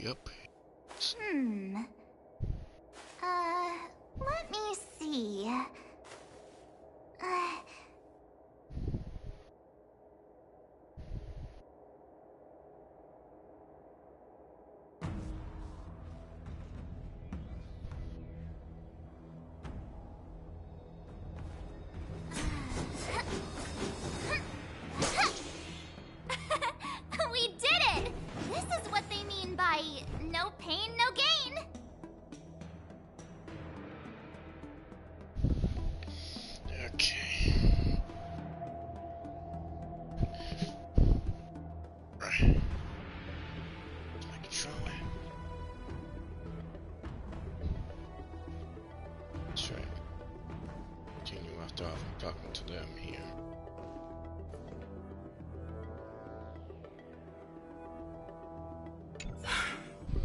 Yep. Let me see. We did it! This is what they mean by no pain, no gain. Okay. Right. I can try. That's right. Continue after I'm talking to them here.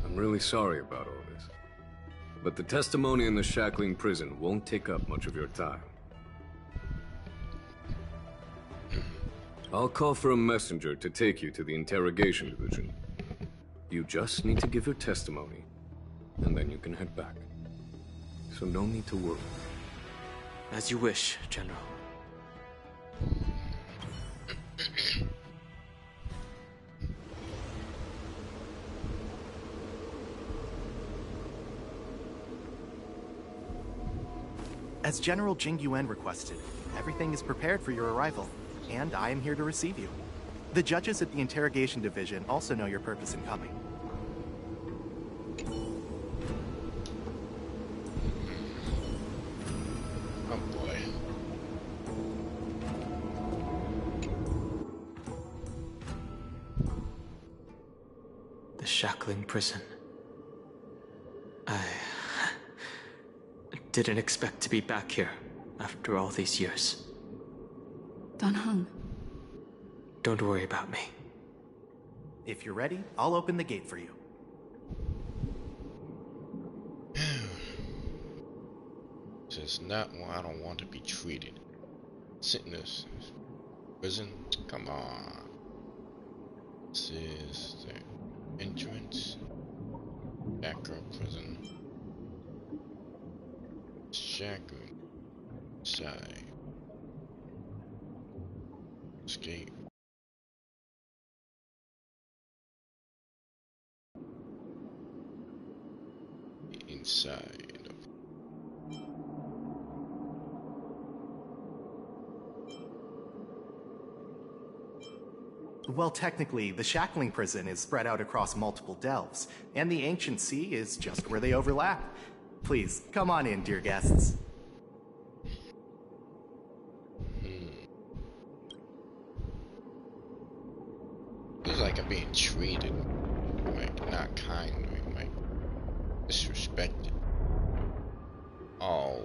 I'm really sorry about all this. But the testimony in the shackling prison won't take up much of your time. I'll call for a messenger to take you to the interrogation division. You just need to give your testimony, and then you can head back. So no need to worry. As you wish, General. As General Jing Yuan requested, everything is prepared for your arrival, and I am here to receive you. The judges at the interrogation division also know your purpose in coming. Oh boy. The shackling prison. I didn't expect to be back here after all these years. Don Hung. Don't worry about me. If you're ready, I'll open the gate for you. This is not why I don't want to be treated. Sit in this prison. Come on. This is the entrance. Backer prison. Shackling. Side. Escape. Inside. Well, technically, the shackling prison is spread out across multiple delves, and the ancient sea is just where they overlap. Please, come on in, dear guests. Feels like I'm being treated like not kindly, like disrespected. Oh.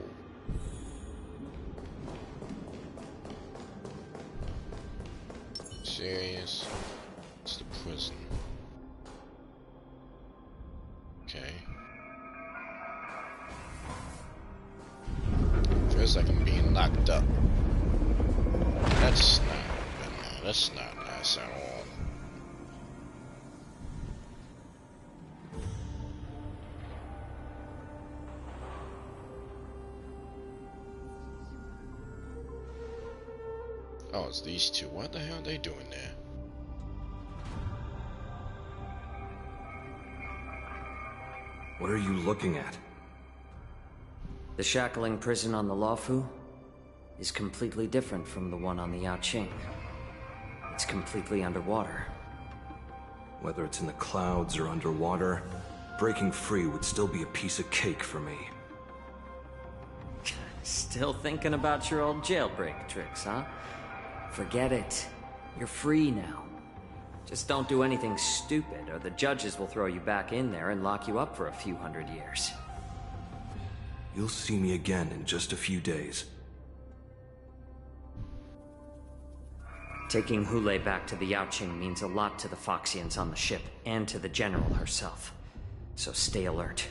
Serious? It's the prison. Okay. Feels like I'm being locked up. That's not nice at all. Oh, it's these two. What the hell are they doing there? What are you looking at? The shackling prison on the Luofu is completely different from the one on the Yaoqing. It's completely underwater. Whether it's in the clouds or underwater, breaking free would still be a piece of cake for me. Still thinking about your old jailbreak tricks, huh? Forget it. You're free now. Just don't do anything stupid, or the judges will throw you back in there and lock you up for a few hundred years. You'll see me again in just a few days. Taking Hule back to the Yaoqing means a lot to the Foxians on the ship, and to the General herself. So stay alert.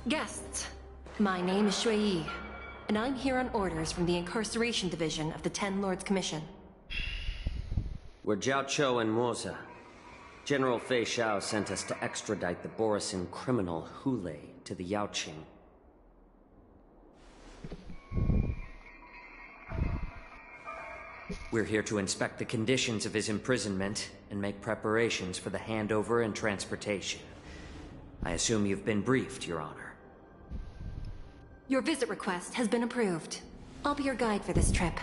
Guests, my name is Shui Yi, and I'm here on orders from the Incarceration Division of the Ten Lords Commission. We're Jiao and Moza. General Fei Xiao sent us to extradite the Borisin criminal Hule to the Yaoqing. We're here to inspect the conditions of his imprisonment and make preparations for the handover and transportation. I assume you've been briefed, Your Honor. Your visit request has been approved. I'll be your guide for this trip.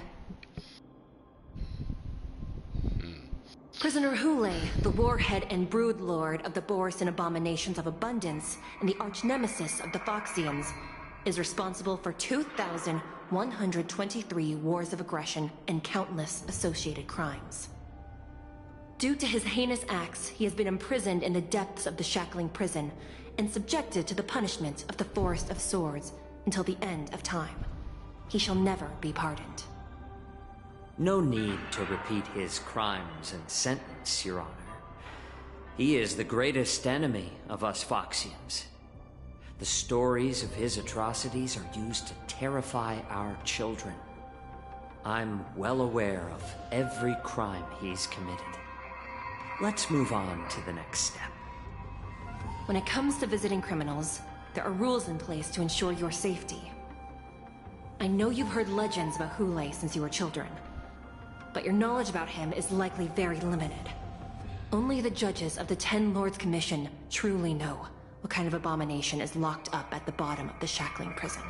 Prisoner Hule, the warhead and brood lord of the Borisin abominations of abundance and the arch-nemesis of the Foxians, is responsible for 2,123 wars of aggression and countless associated crimes. Due to his heinous acts, he has been imprisoned in the depths of the Shackling prison and subjected to the punishment of the Forest of Swords until the end of time. He shall never be pardoned. No need to repeat his crimes and sentence, Your Honor. He is the greatest enemy of us Foxians. The stories of his atrocities are used to terrify our children. I'm well aware of every crime he's committed. Let's move on to the next step. When it comes to visiting criminals, there are rules in place to ensure your safety. I know you've heard legends about Hule since you were children, but your knowledge about him is likely very limited. Only the judges of the Ten Lords Commission truly know what kind of abomination is locked up at the bottom of the Shackling prison.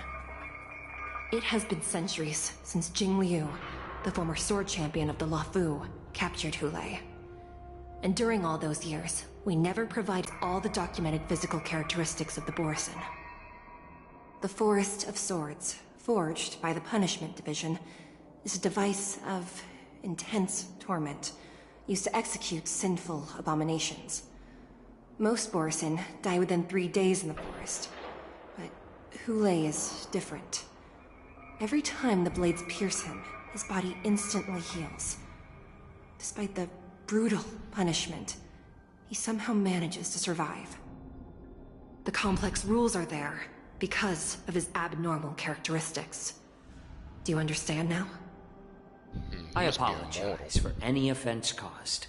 It has been centuries since Jing Liu, the former sword champion of the Luofu, captured Hule. And during all those years, we never provided all the documented physical characteristics of the Borisin. The Forest of Swords, forged by the Punishment Division, is a device of intense torment, used to execute sinful abominations. Most Borisin die within 3 days in the forest, but Hule is different. Every time the blades pierce him, his body instantly heals. Despite the brutal punishment, he somehow manages to survive. The complex rules are there because of his abnormal characteristics. Do you understand now? I apologize for any offense caused.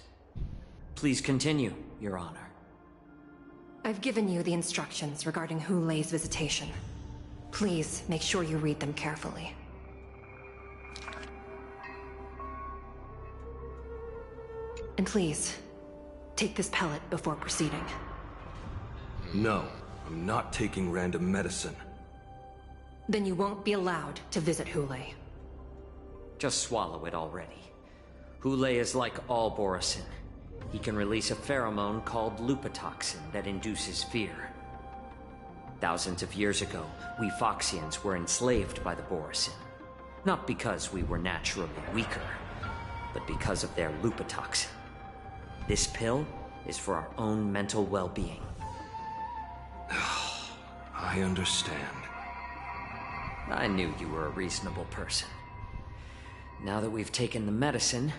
Please continue, Your Honor. I've given you the instructions regarding Hule's visitation. Please make sure you read them carefully. And please, take this pellet before proceeding. No, I'm not taking random medicine. Then you won't be allowed to visit Hule. Just swallow it already. Hule is like all Borisin. He can release a pheromone called lupatoxin that induces fear. Thousands of years ago, we Foxians were enslaved by the Borisin. Not because we were naturally weaker, but because of their lupatoxin. This pill is for our own mental well-being. I understand. I knew you were a reasonable person. Now that we've taken the medicine,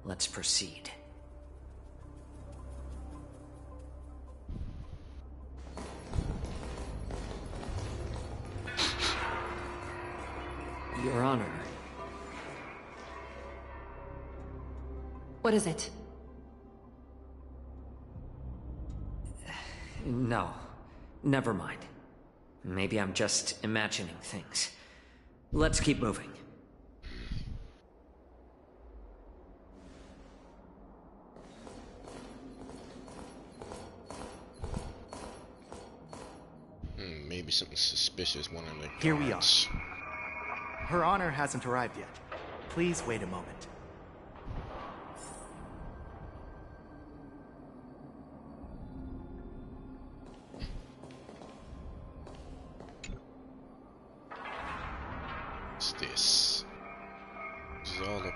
let's proceed. Your Honor. What is it? No. Never mind. Maybe I'm just imagining things. Let's keep moving. Maybe something suspicious. One of the guards. Here we are. Her Honor hasn't arrived yet. Please wait a moment. What's this? This is all a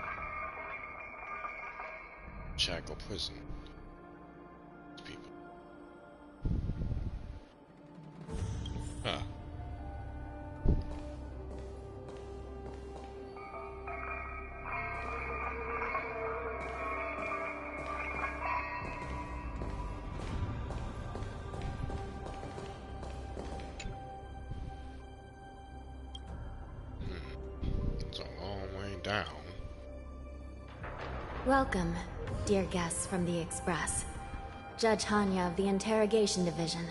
shackle prison. People. Huh. It's a long way down. Welcome. dear guests from the Express. Judge Hanya of the Interrogation Division.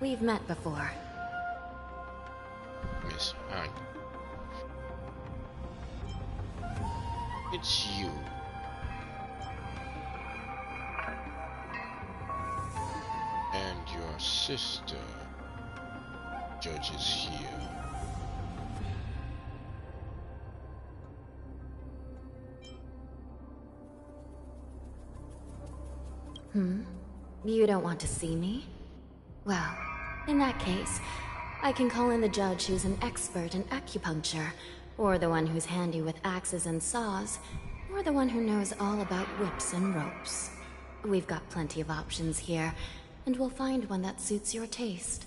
We've met before. Miss Han. It's you. And your sister, Judge, is here. You don't want to see me? Well, in that case, I can call in the judge who's an expert in acupuncture, or the one who's handy with axes and saws, or the one who knows all about whips and ropes. We've got plenty of options here, and we'll find one that suits your taste.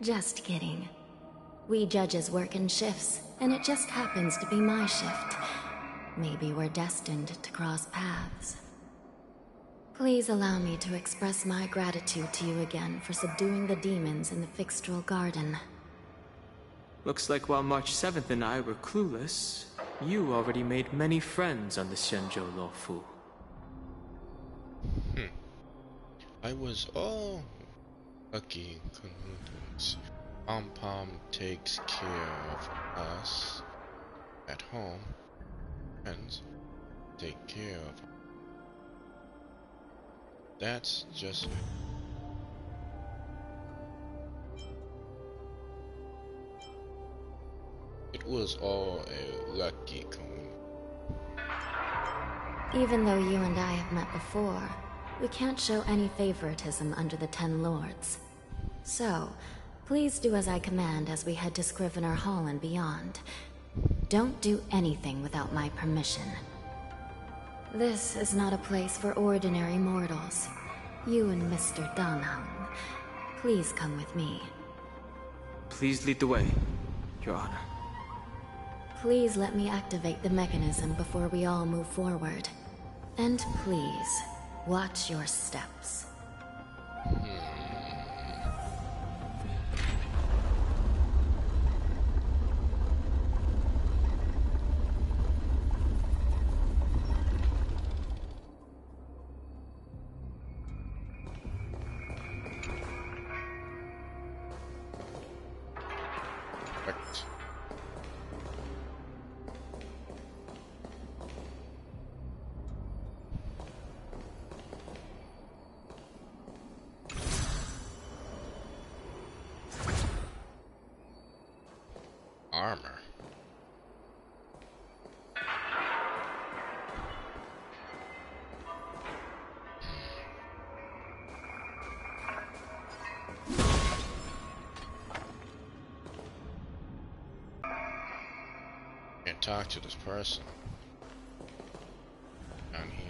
Just kidding. We judges work in shifts, and it just happens to be my shift. Maybe we're destined to cross paths. Please allow me to express my gratitude to you again for subduing the demons in the Fixtral Garden. Looks like while March 7th and I were clueless, you already made many friends on the Xianzhou Luofu. I was all lucky convenience. Pom takes care of us at home, and take care of her. That's just it. It was all a lucky coincidence. Even though you and I have met before, we can't show any favoritism under the Ten Lords. So, please do as I command as we head to Scrivener Hall and beyond. Don't do anything without my permission. This is not a place for ordinary mortals. You and Mr. Danheng, please come with me. Please lead the way, Your Honor. Please let me activate the mechanism before we all move forward. And please, watch your steps. Armor. Can't talk to this person down here.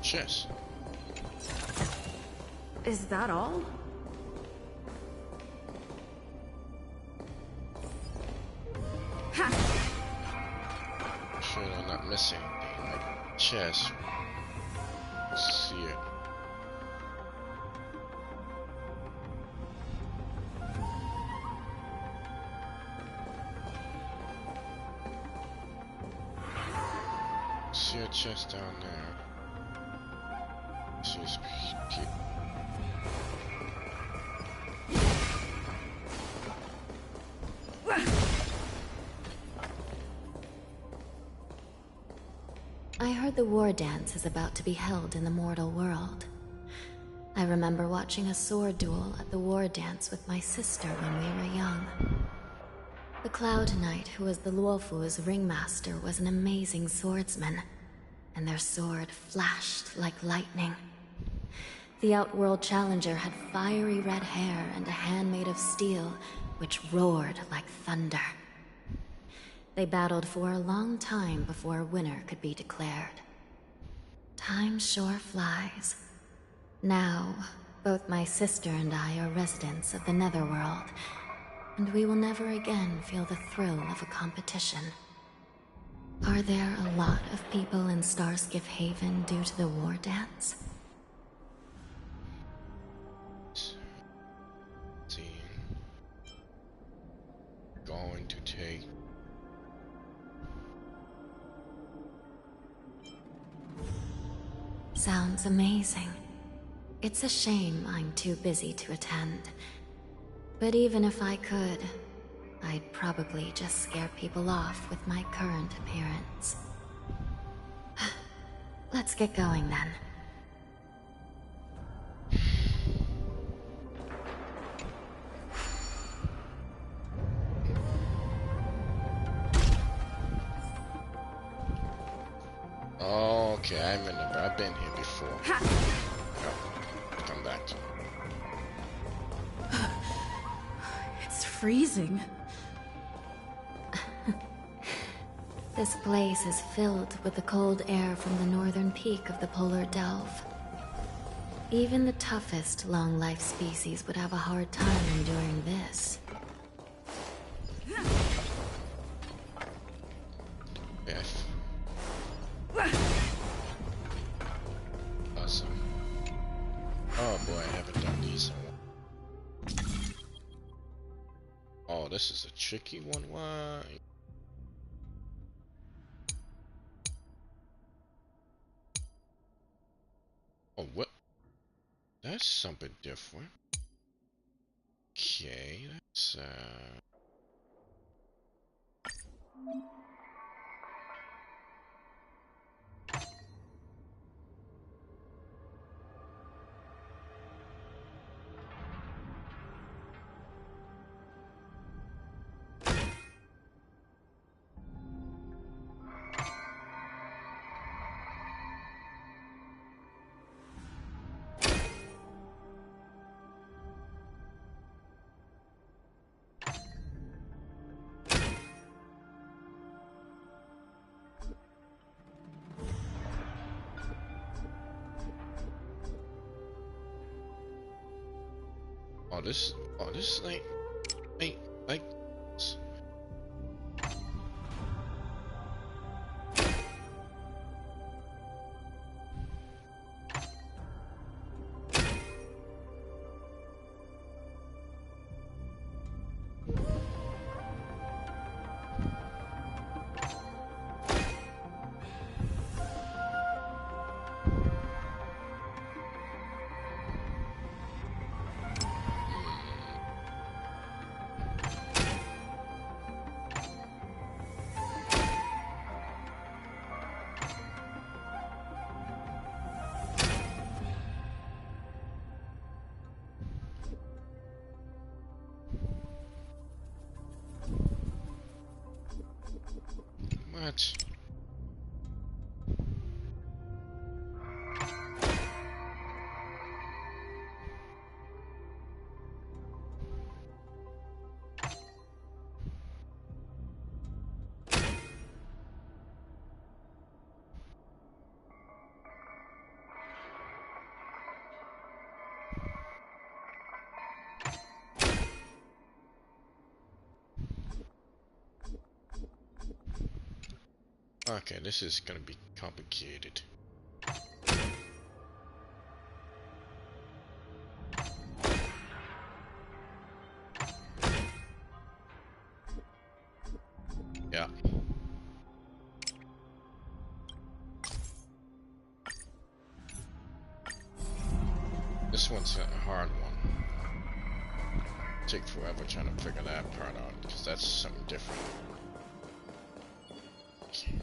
Chess. Is that all? Sure I'm not missing anything like chess. Let's see it. See a chest down there. Just keep. I heard the war dance is about to be held in the mortal world. I remember watching a sword duel at the war dance with my sister when we were young. The Cloud Knight, who was the Luofu's ringmaster, was an amazing swordsman, and their sword flashed like lightning. The Outworld Challenger had fiery red hair and a hand made of steel, which roared like thunder. They battled for a long time before a winner could be declared. Time sure flies. Now, both my sister and I are residents of the Netherworld, and we will never again feel the thrill of a competition. Are there a lot of people in Starskiff Haven due to the war dance? See, going to take. Sounds amazing. It's a shame I'm too busy to attend. But even if I could, I'd probably just scare people off with my current appearance. Let's get going then. Okay, I remember. I've been here before. Oh, come back to me. It's freezing. This place is filled with the cold air from the northern peak of the polar delve. Even the toughest long-life species would have a hard time enduring this. Yes. Awesome. Oh boy, I haven't done these in a while. Oh, this is a tricky one. Why? Oh, what? That's something different. Okay, that's oh, this like this. What? Okay, this is gonna be complicated. Yeah. This one's a hard one. Take forever trying to figure that part out, because that's something different. Okay.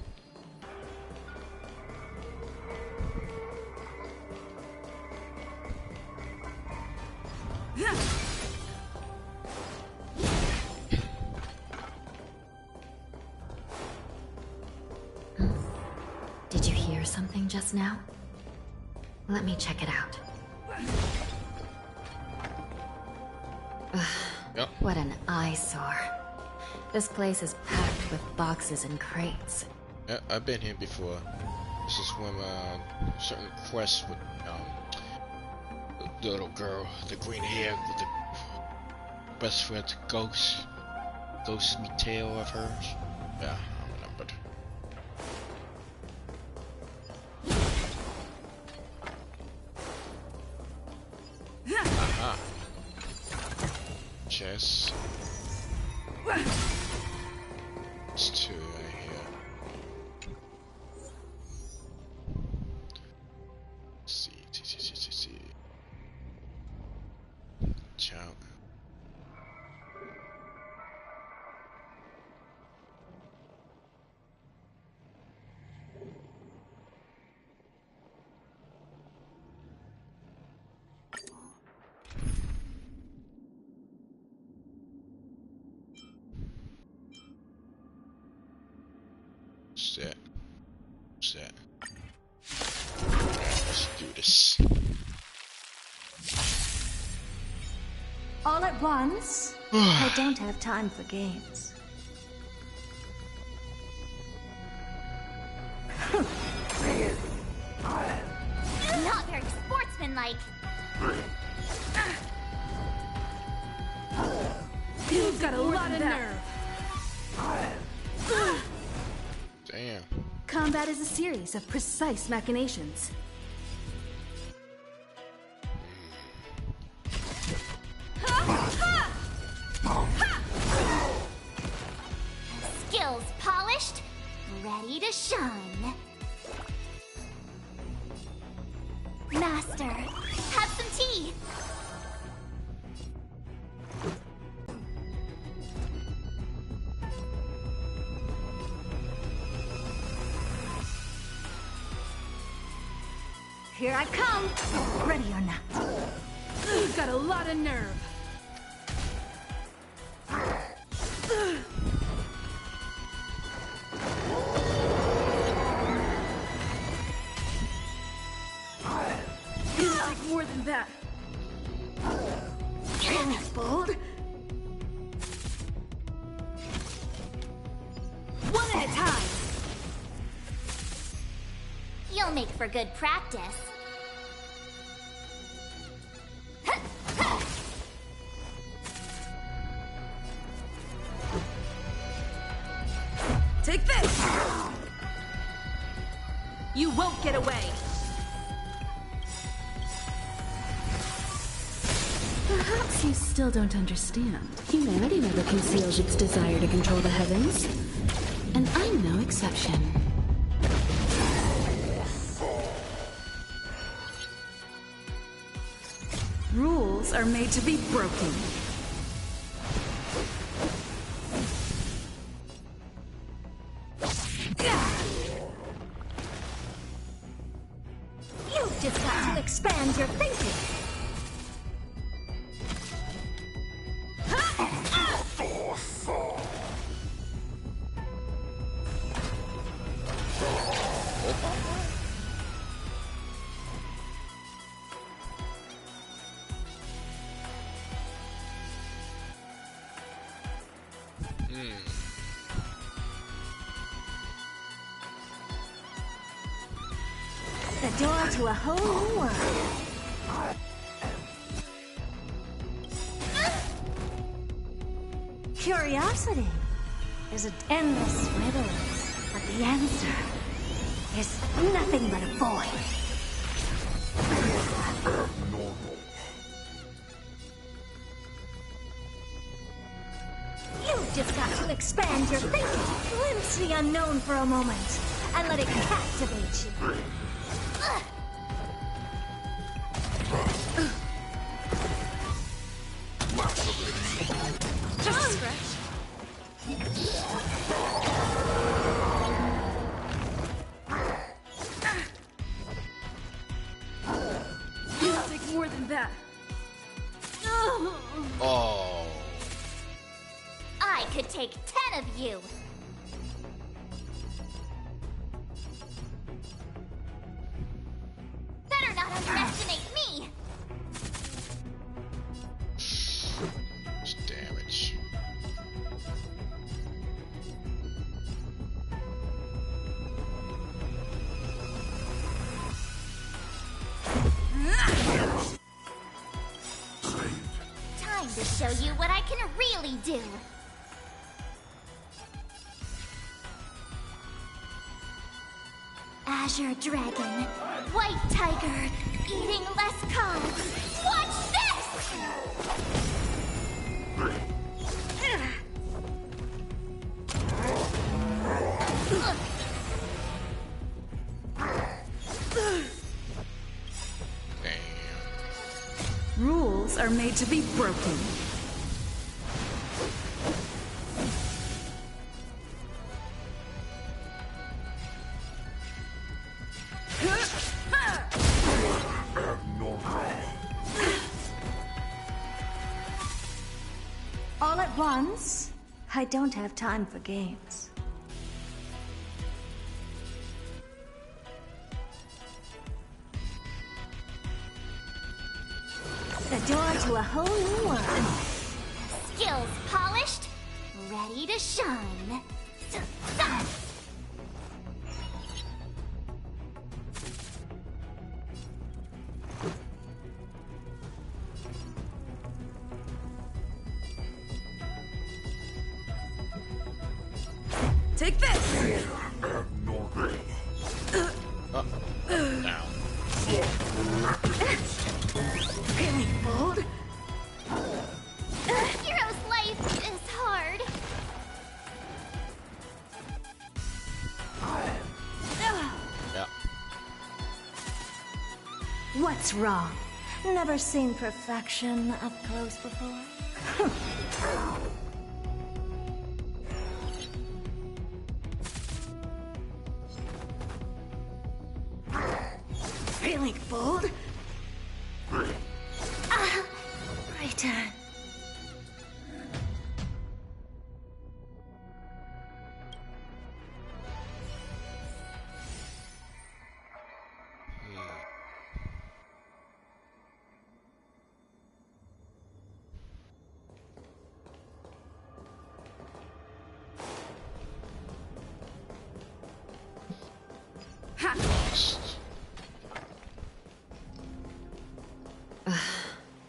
Did you hear something just now? Let me check it out. Ugh, Yep. what an eyesore. This place is packed with boxes and crates. Yeah, I've been here before. This is when certain quests would The little girl, the green hair with the best friend's ghost, ghostly tail of hers. Yeah, I remembered. Aha. Chess. It's two right here. Let's see. Ciao. Set. Let's do this. All at once? I don't have time for games. Not very sportsmanlike. You've got a lot of nerve. Damn. Combat is a series of precise machinations. Skills polished, ready to shine. Master, have some tea. Here I come. Ready or not. You've got a lot of nerve. It's like more than that. Bold. One at a time. You'll make for good practice. Take this! You won't get away! Perhaps you still don't understand. Humanity never conceals its desire to control the heavens. And I'm no exception. Rules are made to be broken. You've just got to expand your thinking. The door to a whole new world. Curiosity is an endless riddles, but the answer is nothing but a void. You've just got to expand your thinking, glimpse the unknown for a moment, and let it captivate you. Just a scratch. You'll take more than that. Oh. I could take 10 of you. Better not underestimate me. It's damage. show you what I can really do. Azure Dragon, White Tiger, eating less carbs. Watch this! Rules are made to be broken. All at once? I don't have time for games. The door to a whole new world. Skills polished, ready to shine. Take this! Now. Feeling bold? A hero's life is hard. Yeah. What's wrong? Never seen perfection up close before? Feeling bold? Return.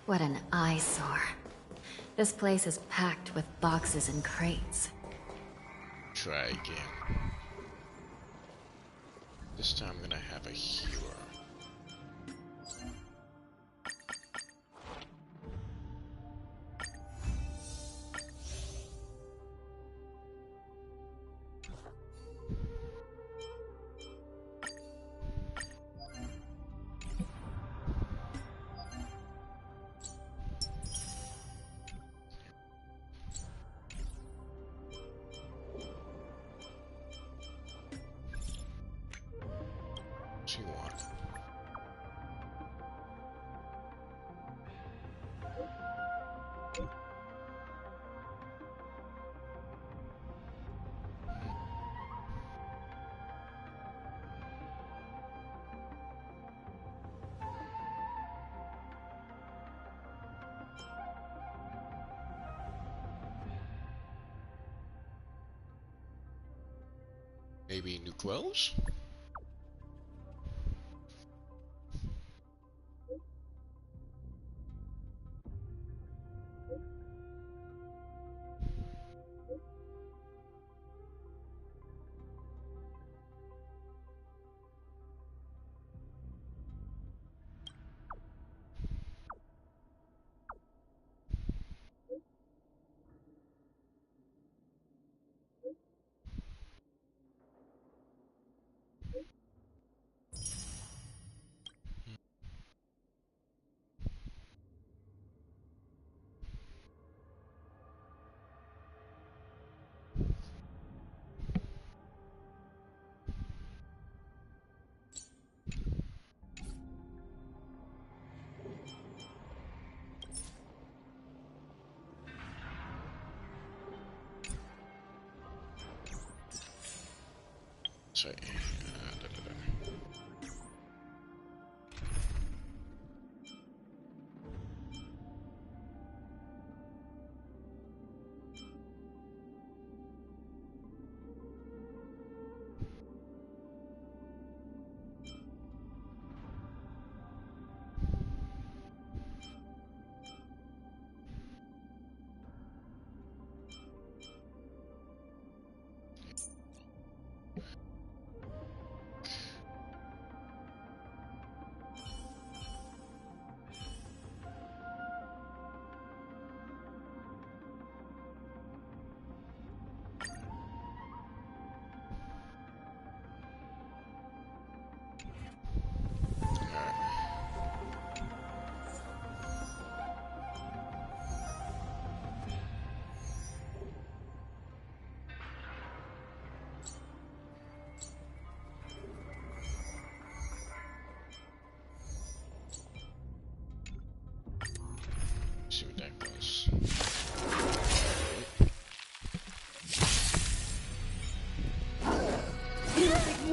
What an eyesore. This place is packed with boxes and crates. Try again. This time I'm gonna have a hero. What you want? Maybe new clothes? Sorry.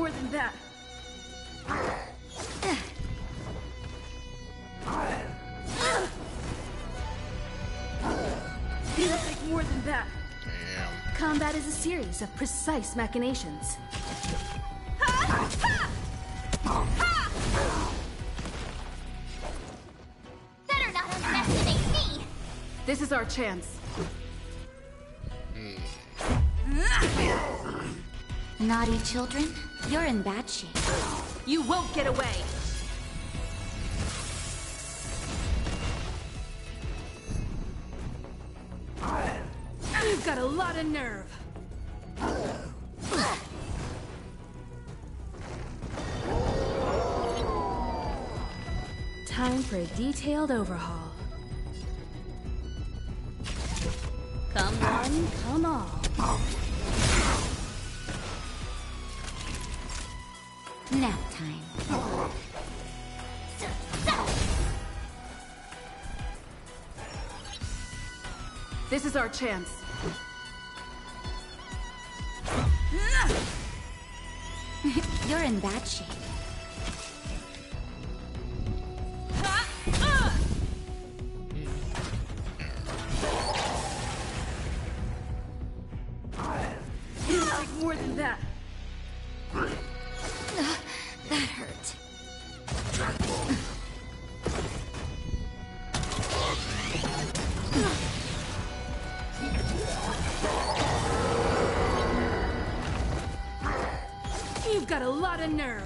more than that. It'll take more than that. Damn. Combat is a series of precise machinations. Better not underestimate me! This is our chance. Naughty children, you're in bad shape. You won't get away. You've got a lot of nerve. Time for a detailed overhaul. Come one, come all. Nap time. This is our chance. You're in bad shape. It'll take more than that. That hurt. You've got a lot of nerve.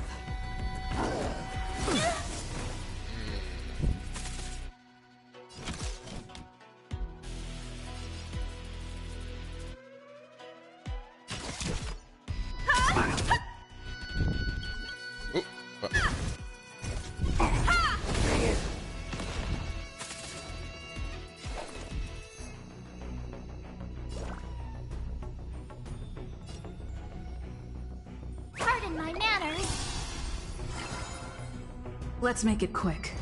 Oop. Pardon my manners. Let's make it quick.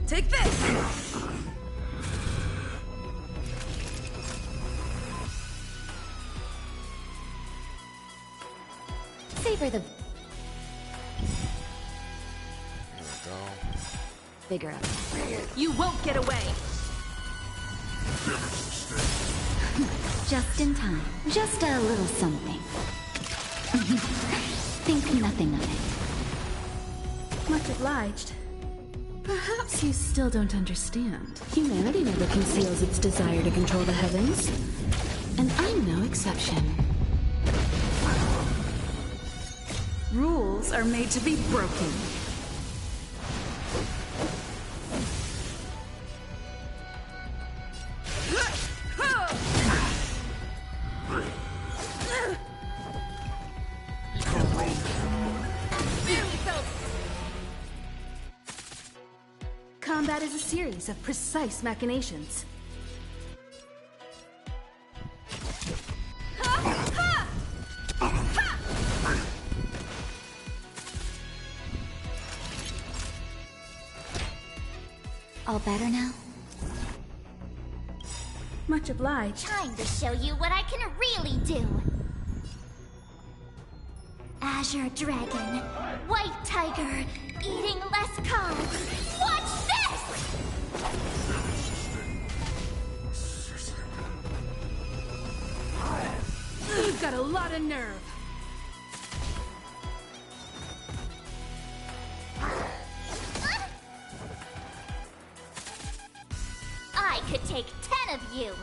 Take this! Savor the There we go. bigger up. You won't get away! Just in time. Just a little something. Think nothing of it. Much obliged. Perhaps you still don't understand. Humanity never conceals its desire to control the heavens. And I'm no exception. Rules are made to be broken. Combat is a series of precise machinations. All better now? Much obliged. Time to show you what I can really do. Azure Dragon, White Tiger, eating less carbs. Watch this! You've got a lot of nerve. I could take 10 of you.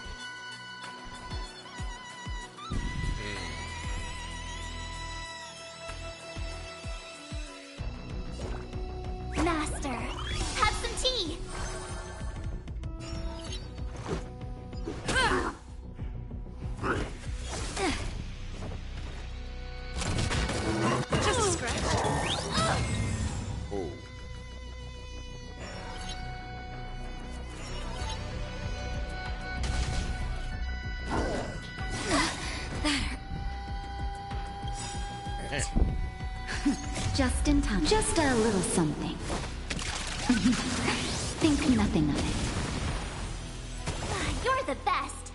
Master, have some tea. Just a scratch. Oh. Just in time. Just a little something. Think nothing of it. You're the best.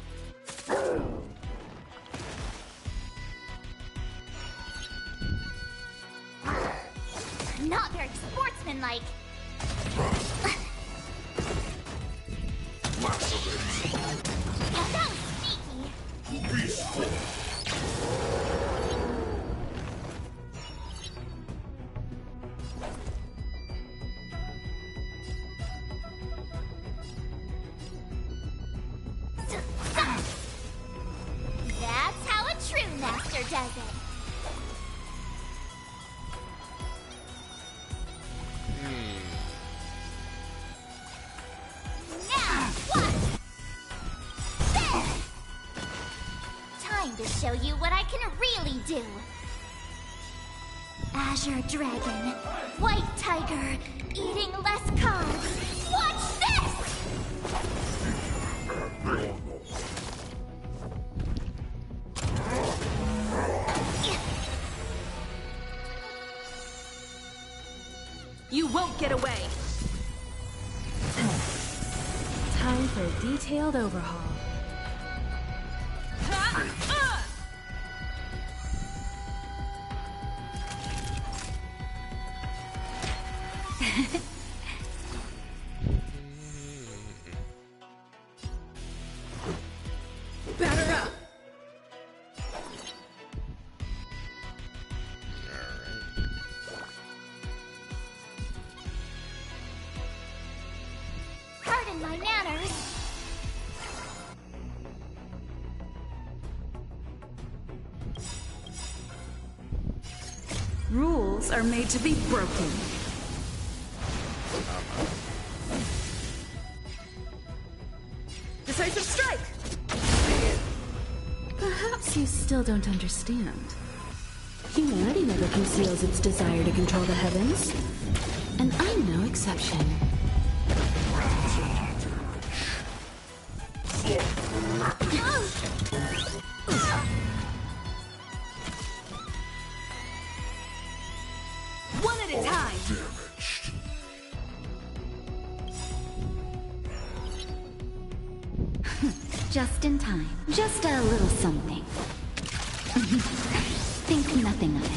does it. Now, what? This! Time to show you what I can really do. Azure Dragon, White Tiger, eating less carbs. Watch this! You won't get away! Time for a detailed overhaul. Batter up! Pardon my manners. Rules are made to be broken. Decisive strike! Perhaps you still don't understand. Humanity never conceals its desire to control the heavens. And I'm no exception. One at a time. Just in time. Just a little something. Think nothing of it.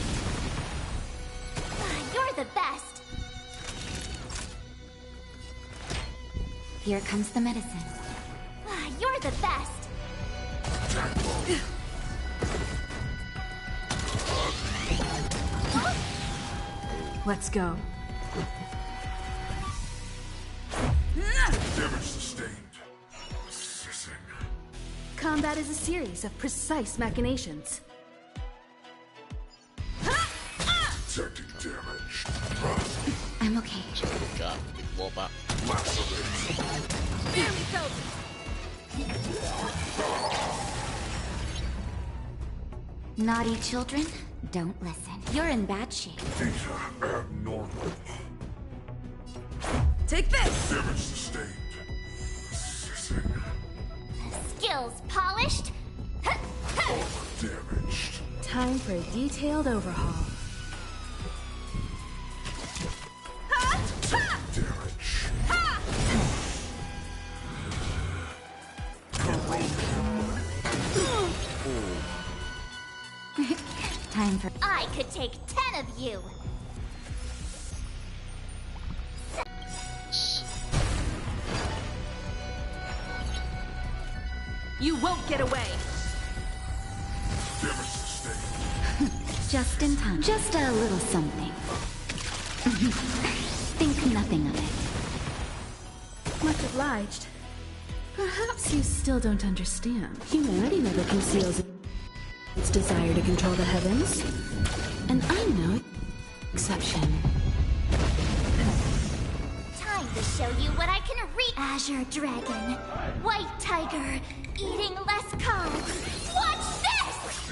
You're the best. Here comes the medicine. You're the best. Let's go. Damage sustained. Assessing. Combat is a series of precise machinations. Detecting damage. I'm okay. So we got big wall back. Barely felt it. Naughty children, don't listen. You're in bad shape. Data abnormal. Take this! Damage sustained. Assessing. Skills polished. Damaged. Time for a detailed overhaul. Damage. Time for... I could take 10 of you. You won't get away! Damage sustained. Just in time. Just a little something. Think nothing of it. Much obliged. Perhaps you still don't understand. Humanity never conceals its desire to control the heavens. And I'm no exception. Time to show you what I can Azure Dragon, White Tiger, eating less carbs. Watch this!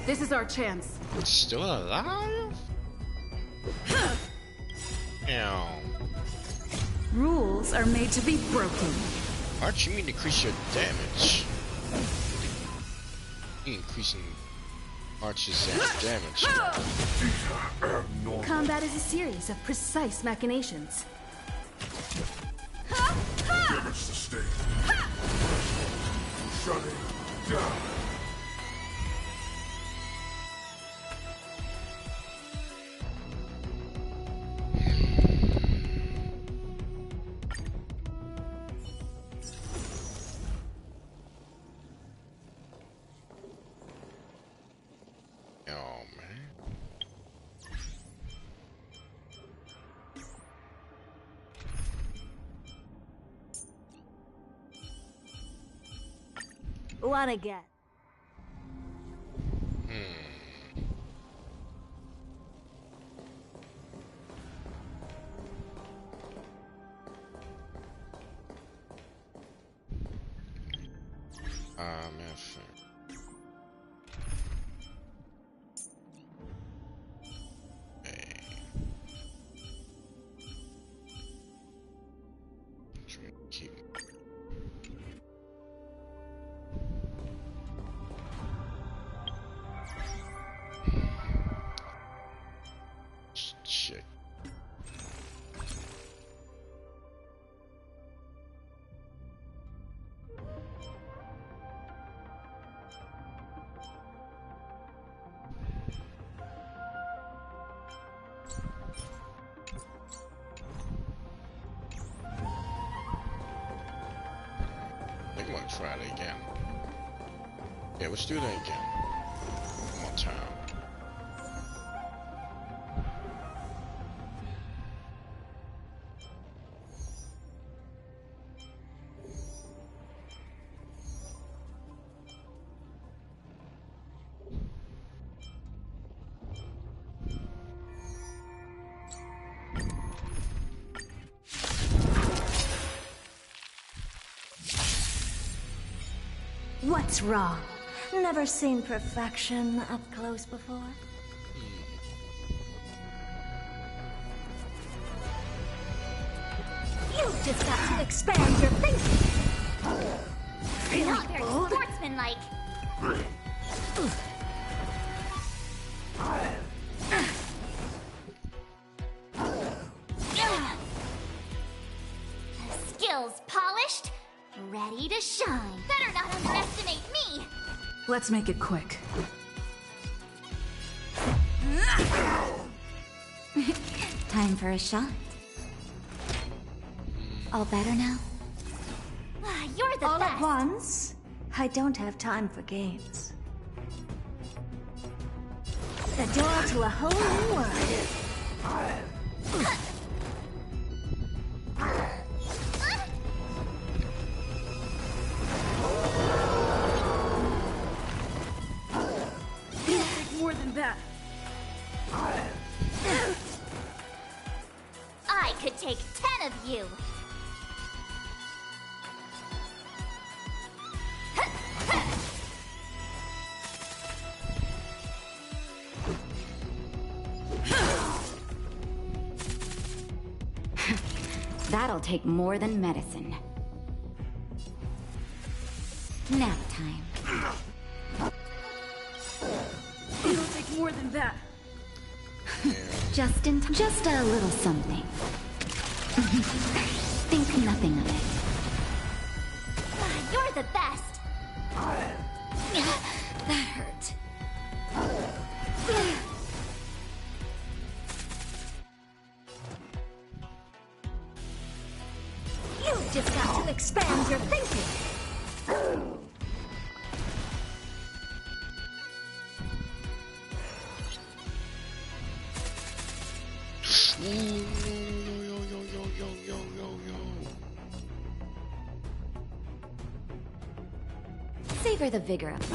This is our chance. Still alive? Ew. Rules are made to be broken. What you mean increase your damage? You increasing Archer's damage. Combat is a series of precise machinations. Damage sustained. Shutting down. Oh man. Wanna get? F. Keep. Check. I think I'm gonna try it again. Yeah, let's do that again. One more time. What's wrong? Never seen perfection up close before? You've just got to expand your thinking. Really Not very bold? sportsmanlike. Skills polished, ready to shine. Better not underestimate me. Let's make it quick. Time for a shot. All better now? You're the All best. at once? I don't have time for games. The door to a whole new world. More than that. I could take 10 of you. That'll take more than medicine. Nap time. It'll take more than that. Just a little something. Think nothing of it. You're the best. That hurt. You've just got to expand your thinking. Yo, yo, yo, yo, yo, yo, yo, yo. Savor the vigor of it.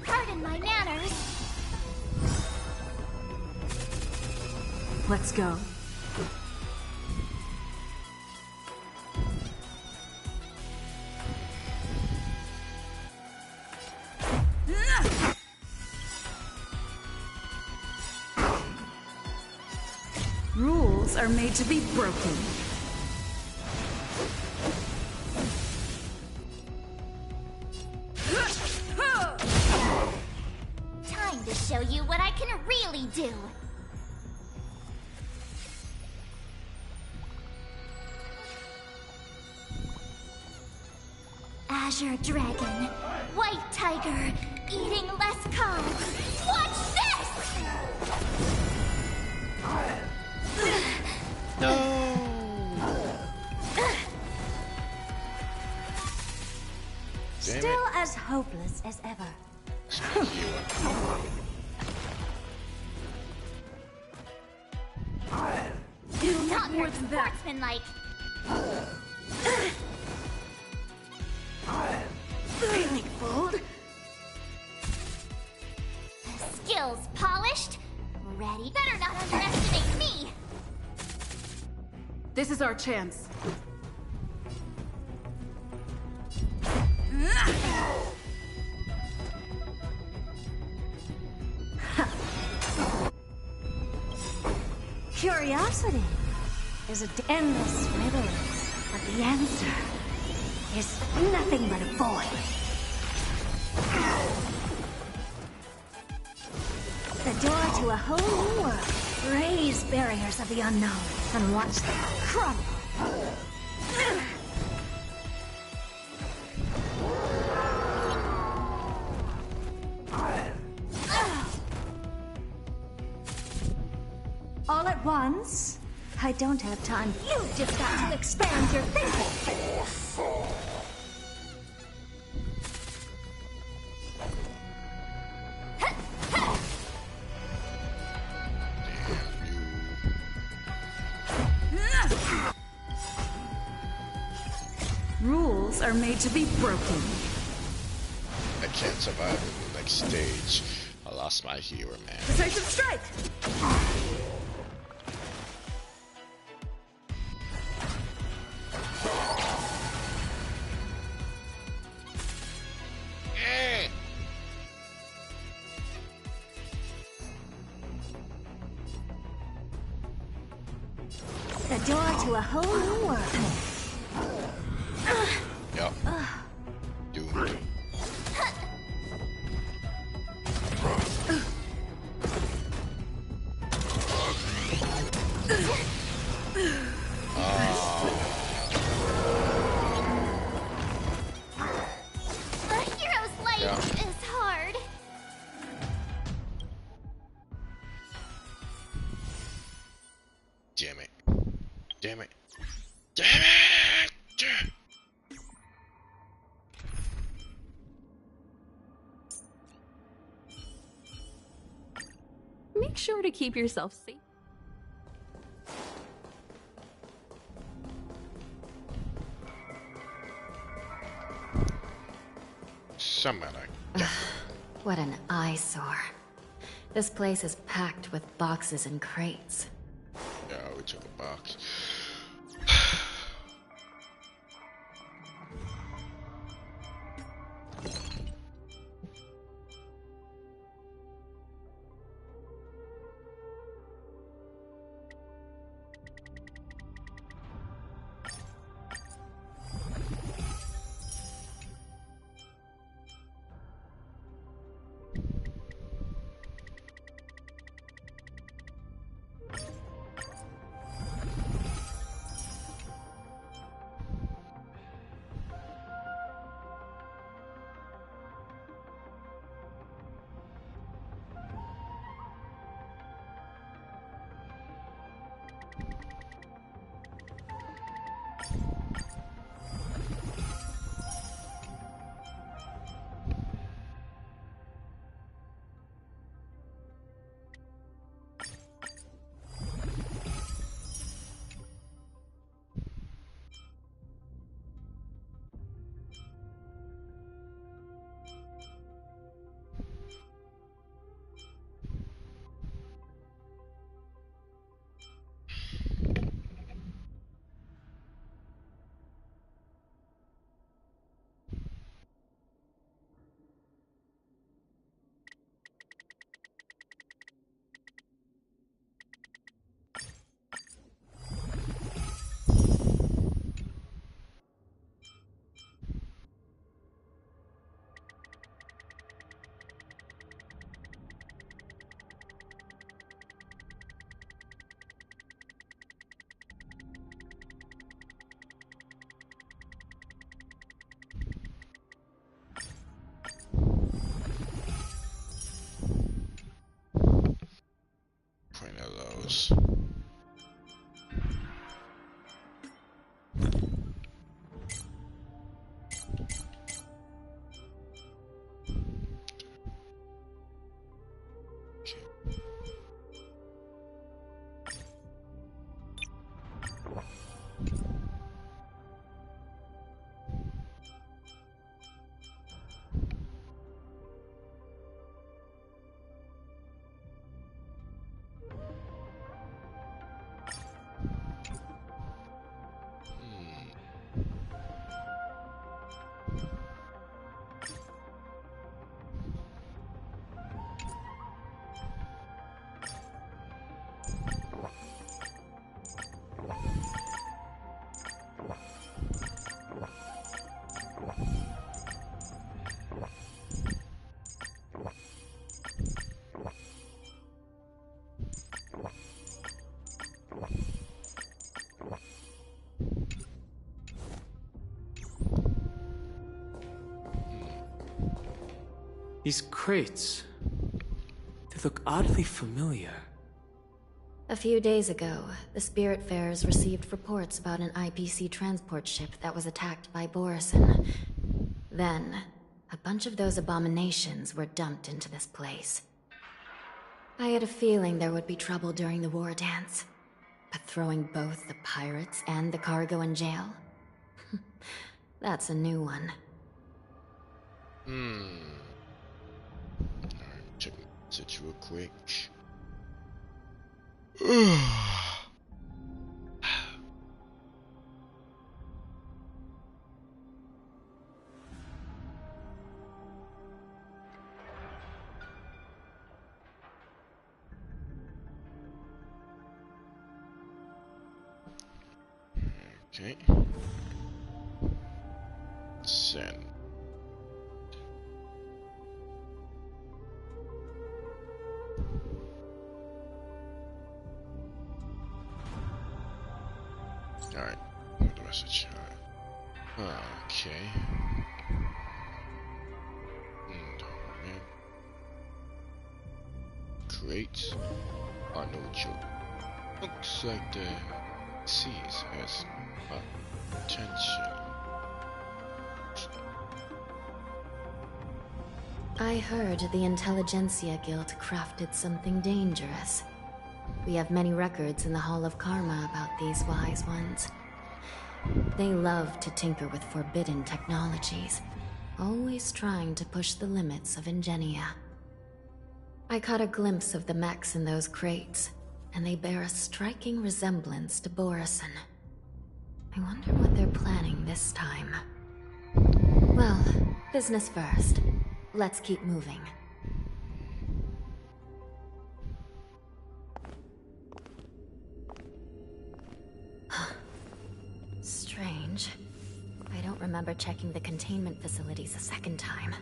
Pardon my manners. Let's go. Rules are made to be broken. Time to show you what I can really do. Azure Dragon, White Tiger, eating less carbs. Watch this! Damn Still it. as hopeless as ever. Not very sportsmanlike. Really bold? Skills polished, ready. Better not underestimate me. This is our chance. Curiosity is an endless riddles, but the answer is nothing but a void. The door to a whole new world. Raise barriers of the unknown and watch them crumble. All at once? I don't have time. You've just got to expand your thinking. Rules are made to be broken. I can't survive in the next stage. I lost my hero, man. Decisive strike! The door to a whole new world. Yup. Doomed. The hero's life is hard. Damn it. Damn it. Damn it! Make sure to keep yourself safe. Somebody. What an eyesore. This place is packed with boxes and crates. Yeah, we took a box. Point of those. These crates, they look oddly familiar. A few days ago, the Spiritfarers received reports about an IPC transport ship that was attacked by Borison. Then, a bunch of those abominations were dumped into this place. I had a feeling there would be trouble during the war dance, but throwing both the pirates and the cargo in jail? That's a new one. Alright, check my message real quick. Okay. Send. Alright, the message. Okay. Great. I know what you. Looks like the seas has potential. I heard the Intelligentsia Guild crafted something dangerous. We have many records in the Hall of Karma about these wise ones. They love to tinker with forbidden technologies, always trying to push the limits of Ingenia. I caught a glimpse of the mechs in those crates, and they bear a striking resemblance to Borison. I wonder what they're planning this time. Well, business first. Let's keep moving. Strange. I don't remember checking the containment facilities a second time.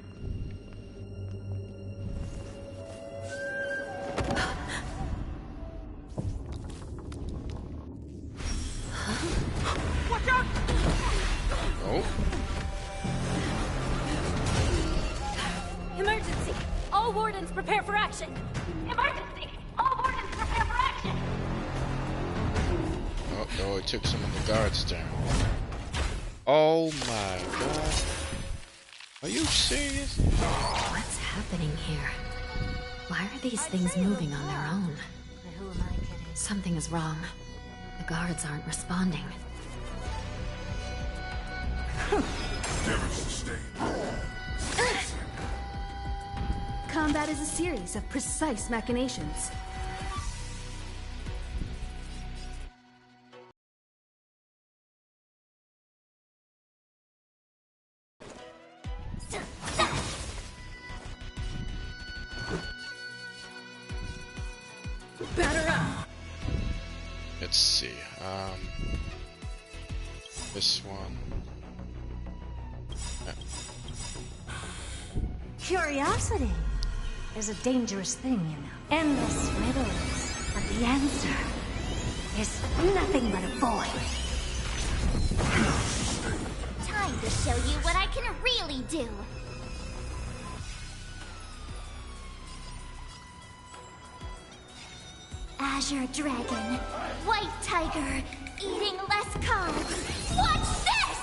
Watch out! Oh. Emergency! All wardens prepare for action! Emergency! All wardens prepare for action! Oh, no, it took some of the guards down. Oh my god. Are you serious? What's happening here? Why are these things moving on their own? Who am I kidding? Something is wrong. The guards aren't responding. Damage sustained. Combat is a series of precise machinations. Batter up! Let's see. This one. Curiosity is a dangerous thing, you know. Endless riddles, but the answer is nothing but a void. Time to show you what I can really do. Azure Dragon, White Tiger, eating less carbs. Watch this!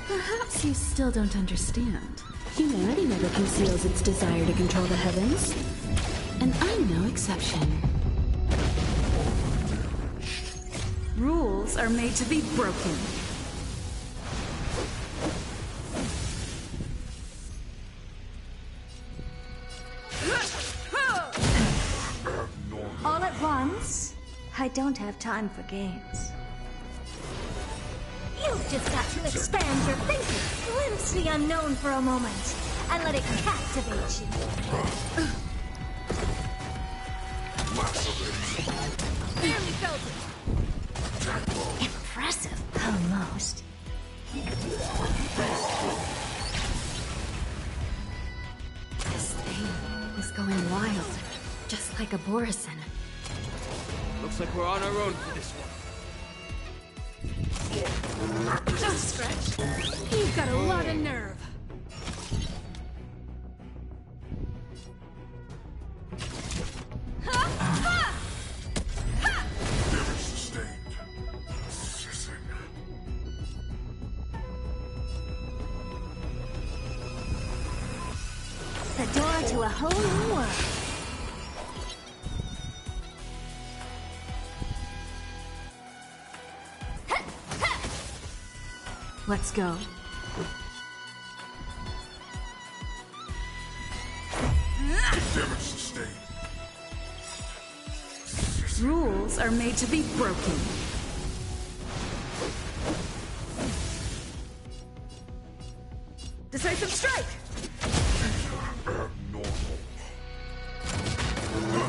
Perhaps you still don't understand. Humanity never conceals its desire to control the heavens. And I'm no exception. Rules are made to be broken. All at once? I don't have time for games. You've just got to expand your thinking, glimpse the unknown for a moment, and let it captivate you. Barely felt it. Impressive, almost. This thing is going wild, just like a Borison. Looks like we're on our own for this one. Don't scratch. You've got a lot of nerve. Damage sustained. Assessing. The door to a whole new world. Let's go. Damage sustained. Rules are made to be broken. Decisive strike! Abnormal.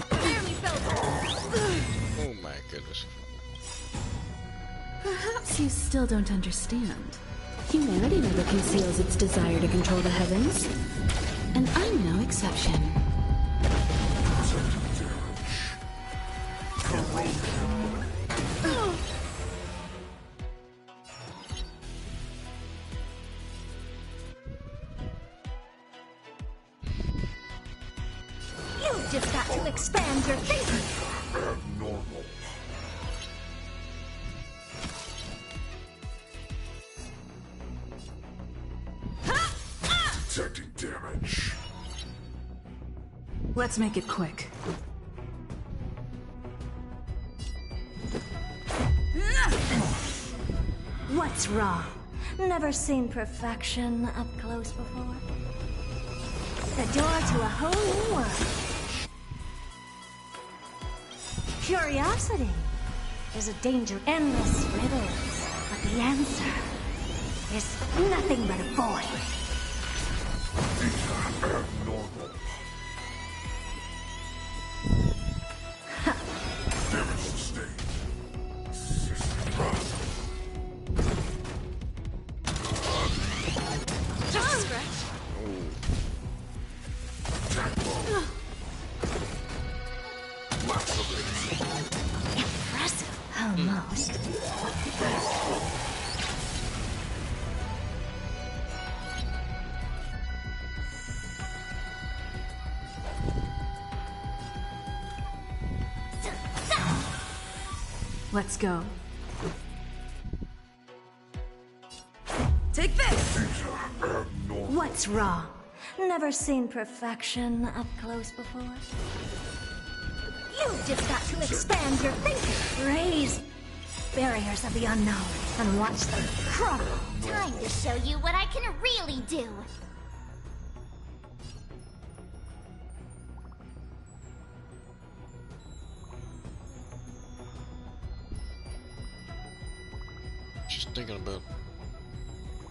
Barely felt it. Oh my goodness. Perhaps you still don't understand. Humanity never conceals its desire to control the heavens. And I'm no exception. You've just got to expand your thinking. Abnormal. Detecting damage. Let's make it quick. What's wrong? Never seen perfection up close before? The door to a whole new world. Curiosity is a danger. Endless riddles, but the answer is nothing but a void. Abnormal. Damage sustained. Just a scratch. Impressive, almost. Let's go. Take this! What's wrong? Never seen perfection up close before? You've just got to expand your thinking. Raise barriers of the unknown and watch them crumble. Time to show you what I can really do. Just thinking about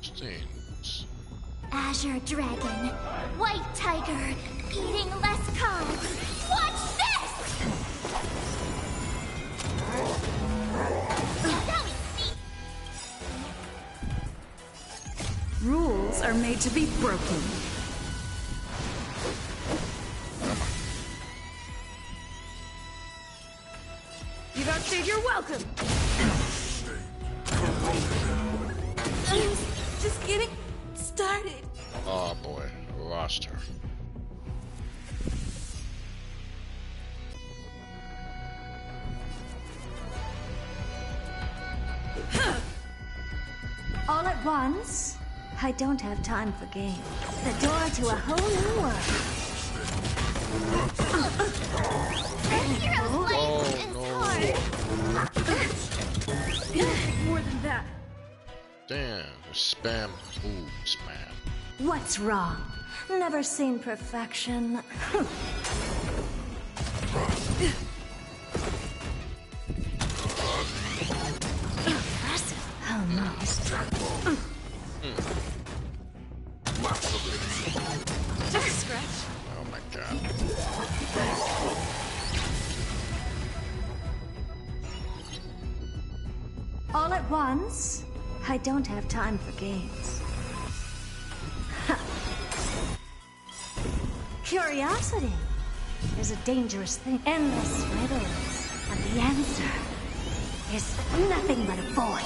things. Azure Dragon, White Tiger, eating less carbs. Watch this! That was neat. Rules are made to be broken. You've outstayed your welcome! Just getting started. Oh boy, lost her. All at once? I don't have time for games. The door to a whole new world. Hero's life is hard. More than that. Damn, spam food spam. What's wrong? Never seen perfection. Impressive, almost. Just a scratch. Oh my god. All at once? I don't have time for games. Curiosity is a dangerous thing. Endless riddles, but the answer is nothing but a void.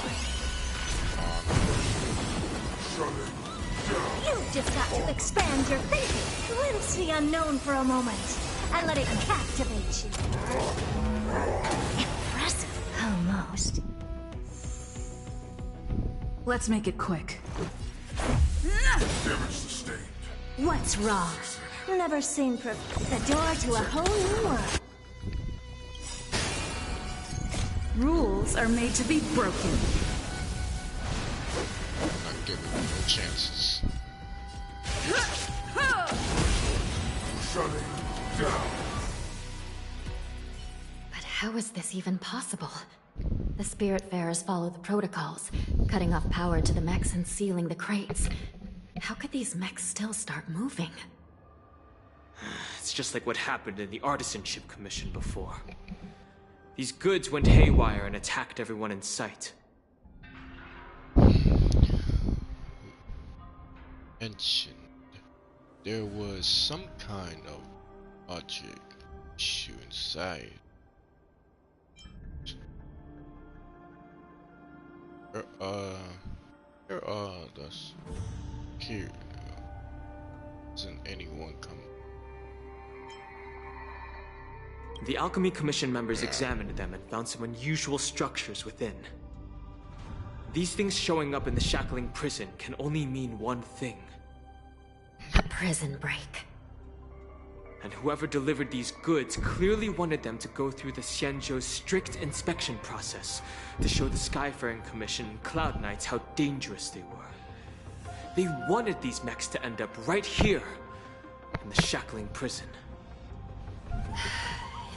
You've just got to expand your thinking. Glimpse the unknown for a moment, and let it captivate you. Impressive, almost. Let's make it quick. Damage sustained. What's wrong? Never seen the door to a whole new world. Rules are made to be broken. Not giving them no chances. Shutting down. But how is this even possible? The Spiritfarers follow the protocols, cutting off power to the mechs and sealing the crates. How could these mechs still start moving? It's just like what happened in the Artisanship Commission before. These goods went haywire and attacked everyone in sight. Mentioned there was some kind of logic issue inside. Where are those here? Isn't anyone come? The Alchemy Commission members examined them and found some unusual structures within. These things showing up in the shackling prison can only mean one thing. A prison break. And whoever delivered these goods clearly wanted them to go through the Xianzhou's strict inspection process to show the Skyfaring Commission and Cloud Knights how dangerous they were. They wanted these mechs to end up right here, in the shackling prison.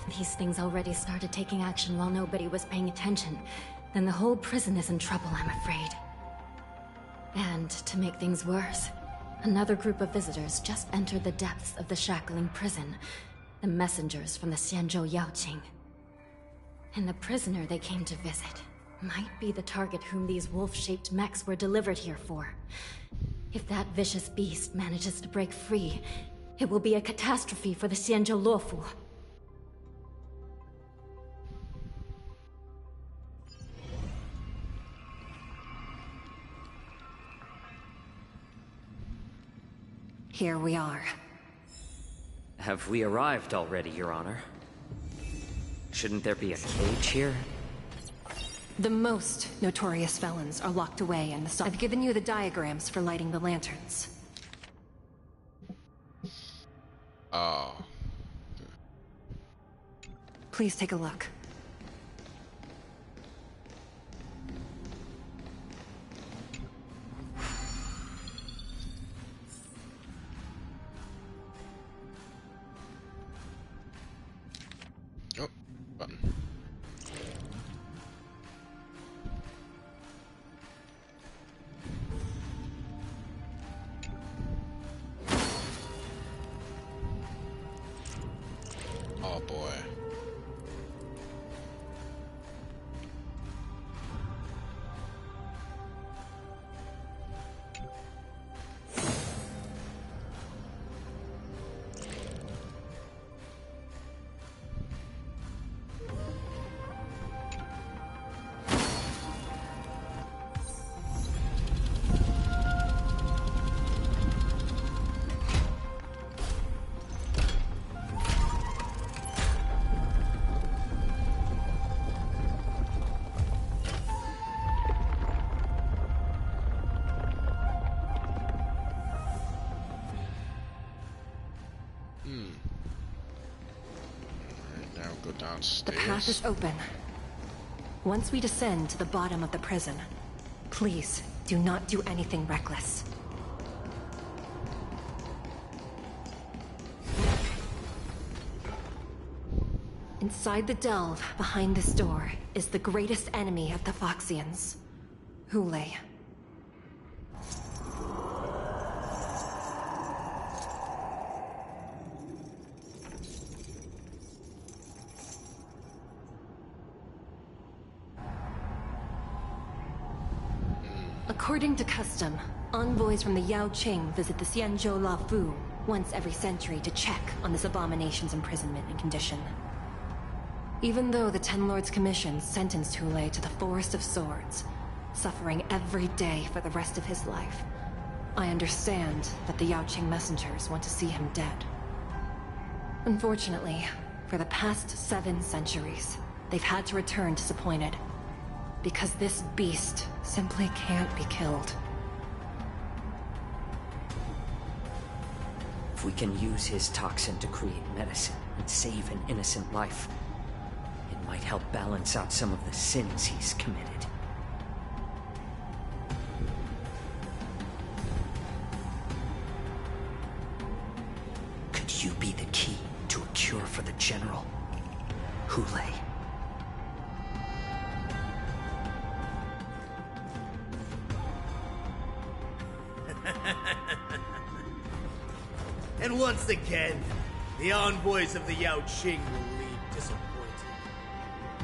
If these things already started taking action while nobody was paying attention, then the whole prison is in trouble, I'm afraid. And to make things worse, another group of visitors just entered the depths of the shackling prison. The messengers from the Xianzhou Yaoqing. And the prisoner they came to visit might be the target whom these wolf-shaped mechs were delivered here for. If that vicious beast manages to break free, it will be a catastrophe for the Xianzhou Luofu. Here we are. Have we arrived already, Your Honor? Shouldn't there be a cage here? The most notorious felons are locked away in the I've given you the diagrams for lighting the lanterns. Oh. Please take a look. Oh, button. Oh boy. Now go downstairs. The path is open. Once we descend to the bottom of the prison, please do not do anything reckless. Inside the delve, behind this door, is the greatest enemy of the Foxians, Hulei. According to custom, envoys from the Yaoqing visit the Xianzhou Luofu once every century to check on this abomination's imprisonment and condition. Even though the Ten Lords Commission sentenced Hulei to the Forest of Swords, suffering every day for the rest of his life, I understand that the Yaoqing messengers want to see him dead. Unfortunately, for the past 7 centuries, they've had to return disappointed, because this beast simply can't be killed. If we can use his toxin to create medicine and save an innocent life, it might help balance out some of the sins he's committed. Could you be the key to a cure for the General? Hulei. And once again, the envoys of the Yaoqing will leave disappointed.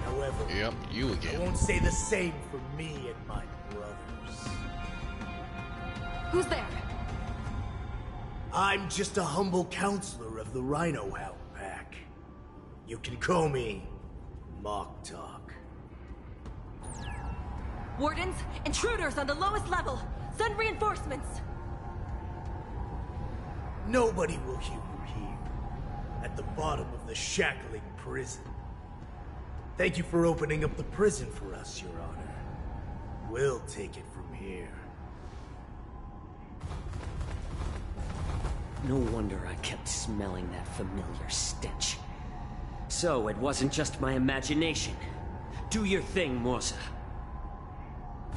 However, yep, you I again. won't say the same for me and my brothers. Who's there? I'm just a humble counselor of the Rhino Hound Pack. You can call me Mock Talk. Wardens, intruders on the lowest level! Send reinforcements! Nobody will hear you here, at the bottom of the shackling prison. Thank you for opening up the prison for us, Your Honor. We'll take it from here. No wonder I kept smelling that familiar stench. So it wasn't just my imagination. Do your thing, Morza.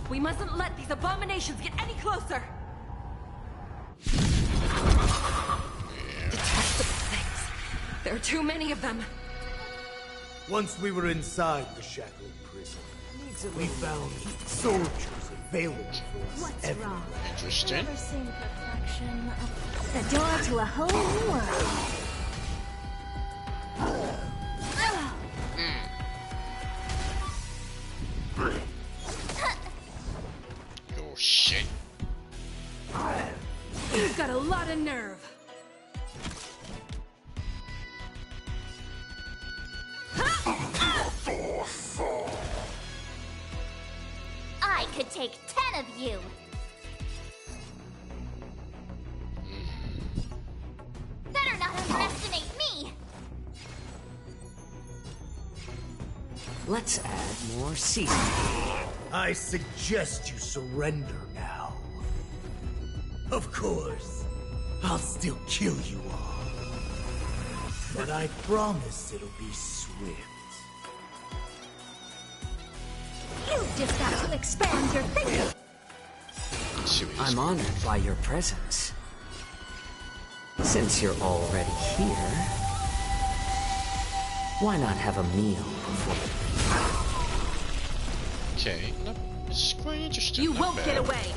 We mustn't let these abominations get any closer! Detestable things. There are too many of them. Once we were inside the shackling prison, we found soldiers available for us everywhere. Wrong? Interesting. Never seen perfection. The door to a whole new world. Oh shit. You've got a lot of nerve. I could take 10 of you. Better not underestimate me. Let's add more seasoning. I suggest you surrender now. Of course, I'll still kill you all. But I promise it'll be swift. You just got to expand your thinking. I'm honored by your presence. Since you're already here, why not have a meal before you leave? Okay, no, this is quite interesting. You not won't bad. get away!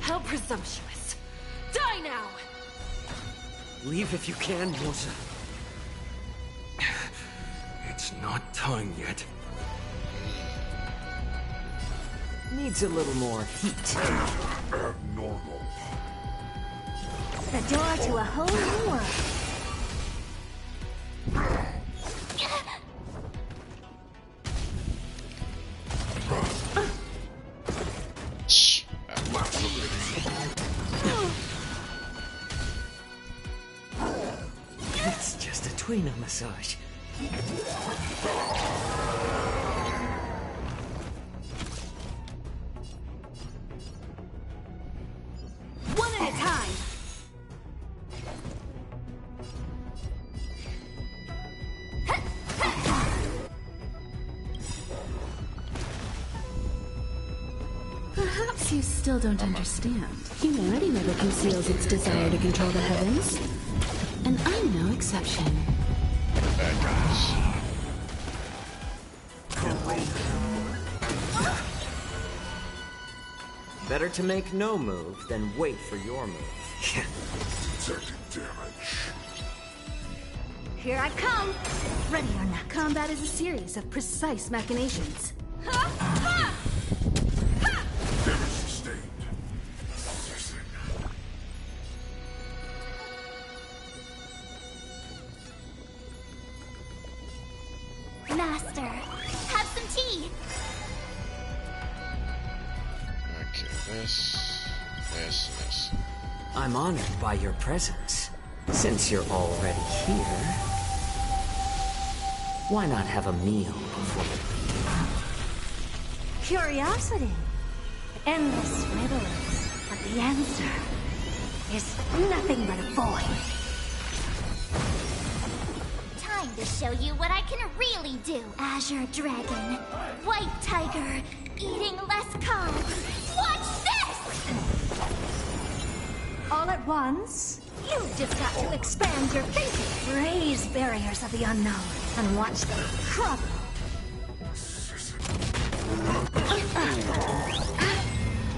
How presumptuous! Die now! Leave if you can, Morza. It's not time yet. Needs a little more heat. Abnormal. The door to a whole new world. Shh. It's just a tweener massage. One at a time! Perhaps you still don't understand. Humanity never conceals its desire to control the heavens. And I'm no exception. Bad guys. Better to make no move than wait for your move. Taking damage. Here I come. Ready or not. Combat is a series of precise machinations. I'm honored by your presence. Since you're already here, why not have a meal before you leave? Curiosity. Endless riddles. But the answer is nothing but a void. Time to show you what I can really do, Azure Dragon. White Tiger, eating less carbs. Watch this! All at once? You've just got to expand your thinking. Raise barriers of the unknown and watch them crumble.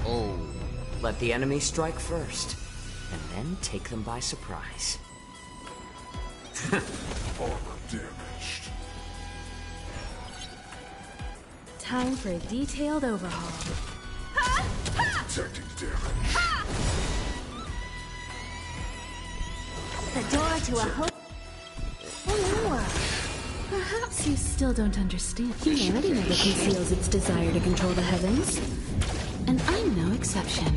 Oh. Let the enemy strike first, and then take them by surprise. Armor damaged. Time for a detailed overhaul. Detecting damage. The door to a hope. Perhaps you still don't understand. Humanity never conceals its desire to control the heavens. And I'm no exception.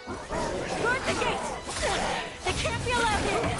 Guard the gate! They can't be allowed in!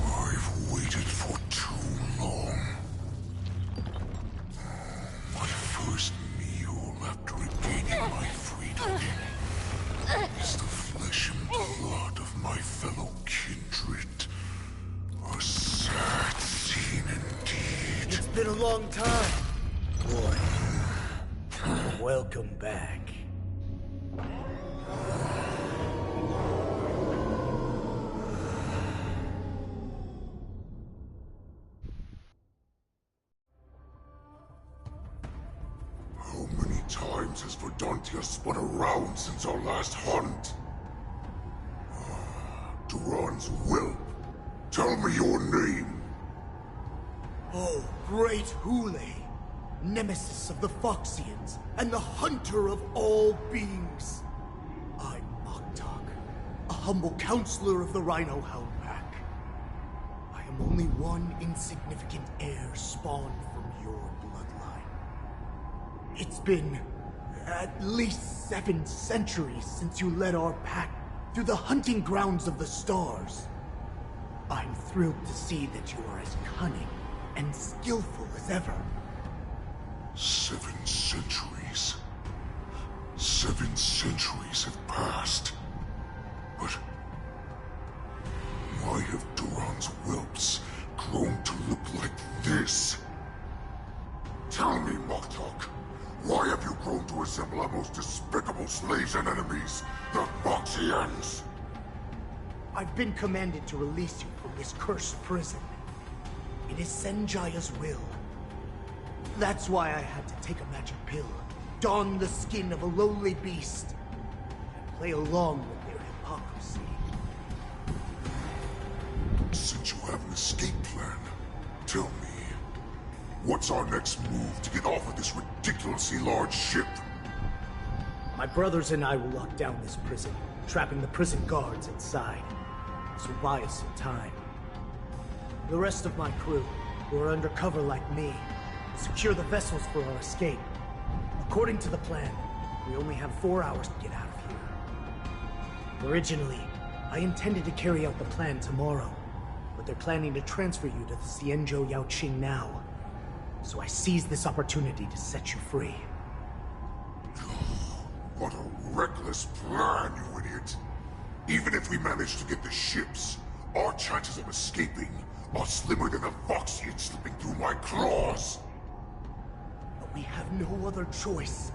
I've waited for too long. My first meal after regaining my freedom is the flesh and blood of my fellow kindred. A sad scene indeed. It's been a long time, boy. Welcome back. How many times has Verdantia spun around since our last hunt? Duran's whelp. Tell me your name. Oh, great Hule, nemesis of the Foxians, and the hunter of all beings. I'm Moktok, a humble counselor of the Rhino Hound Pack. I am only one insignificant heir spawned from your bloodline. It's been at least 7 centuries since you led our pack through the hunting grounds of the stars. I'm thrilled to see that you are as cunning and skillful as ever. 7 centuries. 7 centuries have passed. But why have Duran's whelps grown to look like this? Tell me, Moktok, why have you grown to resemble our most despicable slaves and enemies, the Foxians? I've been commanded to release you from this cursed prison. It is Senjaya's will. That's why I had to take a magic pill, don the skin of a lowly beast, and play along with their hypocrisy. Since you have an escape plan, tell me, what's our next move to get off of this ridiculously large ship? My brothers and I will lock down this prison, trapping the prison guards inside. This will buy us some time. The rest of my crew, who are undercover like me, secure the vessels for our escape. According to the plan, we only have 4 hours to get out of here. Originally, I intended to carry out the plan tomorrow, but they're planning to transfer you to the Xianzhou Yaoqing now. So I seized this opportunity to set you free. What a reckless plan, you idiot! Even if we manage to get the ships, Our chances of escaping are slimmer than a Foxian slipping through my claws. But we have no other choice.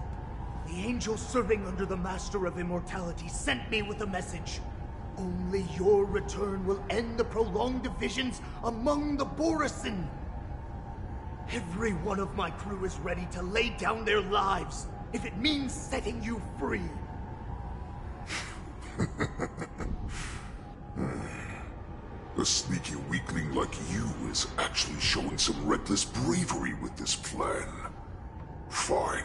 The angel serving under the Master of Immortality sent me with a message. Only your return will end the prolonged divisions among the Borisin. Every one of my crew is ready to lay down their lives if it means setting you free. A sneaky weakling like you is actually showing some reckless bravery with this plan. Fine.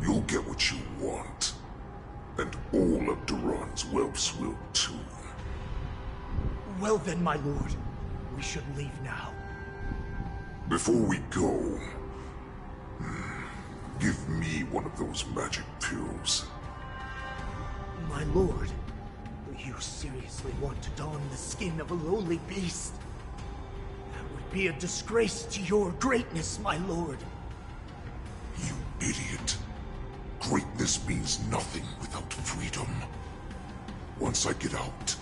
You'll get what you want. And all of Duran's whelps will too. Well then, my lord. We should leave now. Before we go, give me one of those magic pills. My lord, do you seriously want to don the skin of a lowly beast? That would be a disgrace to your greatness, my lord. You idiot. Greatness means nothing without freedom. Once I get out,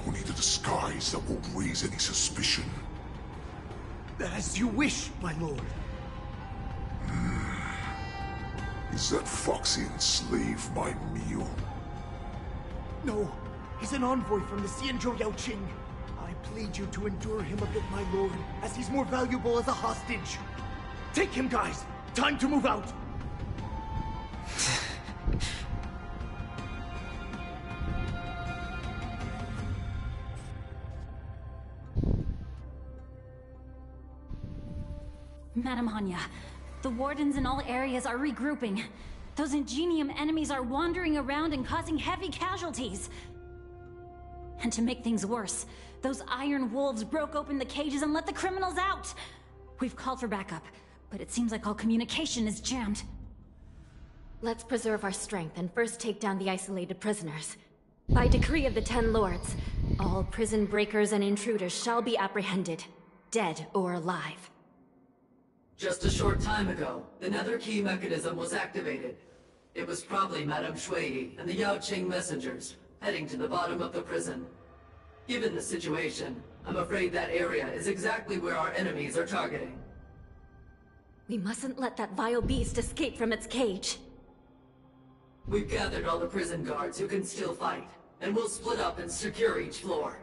I'll need a disguise that won't raise any suspicion. As you wish, my lord. Is that Foxian slave my meal? No, he's an envoy from the Xianzhou Yaoqing. I plead you to endure him a bit, my lord, as he's more valuable as a hostage. Take him, guys! Time to move out! Madam Hanya, the wardens in all areas are regrouping. Those Ingenium enemies are wandering around and causing heavy casualties. And to make things worse, those iron wolves broke open the cages and let the criminals out! We've called for backup, but it seems like all communication is jammed. Let's preserve our strength and first take down the isolated prisoners. By decree of the 10 Lords, all prison breakers and intruders shall be apprehended, dead or alive. Just a short time ago, the nether key mechanism was activated. It was probably Madame Shui and the Yaoqing messengers, heading to the bottom of the prison. Given the situation, I'm afraid that area is exactly where our enemies are targeting. We mustn't let that vile beast escape from its cage. We've gathered all the prison guards who can still fight, and we'll split up and secure each floor.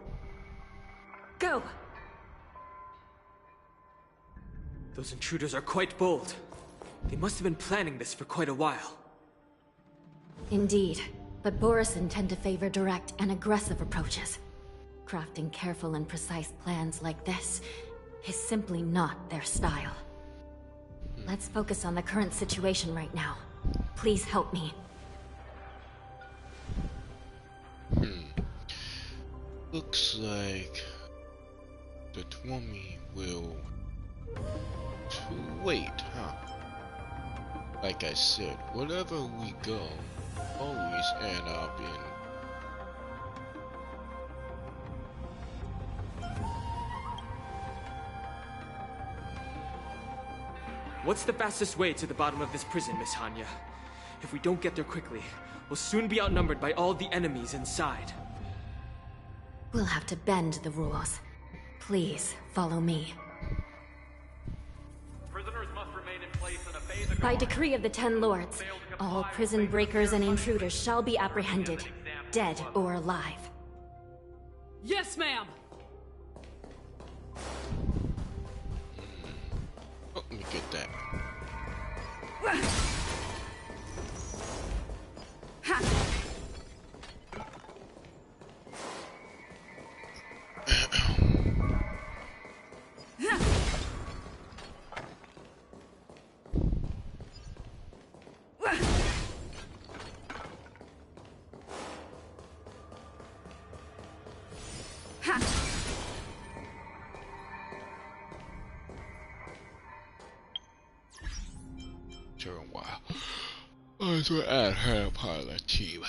Go! Those intruders are quite bold. They must have been planning this for quite a while. Indeed, but Borisin tend to favor direct and aggressive approaches. Crafting careful and precise plans like this is simply not their style. Let's focus on the current situation right now. Please help me. Looks like the Twummy will wait, huh? Like I said, wherever we go, always end up in What's the fastest way to the bottom of this prison, Miss Hanya? If we don't get there quickly, we'll soon be outnumbered by all the enemies inside. We'll have to bend the rules. Please, follow me. Prisoners must remain in place and obey the By decree of the 10 Lords, all prison breakers and intruders shall be apprehended, dead or alive. Yes, ma'am! Oh, let me get that. To add her part of the team.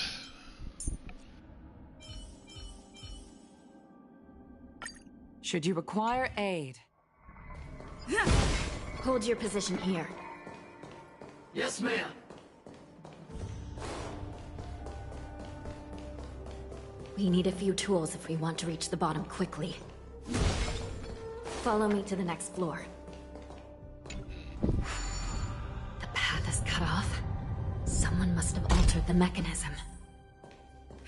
Should you require aid? Hold your position here. Yes, ma'am. We need a few tools if we want to reach the bottom quickly. Follow me to the next floor. The path is cut off. Someone must have altered the mechanism.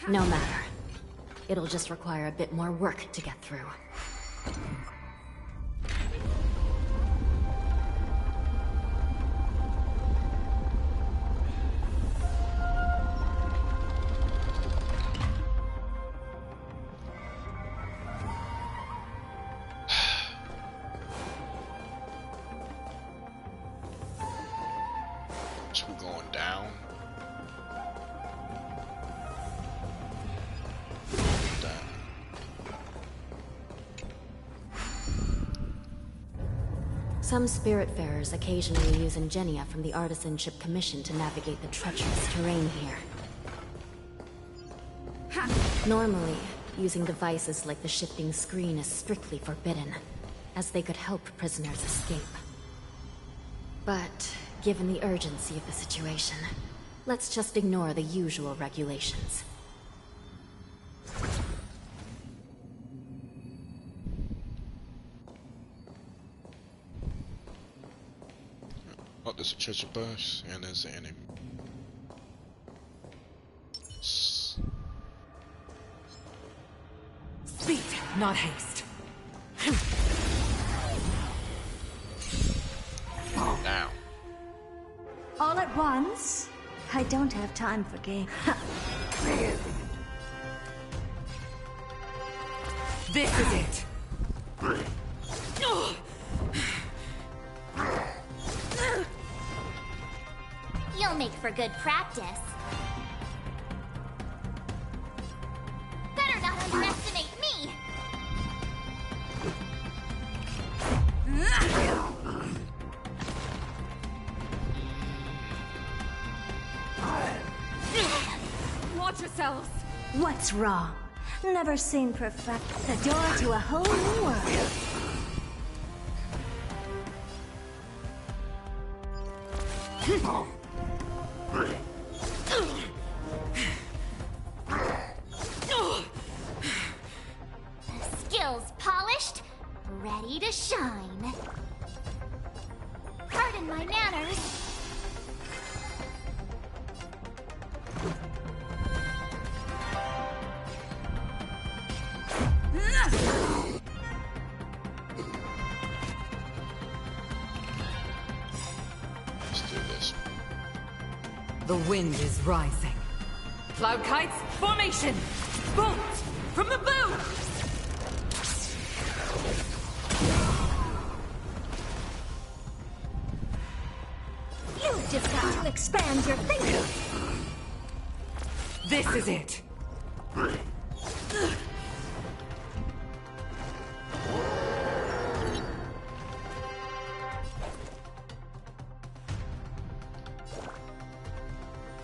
No matter. It'll just require a bit more work to get through. So we're going down. Some Spiritfarers occasionally use ingenia from the Artisanship Commission to navigate the treacherous terrain here. Normally, using devices like the shifting screen is strictly forbidden, as they could help prisoners escape. But, given the urgency of the situation, let's just ignore the usual regulations. Oh, there's a treasure bus, and there's an enemy. Speed, not haste. Now. All at once? I don't have time for games. This is it. You'll make for good practice. Better not underestimate me! Watch yourselves. What's wrong? Never seen perfect. The door to a whole new world. Skills polished, ready to shine. Pardon my manners. Let's do this. The wind is rising. Cloud kites, formation! Bolt! From the boom! You've just got to expand your thinking. This is it.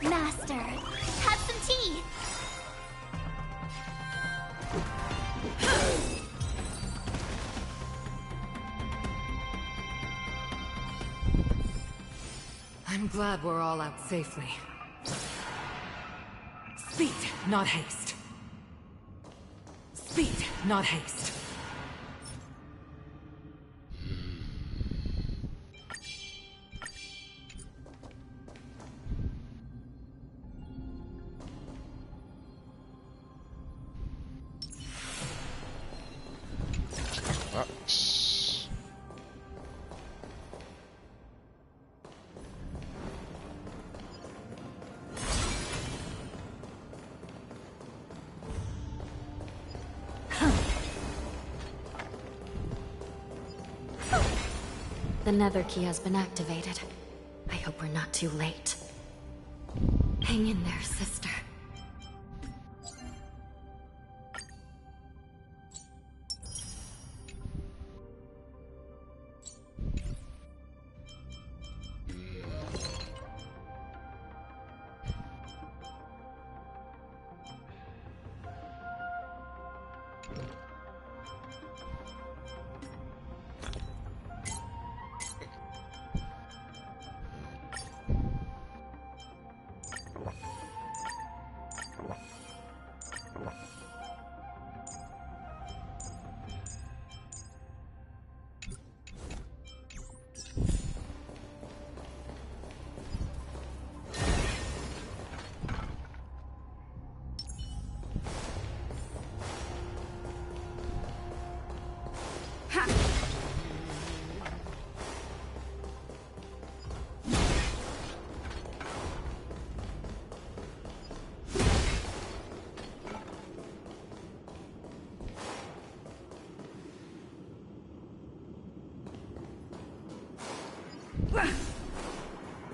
Master, have some tea. I'm glad we're all out safely. Speed, not haste. Speed, not haste. Box. The nether key has been activated. I hope we're not too late. Hang in there, sister.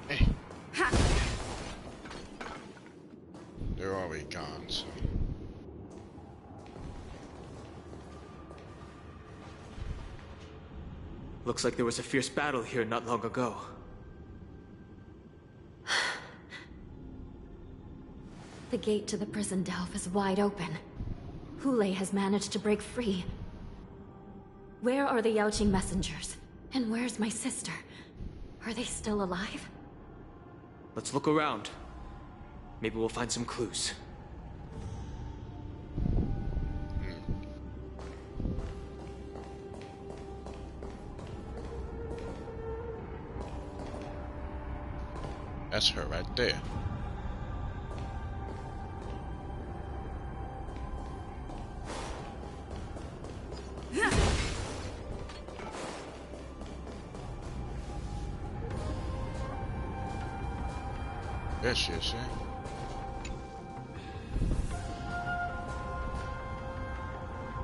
Hey. They're already gone, so. Looks like there was a fierce battle here not long ago. The gate to the prison delve is wide open. Hulei has managed to break free. Where are the Yaoqing messengers? And where's my sister? Are they still alive? Let's look around. Maybe we'll find some clues. That's her right there. There she is, yeah.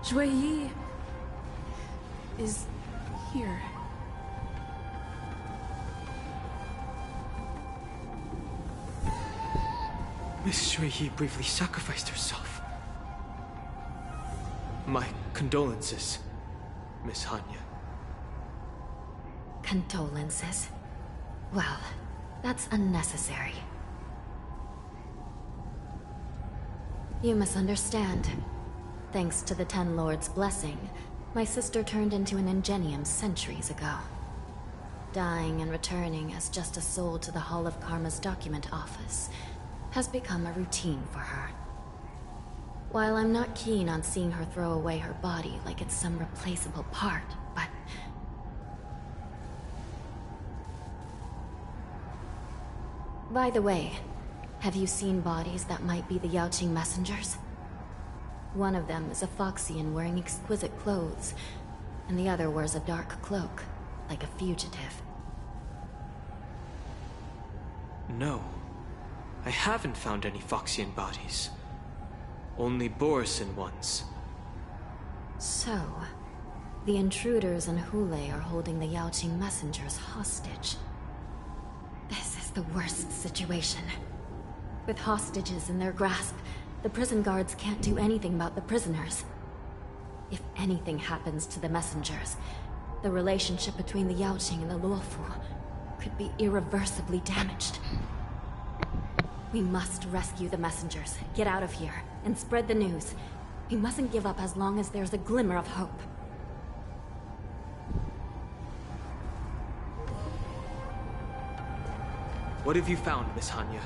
Zhuyi is here. Miss Zhuyi briefly sacrificed herself. My condolences, Miss Hanya. Condolences? Well, that's unnecessary. You misunderstand. Thanks to the Ten Lords' blessing, my sister turned into an Ingenium centuries ago. Dying and returning as just a soul to the Hall of Karma's document office has become a routine for her. While I'm not keen on seeing her throw away her body like it's some replaceable part, but... By the way, have you seen bodies that might be the Yaoqing messengers? One of them is a Foxian wearing exquisite clothes, and the other wears a dark cloak, like a fugitive. No. I haven't found any Foxian bodies. Only Borisin ones. So, the intruders and Hulei are holding the Yaoqing messengers hostage. This is the worst situation. With hostages in their grasp, the prison guards can't do anything about the prisoners. If anything happens to the messengers, the relationship between the Yaoqing and the Luofu could be irreversibly damaged. We must rescue the messengers, get out of here, and spread the news. We mustn't give up as long as there's a glimmer of hope. What have you found, Miss Hanya?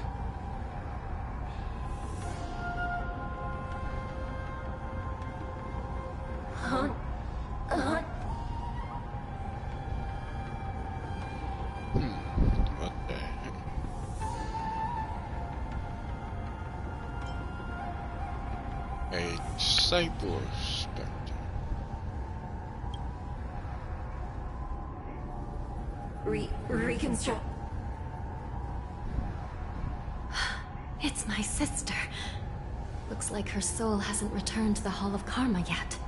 What the heck? A cyborg specter. Reconstruct. It's my sister. Looks like her soul hasn't returned to the Hall of Karma yet.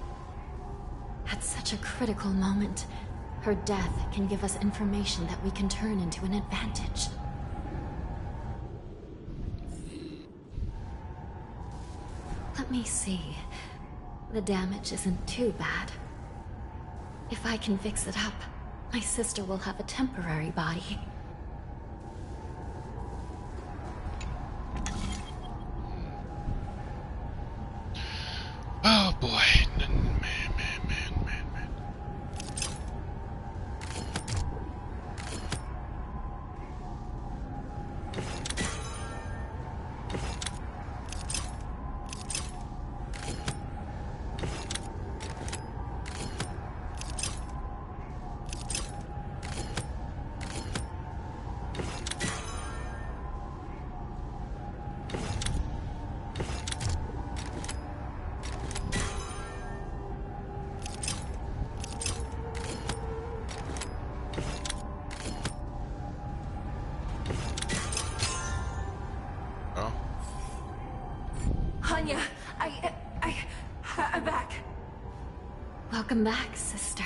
At such a critical moment, her death can give us information that we can turn into an advantage. Let me see. The damage isn't too bad. If I can fix it up, my sister will have a temporary body. Oh boy. Man. Hanya, I'm back. Welcome back, sister.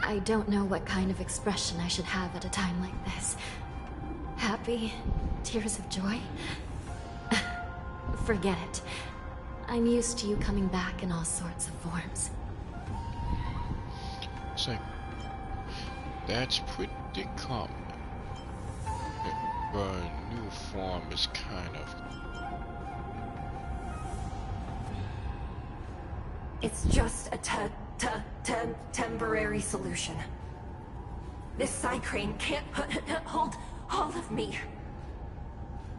I don't know what kind of expression I should have at a time like this. Happy? Tears of joy? Forget it. I'm used to you coming back in all sorts of forms. So, that's pretty common. But a new form is kind of... It's just a temporary solution. This side crane can't hold all of me.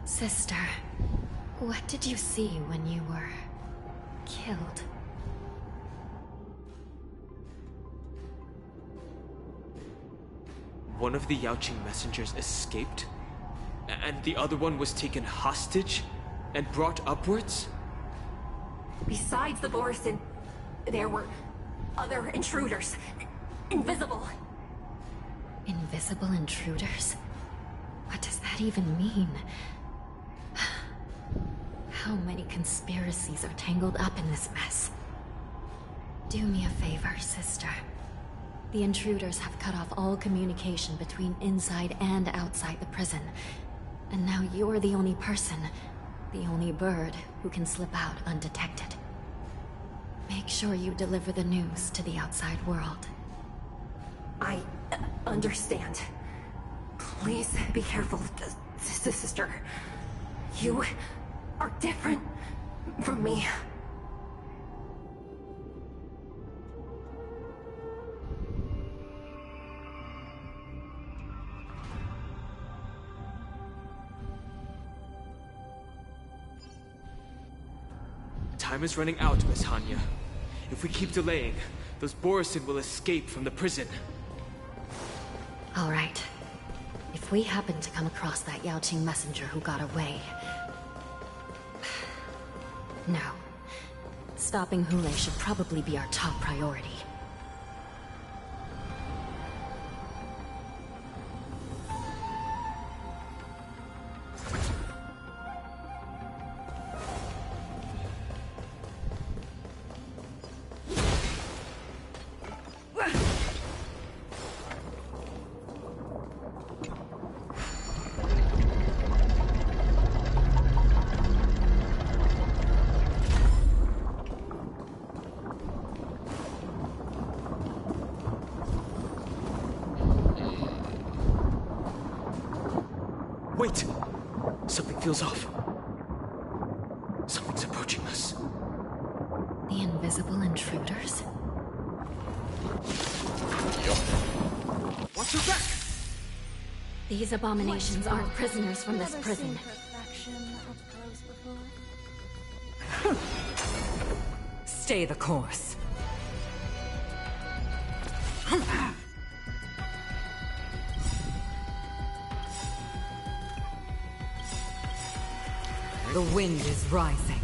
Sister, what did you see when you were killed? One of the Yaoqing messengers escaped, and the other one was taken hostage and brought upwards? Besides the Borisin, there were other intruders. Invisible. Invisible intruders? What does that even mean? How many conspiracies are tangled up in this mess? Do me a favor, sister. The intruders have cut off all communication between inside and outside the prison. And now you're the only person, the only bird, who can slip out undetected. Make sure you deliver the news to the outside world. I understand. Please be careful, sister. You are different from me. Time is running out, Miss Hanya. If we keep delaying, those Borisin will escape from the prison. All right. If we happen to come across that Yaoqing messenger who got away... No. Stopping Hule should probably be our top priority. Wait! Something feels off. Something's approaching us. The invisible intruders? Watch your back! These abominations aren't prisoners from this prison. Stay the course. The wind is rising.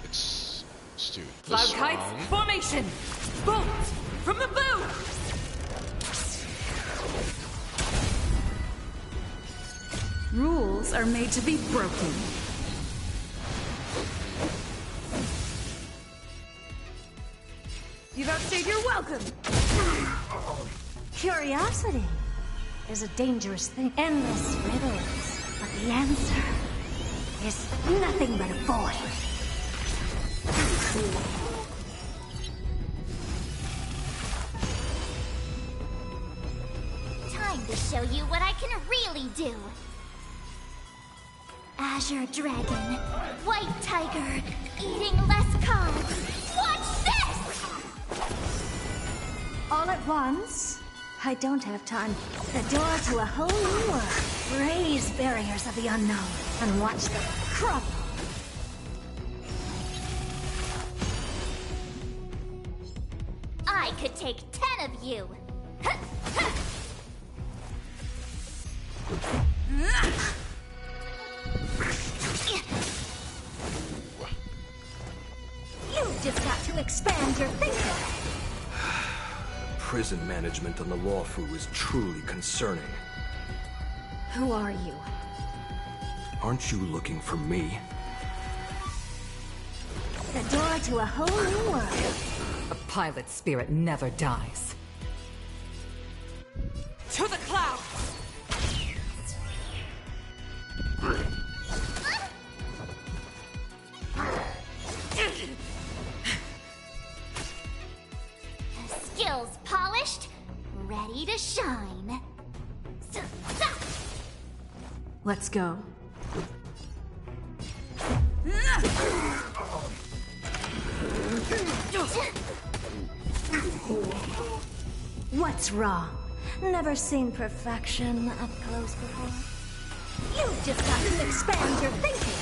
It's stupid. Cloud kites, formation! Bolt! From the bow! Rules are made to be broken. You've outstayed your welcome! Curiosity is a dangerous thing. Endless riddles, but the answer is nothing but a void. Time to show you what I can really do. Azure Dragon, White Tiger, eating less carbs. Watch this! All at once? I don't have time. The door to a whole new world. Raise barriers of the unknown and watch them crumble. I could take 10 of you. You've just got to expand your thinking. Prison management on the Luofu is truly concerning. Who are you? Aren't you looking for me? The door to a whole new world. A pilot spirit never dies. Let's go. What's wrong? Never seen perfection up close before? You've just got to expand your thinking!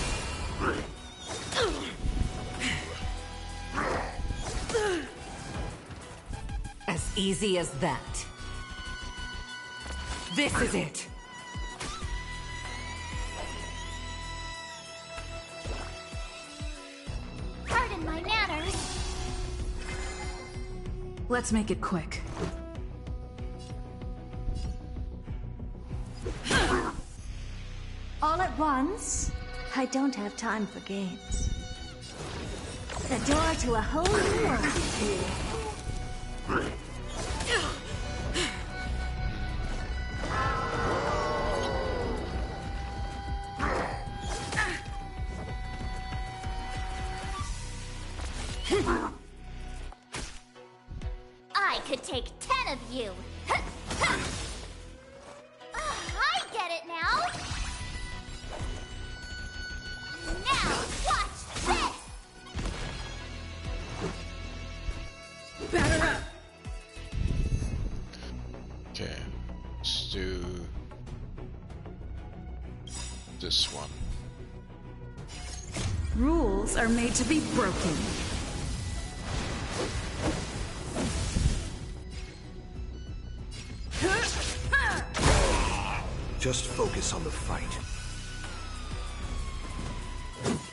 As easy as that. This is it. Pardon my manners. Let's make it quick. All at once? I don't have time for games. The door to a whole new world. I could take 10 of you. I get it now. Now watch this. Batter up! Okay, let's do this one. Rules are made to be broken. Just focus on the fight.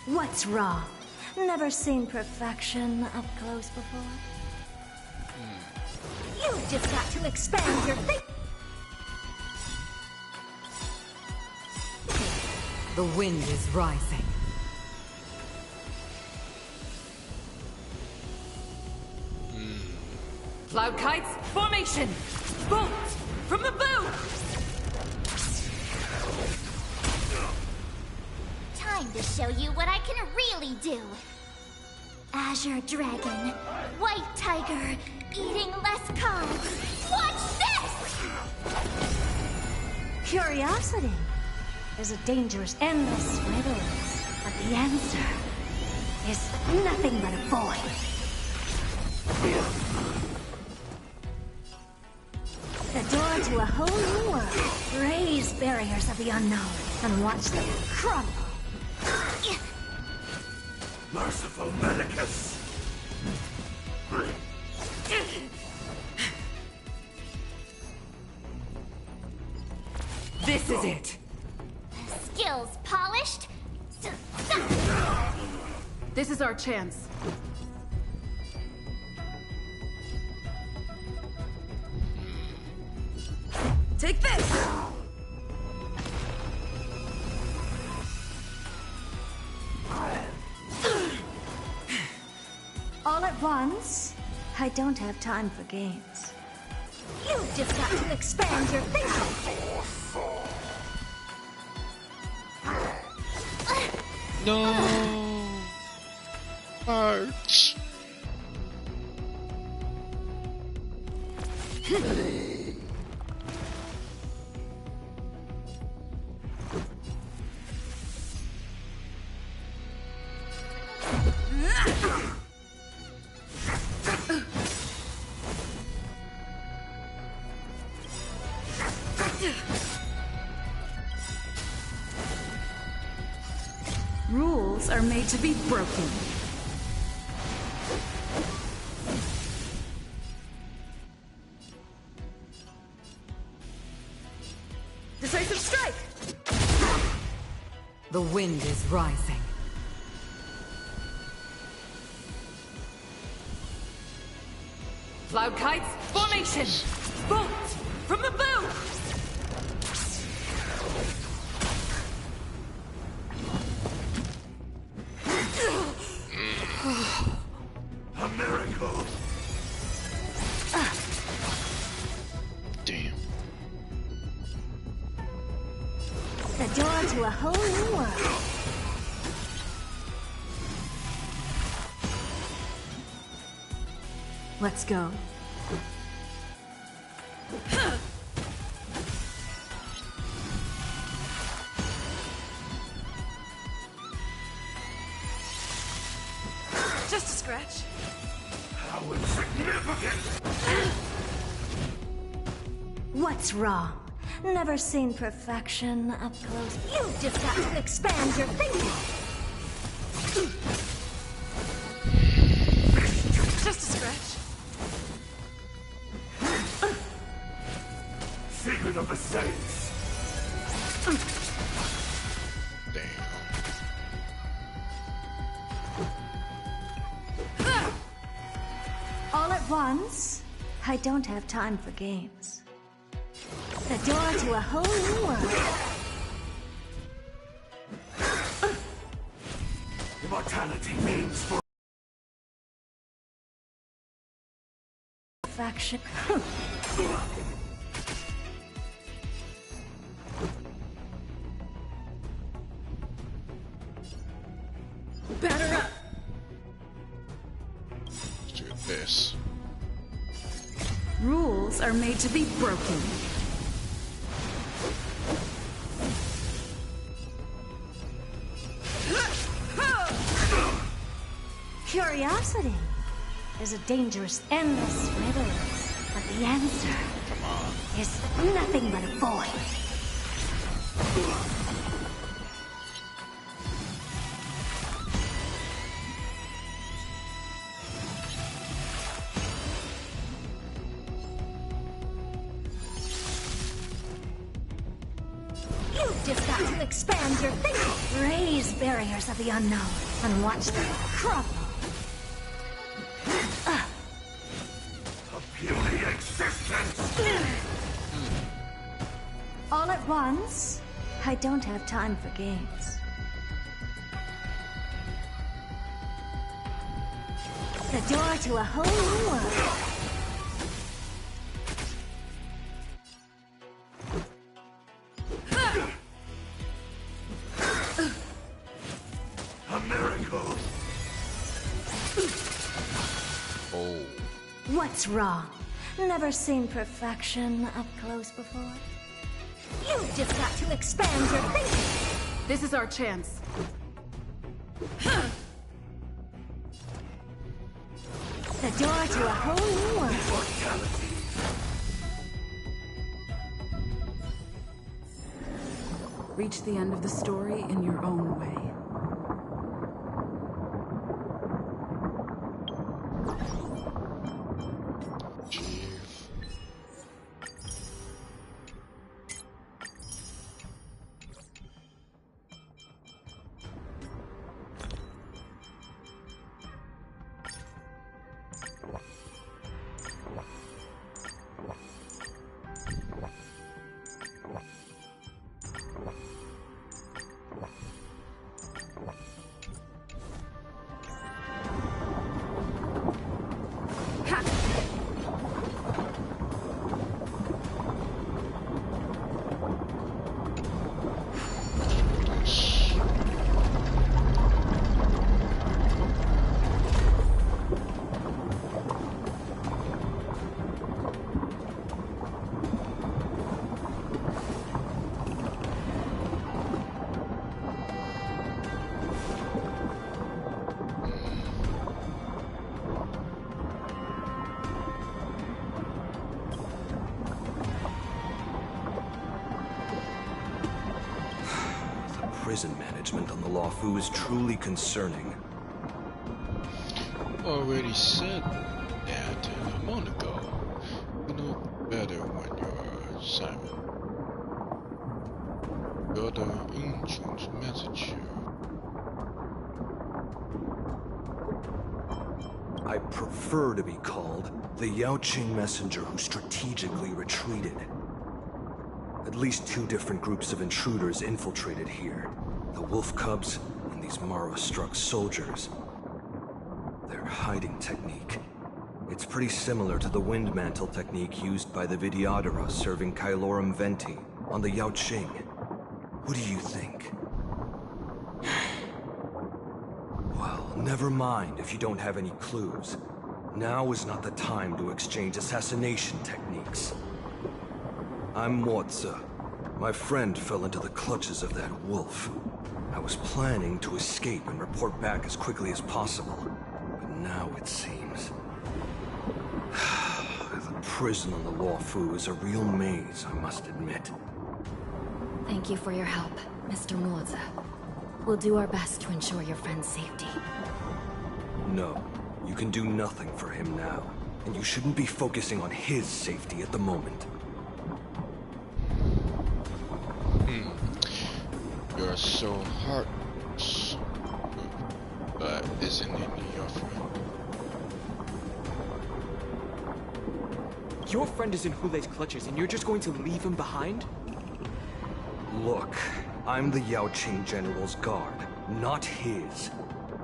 What's wrong? Never seen perfection up close before? You've just got to expand your thinking! The wind is rising. Cloud kites, formation! Bolt! From the boom! Time to show you what I can really do. Azure Dragon, White Tiger, eating less carbs. Watch this! Curiosity is a dangerous, endless riddle, but the answer is nothing but a void. The door to a whole new world. Raise barriers of the unknown and watch them crumble. Merciful Medicus! This is it! Skills polished. This is our chance. Take this! All at once? I don't have time for games. You've just got to expand your thinking! No! Ouch! Rules are made to be broken. Decisive strike! The wind is rising. Cloud kites, formation! Bolt! From the boom! A miracle! Damn. The door to a whole new world. Let's go. Just a scratch. How insignificant! What's wrong? Never seen perfection up close. You've just got to expand your thinking. Just a scratch. Secret of the Saints! Damn. All at once? I don't have time for games. The door to a whole new world. Immortality means for Perfection. Batter up. Let's do this. Rules are made to be broken. Curiosity is a dangerous, endless riddles, but the answer is nothing but a void. You've just got to expand your thinking, raise barriers of the unknown, and watch them crumble. a puny existence! All at once? I don't have time for games. The door to a whole new world. A miracle! Oh. What's wrong? Never seen perfection up close before? You've just got to expand your thinking. This is our chance. The door to a whole new world. Immortality! Reach the end of the story in your own way. Prison management on the Lawfu is truly concerning. Already said that a moment ago. You know better when you're Simon. You're the ancient messenger. I prefer to be called the Yaoqing messenger who strategically retreated. At least 2 different groups of intruders infiltrated here. The wolf cubs and these Mara-struck soldiers. Their hiding technique. It's pretty similar to the wind mantle technique used by the Vidyadhara serving Kailorum Venti on the Yaoqing. What do you think? Well, never mind if you don't have any clues. Now is not the time to exchange assassination techniques. I'm Moza. My friend fell into the clutches of that wolf. I was planning to escape and report back as quickly as possible. But now, it seems. The prison on the Luofu is a real maze, I must admit. Thank you for your help, Mr. Moza. We'll do our best to ensure your friend's safety. No, you can do nothing for him now. And you shouldn't be focusing on his safety at the moment. You're so hard, but isn't it your friend? Your friend is in Hulei's clutches and you're just going to leave him behind? Look, I'm the Yaoqing General's guard, not his.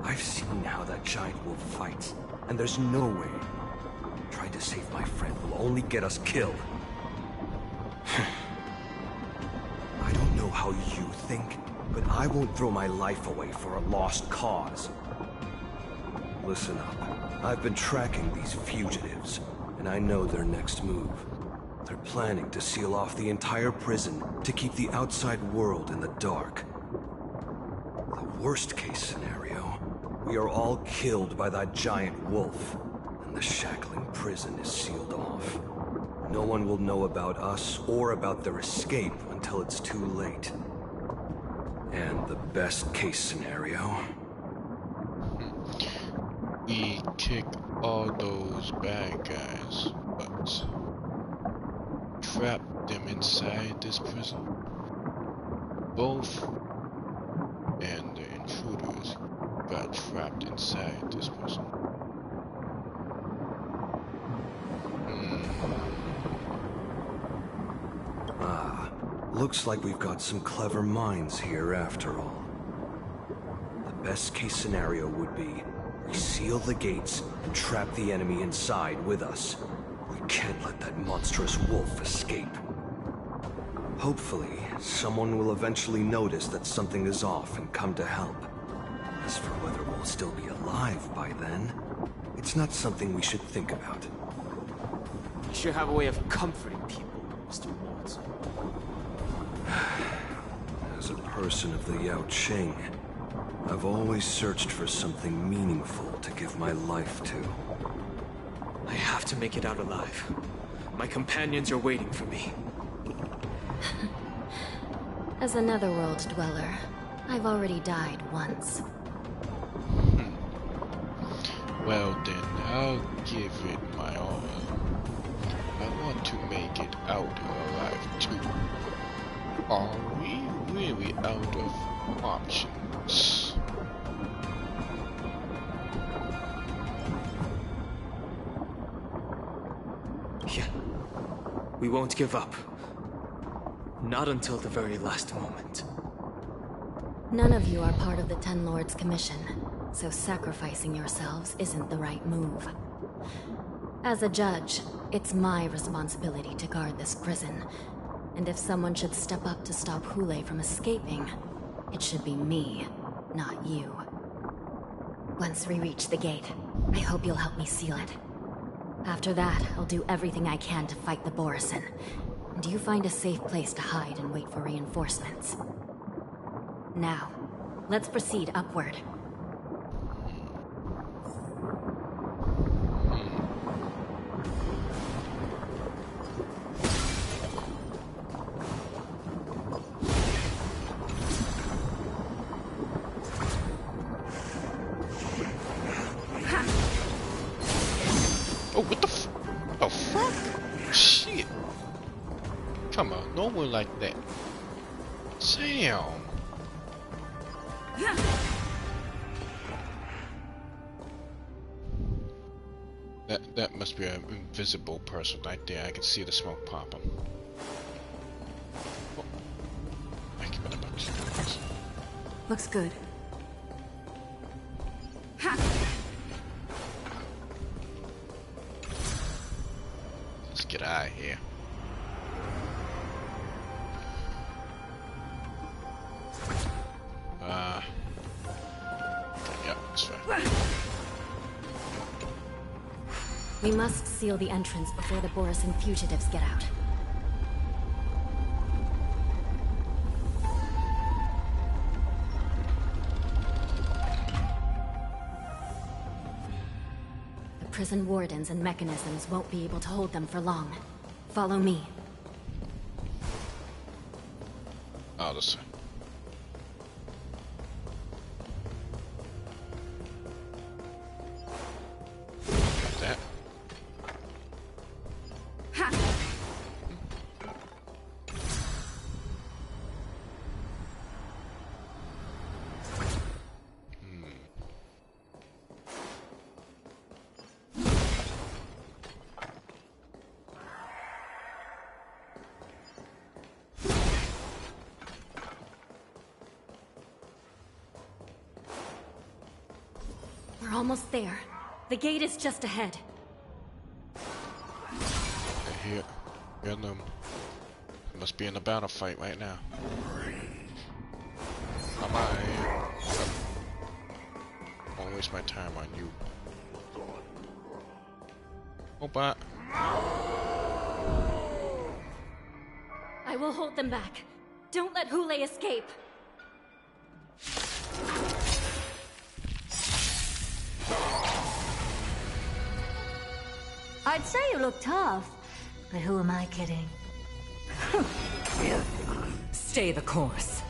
I've seen how that giant wolf fights, and there's no way. Trying to save my friend will only get us killed. I don't know how you think, but I won't throw my life away for a lost cause. Listen up. I've been tracking these fugitives, and I know their next move. They're planning to seal off the entire prison to keep the outside world in the dark. The worst case scenario, we are all killed by that giant wolf, and the shackling prison is sealed off. No one will know about us or about their escape until it's too late. And the best case scenario? We kick all those bad guys, but trap them inside this prison. Both and the intruders got trapped inside this prison. Looks like we've got some clever minds here after all. The best case scenario would be we seal the gates and trap the enemy inside with us. We can't let that monstrous wolf escape. Hopefully, someone will eventually notice that something is off and come to help. As for whether we'll still be alive by then, it's not something we should think about. You should have a way of comforting people, Mr. Watson. As a person of the Yaoqing, I've always searched for something meaningful to give my life to. I have to make it out alive. My companions are waiting for me. As a netherworld dweller, I've already died once. Well then, I'll give it my all. I want to make it out alive too. Are we really out of options? Yeah. We won't give up. Not until the very last moment. None of you are part of the Ten Lords Commission, so sacrificing yourselves isn't the right move. As a judge, it's my responsibility to guard this prison, and if someone should step up to stop Hulei from escaping, it should be me, not you. Once we reach the gate, I hope you'll help me seal it. After that, I'll do everything I can to fight the Borisin, and you find a safe place to hide and wait for reinforcements. Now, let's proceed upward. Oh, what the fuck? Shit. Come on, no one like that. Damn. That must be an invisible person right there. I can see the smoke popping. Oh. I keep it about this. Looks good. Let's get out of here. Yeah, that's right. We must seal the entrance before the Borisin fugitives get out. prison wardens and mechanisms won't be able to hold them for long. Follow me. Oh, this. Got that. We're almost there. The gate is just ahead. I hear them. They must be in a battle fight right now. Bye-bye. I won't waste my time on you. Oh, bye. I will hold them back. Don't let Hule escape. I'd say you look tough, but who am I kidding? Stay the course.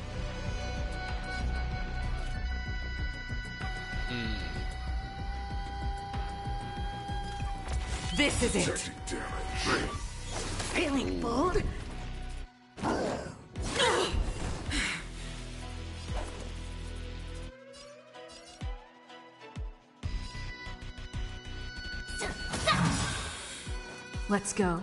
This is it. Feeling bold? Let's go.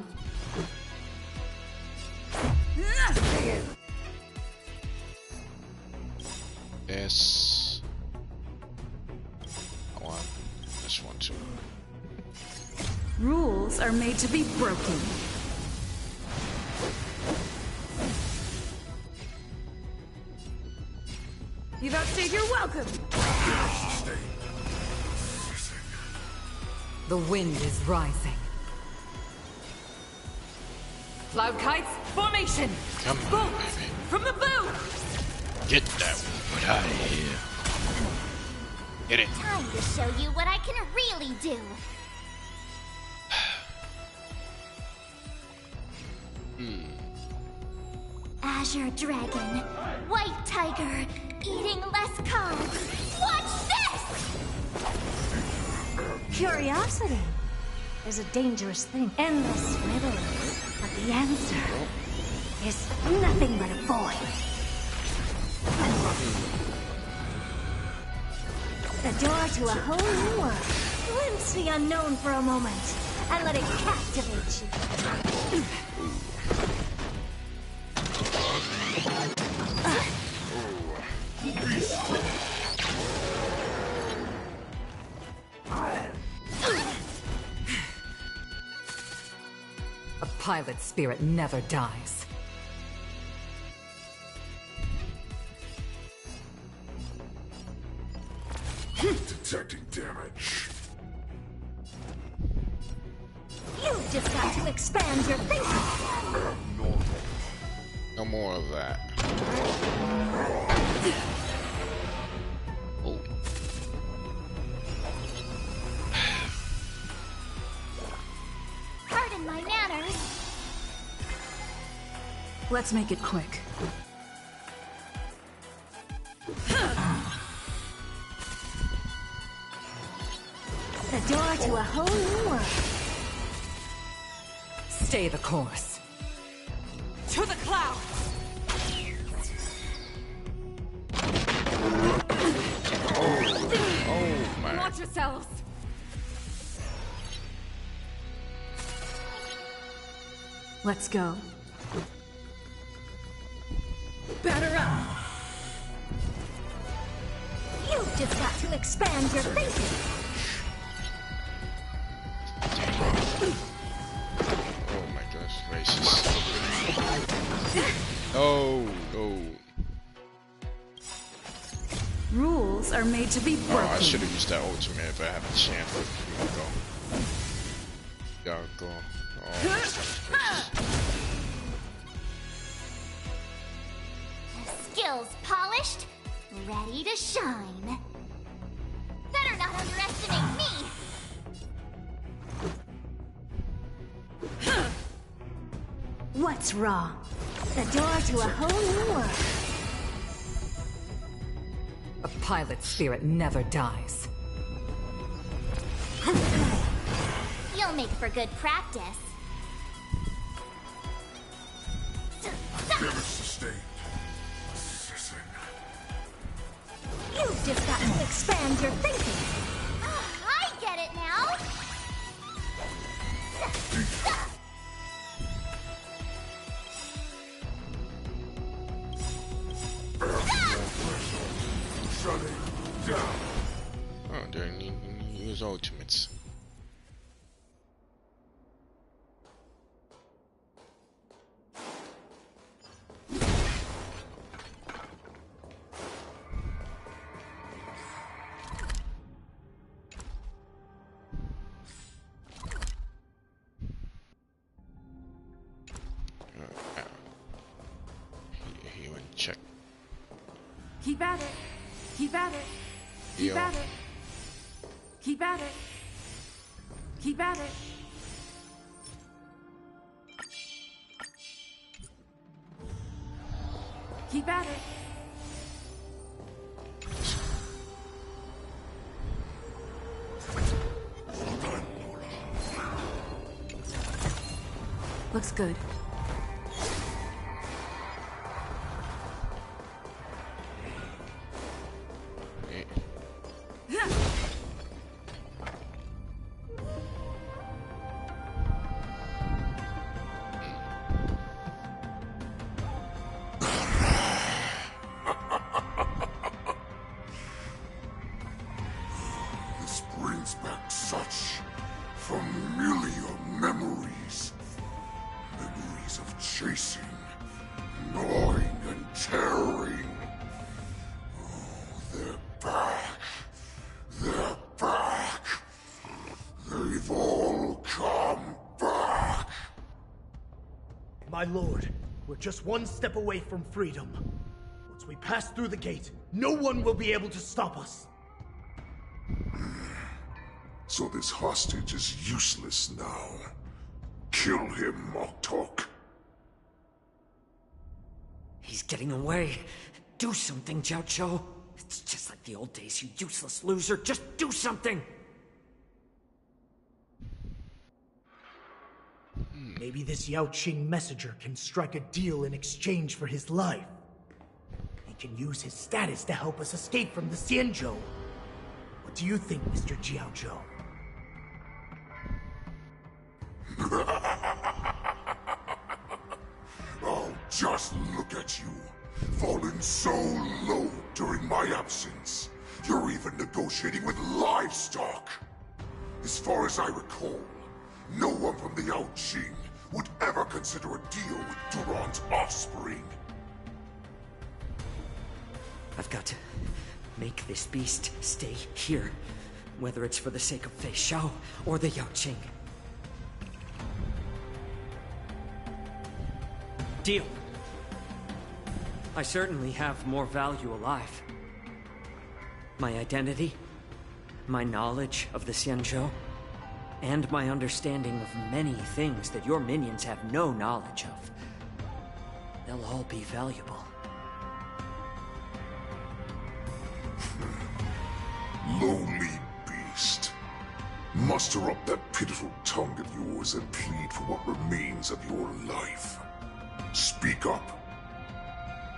This. I want this one too. Rules are made to be broken. You've outstayed your welcome! The wind is rising. Cloud kites, formation! Come on, Bolt baby. from the blue! Get that one out of here. Get it. Time to show you what I can really do. Azure Dragon, White Tiger, eating less carbs. Watch this! Curiosity is a dangerous thing in this riddle, but the answer is nothing but a void. The door to a whole new world. Glimpse the unknown for a moment, and let it captivate you. A pilot spirit never dies. Detecting damage. You've just got to expand your thinking. No more of that. Oh. Pardon my manners. Let's make it quick. The door to a whole new world. Stay the course. To the clouds! Oh my. Watch yourselves! Let's go. Batter up. You've just got to expand your thinking. Oh my gosh, racist. Oh, no. Rules are made to be broken. Oh, I should have used that ultimate if I had a chance. Here we go. Gotta go. Oh, that's Skills polished, ready to shine. Better not underestimate me. What's wrong? The door to a whole new world. A pilot spirit never dies. You'll make for good practice. Damage sustained. Assassin. You've just got to expand your thinking. I get it now. Shutting down. Oh, they need to use ultimates. He went check. Keep at it. Keep at it. Keep Yo. at it. Keep at it. Keep at it. Keep at it. Looks good. This brings back such familiar memories. Memories of chasing, gnawing, and tearing. Oh, they're back. They're back. They've all come back. My lord, we're just one step away from freedom. Once we pass through the gate, no one will be able to stop us. So this hostage is useless now. Kill him, Moktok. He's getting away. Do something, Jiao Cho. It's just like the old days, you useless loser. Just do something! Maybe this Yao Qing messenger can strike a deal in exchange for his life. He can use his status to help us escape from the Xianzhou. What do you think, Mr. Jiao Zhou? Oh, just look at you. Fallen so low during my absence. You're even negotiating with livestock. As far as I recall, no one from the Yao Qing would ever consider a deal with Duran's offspring. I've got to make this beast stay here. Whether it's for the sake of Fei Xiao or the Yao Qing. Deal. I certainly have more value alive. My identity, my knowledge of the Xianzhou, and my understanding of many things that your minions have no knowledge of. They'll all be valuable. Lowly beast. Muster up that pitiful tongue of yours and plead for what remains of your life. Speak up.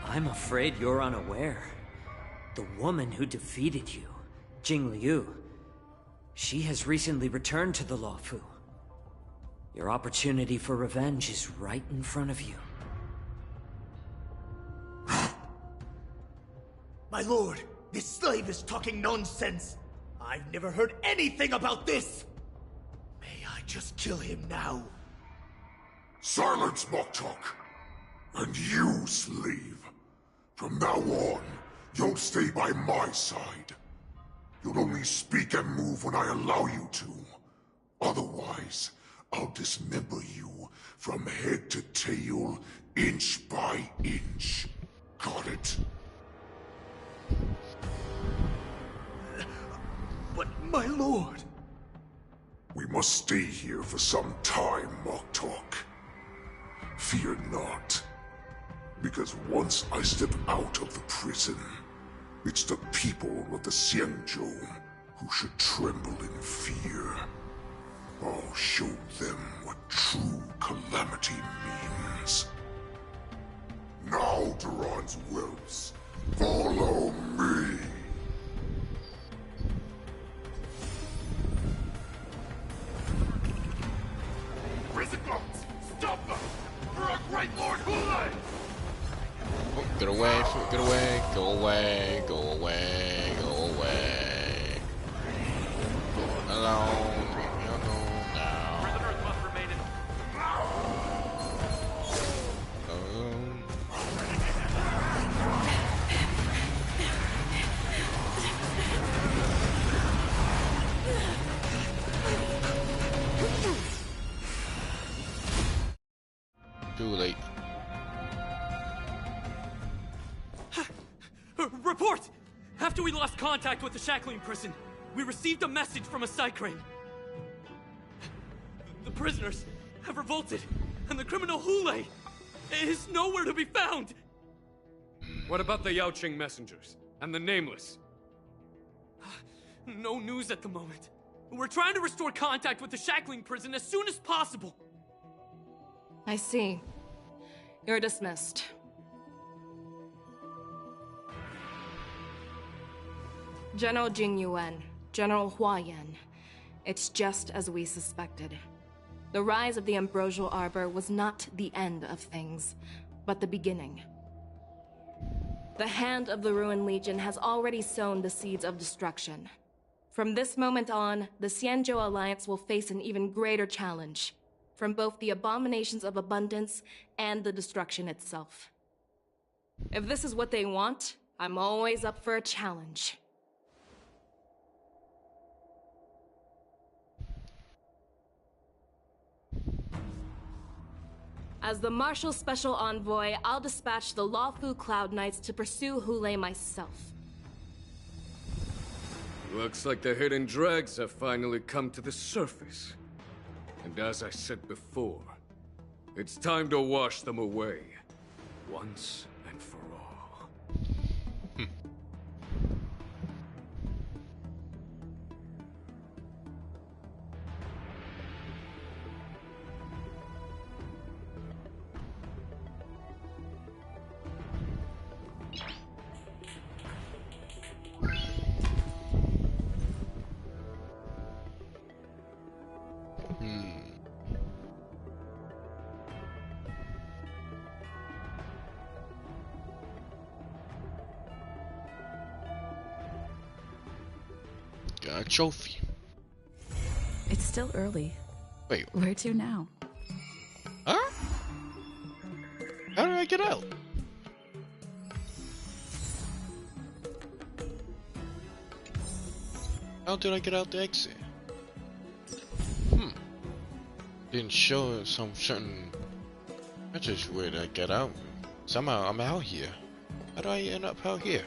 I'm afraid you're unaware. The woman who defeated you, Jing Liu, she has recently returned to the Luofu. Your opportunity for revenge is right in front of you. My lord, this slave is talking nonsense. I've never heard anything about this. May I just kill him now? Silence, Moktok. And you, slave. From now on, you'll stay by my side. You'll only speak and move when I allow you to. Otherwise, I'll dismember you from head to tail, inch by inch. Got it? But my lord... We must stay here for some time, Moktok. Fear not. Because once I step out of the prison, it's the people of the Xianzhou who should tremble in fear. I'll show them what true calamity means. Now, Duran's whelps, follow me! Prison guards, stop them! For our great Lord Hulei! Oh, get away, get away, go away, go away, go away. Hello, leave me alone now. Prisoners must remain in. Too late. Report! After we lost contact with the shackling prison, we received a message from a Psycrane. The prisoners have revolted, and the criminal Hulei is nowhere to be found! What about the Yaoqing messengers? And the Nameless? No news at the moment. We're trying to restore contact with the shackling prison as soon as possible. I see. You're dismissed. General Jing Yuan, General Hua Yan. It's just as we suspected. The rise of the Ambrosial Arbor was not the end of things, but the beginning. The hand of the Ruined Legion has already sown the seeds of destruction. From this moment on, the Xianzhou Alliance will face an even greater challenge, from both the abominations of abundance and the destruction itself. If this is what they want, I'm always up for a challenge. As the Marshal Special Envoy, I'll dispatch the Lawfu Cloud Knights to pursue Hulei myself. Looks like the hidden dregs have finally come to the surface. And as I said before, it's time to wash them away, once and for all. Got a trophy. It's still early. Wait. Where to now? Huh? How did I get out? How did I get out the exit? Didn't show some certain message where to get out. Somehow I'm out here. How do I end up out here?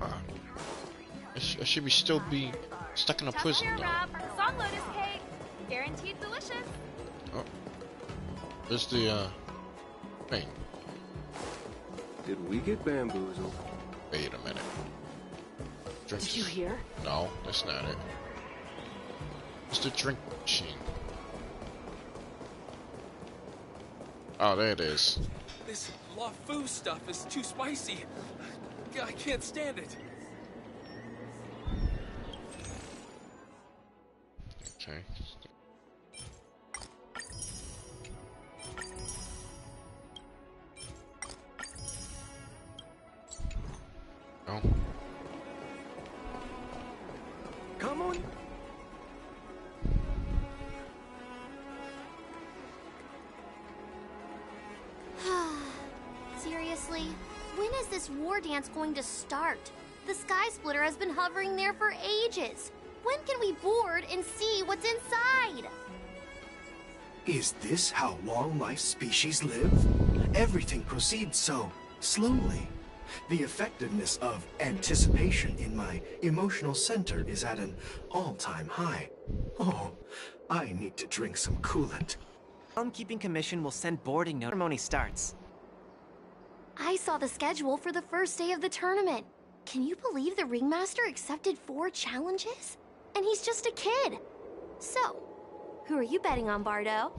I should be still be stuck in a prison though. For the Song Lotus cake. Guaranteed delicious. Oh. There's the thing. Did we get bamboozled? Wait a minute. Drink. Did you hear? No, that's not it. It's the drink machine. Oh, there it is. This LaFu stuff is too spicy. I can't stand it. Okay. Oh. Come on. Seriously? When is this war dance going to start? The Sky Splitter has been hovering there for ages. When can we board and see what's inside? Is this how long-life species live? Everything proceeds so slowly. The effectiveness of anticipation in my emotional center is at an all-time high. Oh, I need to drink some coolant. Groundkeeping Commission will send boarding note. Ceremony starts. I saw the schedule for the first day of the tournament. Can you believe the ringmaster accepted 4 challenges? And he's just a kid. So, who are you betting on, Bardo?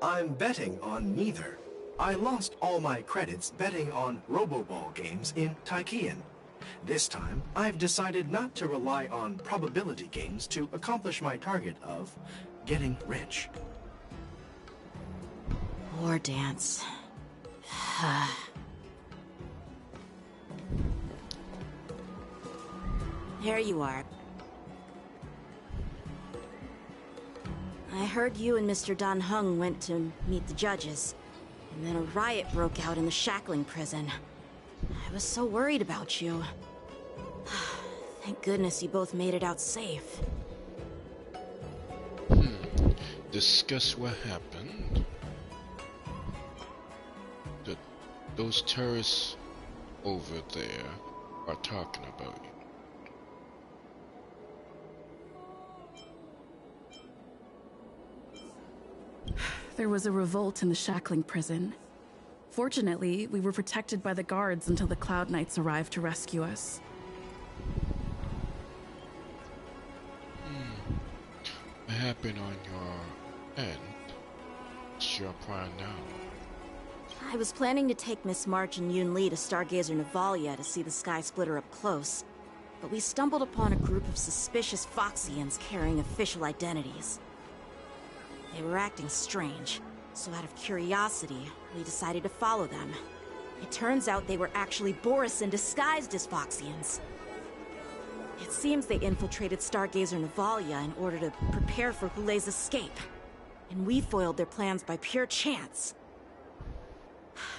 I'm betting on neither. I lost all my credits betting on Roboball games in Taikian. This time, I've decided not to rely on probability games to accomplish my target of getting rich. War dance. There you are. I heard you and Mr. Dan Heng went to meet the judges, and then a riot broke out in the shackling prison. I was so worried about you. Thank goodness you both made it out safe. Discuss what happened. Those terrorists over there are talking about you. There was a revolt in the shackling prison. Fortunately, we were protected by the guards until the Cloud Knights arrived to rescue us. What happened on your end? What's your plan now? I was planning to take Miss March and Yoon Lee to Stargazer Navalia to see the Sky Splitter up close, but we stumbled upon a group of suspicious Foxians carrying official identities. They were acting strange, so out of curiosity, we decided to follow them. It turns out they were actually Borisin disguised as Foxians. It seems they infiltrated Stargazer Navalia in order to prepare for Hulei's escape, and we foiled their plans by pure chance.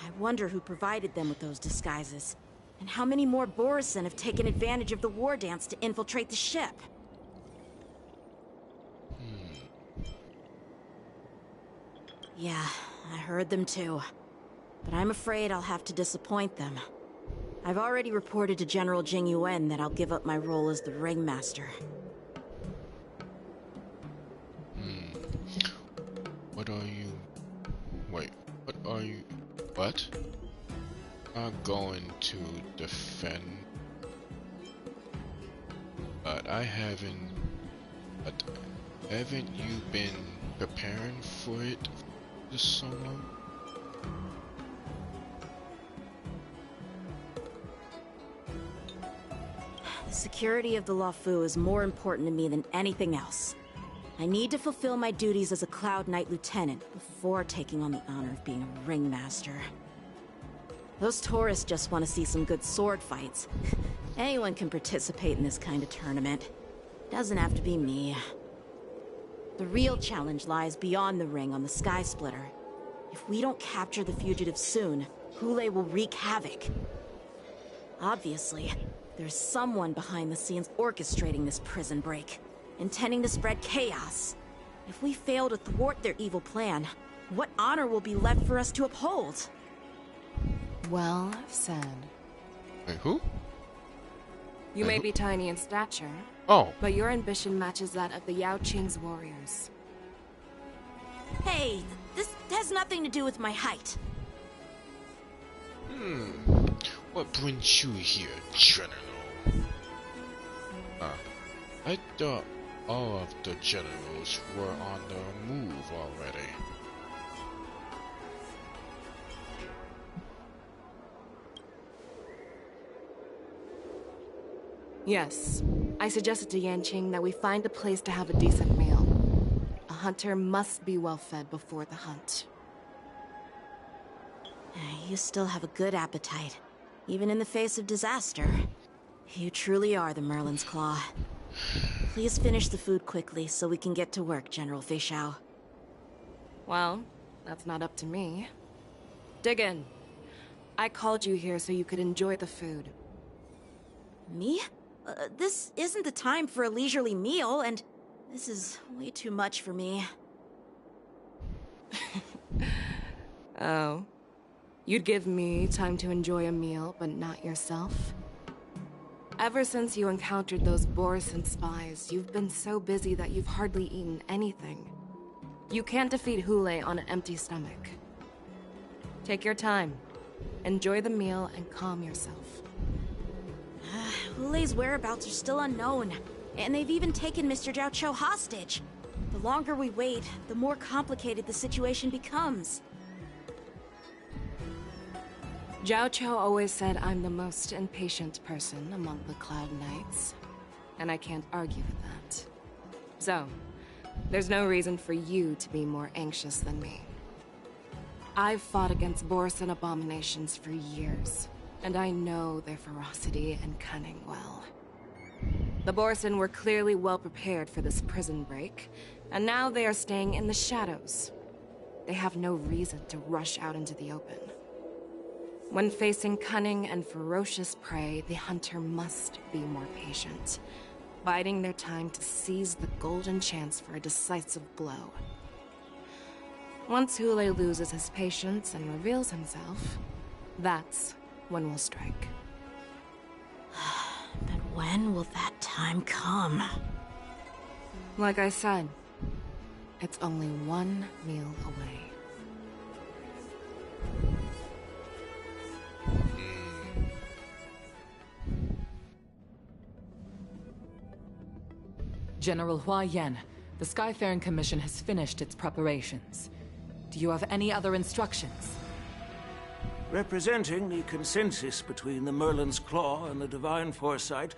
I wonder who provided them with those disguises, and how many more Borisin have taken advantage of the war dance to infiltrate the ship. Yeah, I heard them too. But I'm afraid I'll have to disappoint them. I've already reported to General Jing Yuan that I'll give up my role as the ringmaster. What are you... Wait, what are you... What? I'm going to defend... But I haven't... But haven't you been preparing for it for so long? The security of the Luofu is more important to me than anything else. I need to fulfill my duties as a Cloud Knight Lieutenant before taking on the honor of being a ringmaster. Those tourists just want to see some good sword fights. Anyone can participate in this kind of tournament. Doesn't have to be me. The real challenge lies beyond the ring on the Sky Splitter. If we don't capture the fugitives soon, Hulei will wreak havoc. Obviously, there's someone behind the scenes orchestrating this prison break, intending to spread chaos. If we fail to thwart their evil plan, what honor will be left for us to uphold? Well said. Wait, who? You may be tiny in stature, but your ambition matches that of the Yao Qing's warriors. Hey, this has nothing to do with my height. What brings you here, General? I thought all of the generals were on the move already. Yes, I suggested to Yanqing that we find a place to have a decent meal. A hunter must be well fed before the hunt. You still have a good appetite, even in the face of disaster. You truly are the Merlin's Claw. Please finish the food quickly so we can get to work, General Feixiao. Well, that's not up to me. Dig in. I called you here so you could enjoy the food. Me? This isn't the time for a leisurely meal, and this is way too much for me. Oh. You'd give me time to enjoy a meal, but not yourself? Ever since you encountered those Borisin spies, you've been so busy that you've hardly eaten anything. You can't defeat Hulei on an empty stomach. Take your time. Enjoy the meal and calm yourself. Hulei's whereabouts are still unknown, and they've even taken Mr. Jiao Cho hostage. The longer we wait, the more complicated the situation becomes. Jiao Cho always said I'm the most impatient person among the Cloud Knights, and I can't argue with that. So, there's no reason for you to be more anxious than me. I've fought against Borisin abominations for years, and I know their ferocity and cunning well. The Borisin were clearly well prepared for this prison break, and now they are staying in the shadows. They have no reason to rush out into the open. When facing cunning and ferocious prey, the hunter must be more patient, biding their time to seize the golden chance for a decisive blow. Once Hulei loses his patience and reveals himself, that's when we'll strike. But when will that time come? Like I said, it's only one meal away. General Hua Yan, the Skyfaring Commission has finished its preparations. Do you have any other instructions? Representing the consensus between the Merlin's Claw and the Divine Foresight,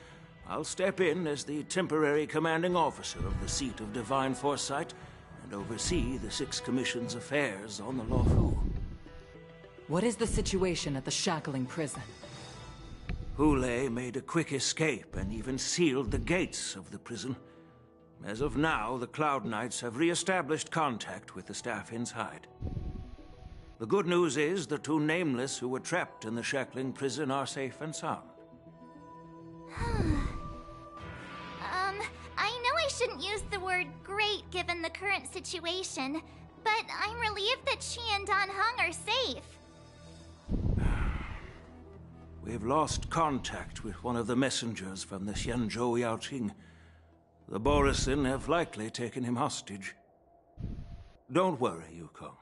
I'll step in as the temporary commanding officer of the seat of Divine Foresight and oversee the Six Commission's affairs on the Luofu. What is the situation at the Shackling prison? Hulei made a quick escape and even sealed the gates of the prison. As of now, the Cloud Knights have re-established contact with the staff inside. The good news is the two Nameless who were trapped in the Shackling prison are safe and sound. I know I shouldn't use the word great given the current situation, but I'm relieved that she and Dan Heng are safe. We've lost contact with one of the messengers from the Xianzhou Yaoqing. The Borisin have likely taken him hostage. Don't worry, Yukong.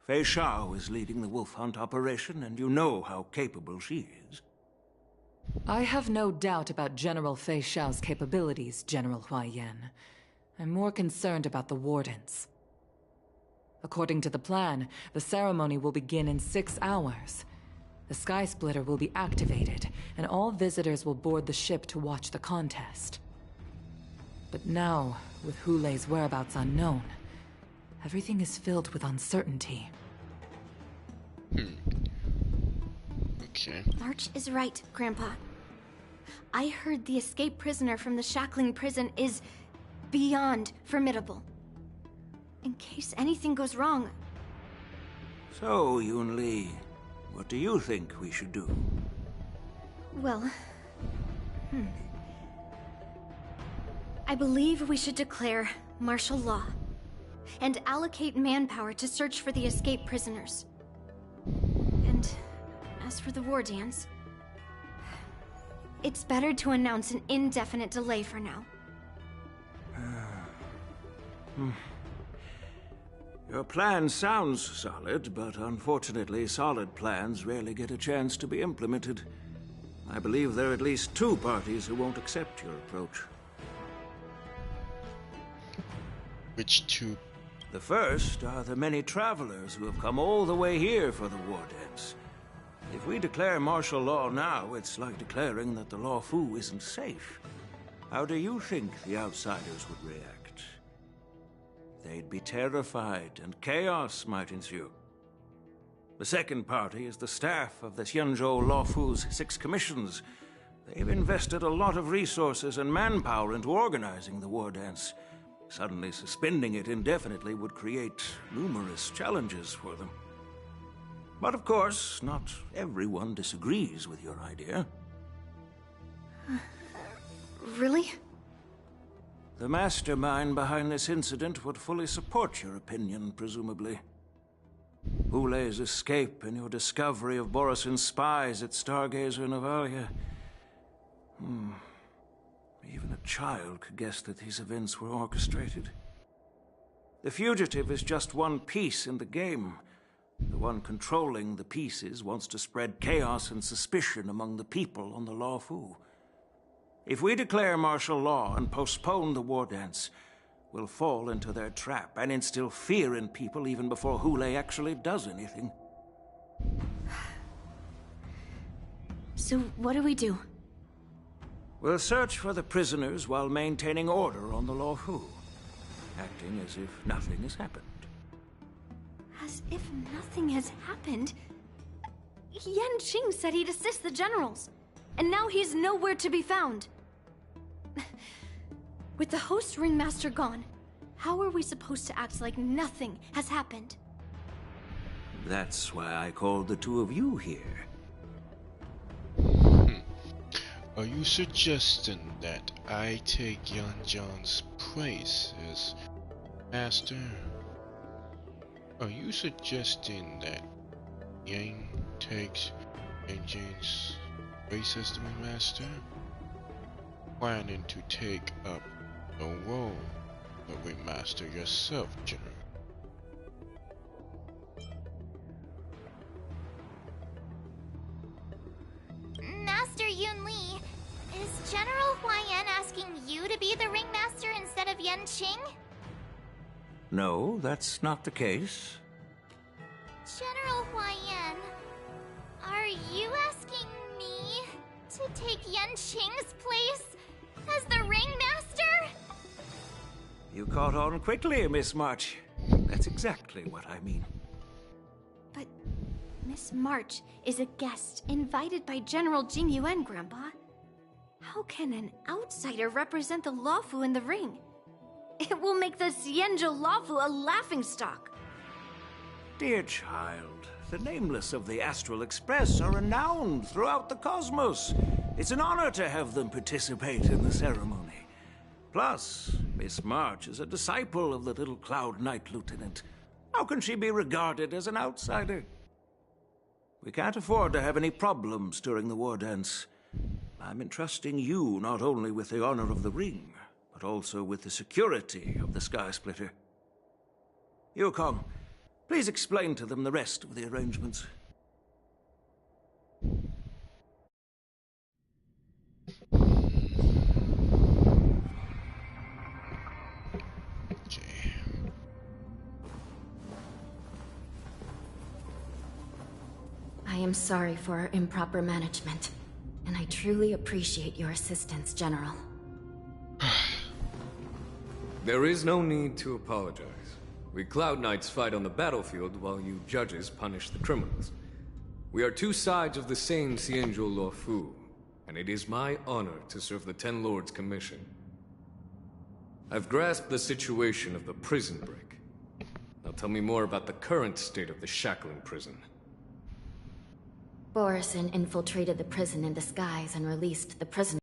Fei Shao is leading the wolf hunt operation, and you know how capable she is. I have no doubt about General Fei Shao's capabilities, General Hua Yan. I'm more concerned about the Wardens. According to the plan, the ceremony will begin in 6 hours. The Sky Splitter will be activated, and all visitors will board the ship to watch the contest. But now, with Hulei's whereabouts unknown, everything is filled with uncertainty. Okay. March is right, Grandpa. I heard the escaped prisoner from the Shackling prison is beyond formidable. In case anything goes wrong... So, Yunli, what do you think we should do? Well... I believe we should declare martial law and allocate manpower to search for the escaped prisoners. And as for the war dance, it's better to announce an indefinite delay for now. Your plan sounds solid, but unfortunately solid plans rarely get a chance to be implemented. I believe there are at least 2 parties who won't accept your approach. Which 2? The first are the many travelers who have come all the way here for the war dance. If we declare martial law now, it's like declaring that the Luofu isn't safe. How do you think the outsiders would react? They'd be terrified, and chaos might ensue. The second party is the staff of the Xianzhou Luofu's 6 commissions. They've invested a lot of resources and manpower into organizing the war dance. Suddenly suspending it indefinitely would create numerous challenges for them. But of course, not everyone disagrees with your idea. Really? The mastermind behind this incident would fully support your opinion, presumably. Hulei's escape and your discovery of Borisin's spies at Stargazer Navalia. Even a child could guess that these events were orchestrated. The fugitive is just one piece in the game. The one controlling the pieces wants to spread chaos and suspicion among the people on the Lawfu. If we declare martial law and postpone the war dance, we'll fall into their trap and instill fear in people even before Hule actually does anything. So what do we do? We'll search for the prisoners while maintaining order on the Lawfu, acting as if nothing has happened. As if nothing has happened? Yanqing said he'd assist the generals, and now he's nowhere to be found. With the host ringmaster gone, how are we supposed to act like nothing has happened? That's why I called the two of you here. Are you suggesting that I take Yanjiang's place as master? Are you suggesting that Yang takes Yanjiang's place as the master? Planning to take up the role of ringmaster yourself, General? Master Yunli, is General Huaiyan asking you to be the ringmaster instead of Yanqing? No, that's not the case. General Huaiyan, are you asking me to take Yanqing's place as the ringmaster? You caught on quickly, Miss March. That's exactly what I mean. But Miss March is a guest invited by General Jing Yuan, Grandpa. How can an outsider represent the Lawfu in the ring? It will make the Xianzhou Lawfu a laughingstock. Dear child, the nameless of the Astral Express are renowned throughout the cosmos. It's an honor to have them participate in the ceremony. Plus, Miss March is a disciple of the little Cloud Knight Lieutenant. How can she be regarded as an outsider? We can't afford to have any problems during the war dance. I'm entrusting you not only with the honor of the ring, but also with the security of the Sky Splitter. Yukong, please explain to them the rest of the arrangements. I am sorry for our improper management, and I truly appreciate your assistance, General. There is no need to apologize. We Cloud Knights fight on the battlefield while you judges punish the criminals. We are two sides of the same Xianzhou Luofu, and it is my honor to serve the Ten Lords' commission. I've grasped the situation of the prison break. Now tell me more about the current state of the shackling prison. Borison infiltrated the prison in disguise and released the prisoners.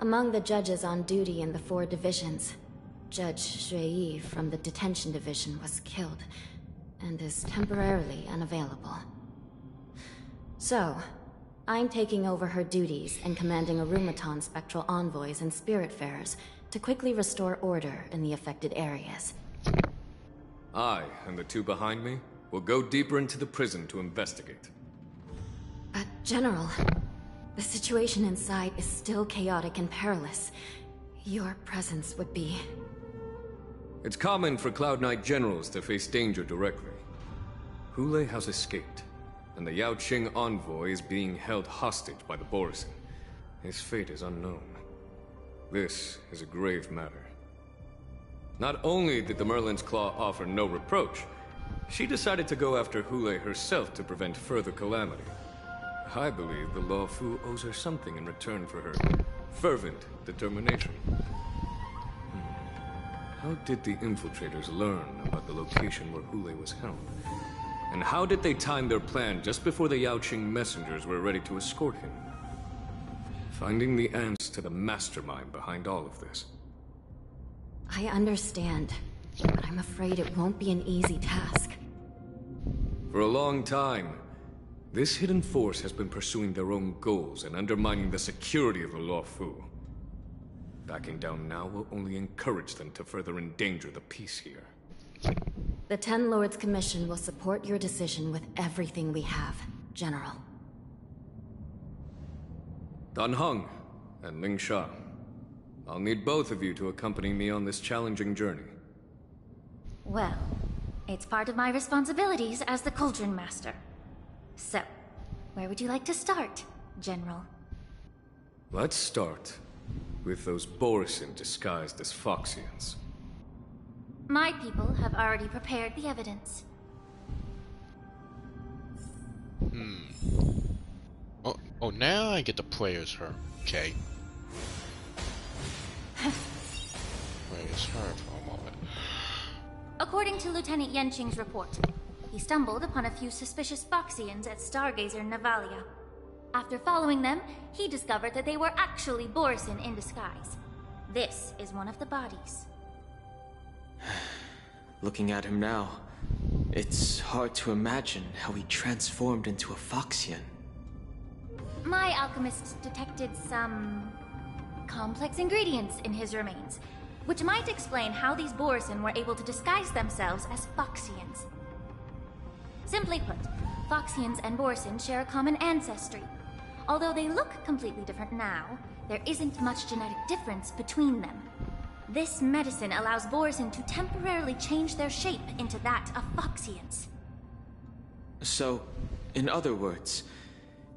Among the judges on duty in the 4 divisions, Judge Shui from the detention division was killed and is temporarily unavailable. So, I'm taking over her duties and commanding Arumaton spectral envoys and spiritfarers to quickly restore order in the affected areas. I and the 2 behind me will go deeper into the prison to investigate. But, General, the situation inside is still chaotic and perilous. Your presence would be... It's common for Cloud Knight generals to face danger directly. Hule has escaped, and the Yaoqing envoy is being held hostage by the Borison. His fate is unknown. This is a grave matter. Not only did the Merlin's Claw offer no reproach, she decided to go after Hule herself to prevent further calamity. I believe the Luofu owes her something in return for her fervent determination. How did the infiltrators learn about the location where Hule was held? And how did they time their plan just before the Yaoqing messengers were ready to escort him? Finding the answer to the mastermind behind all of this. I understand, but I'm afraid it won't be an easy task. For a long time, this hidden force has been pursuing their own goals and undermining the security of the Luofu. Backing down now will only encourage them to further endanger the peace here. The Ten Lords Commission will support your decision with everything we have, General. Dan Heng and Ling Sha. I'll need both of you to accompany me on this challenging journey. Well, it's part of my responsibilities as the Cauldron Master. So, where would you like to start, General? Let's start with those Borisin disguised as Foxians. My people have already prepared the evidence. Oh, now I get the players her. Okay. Players her for a moment. According to Lieutenant Yenqing's report, he stumbled upon a few suspicious Foxians at Stargazer Navalia. After following them, he discovered that they were actually Borisin in disguise. This is one of the bodies. Looking at him now, it's hard to imagine how he transformed into a Foxian. My alchemists detected some complex ingredients in his remains, which might explain how these Borisin were able to disguise themselves as Foxians. Simply put, Foxians and Borisin share a common ancestry. Although they look completely different now, there isn't much genetic difference between them. This medicine allows Borisin to temporarily change their shape into that of Foxians. So, in other words,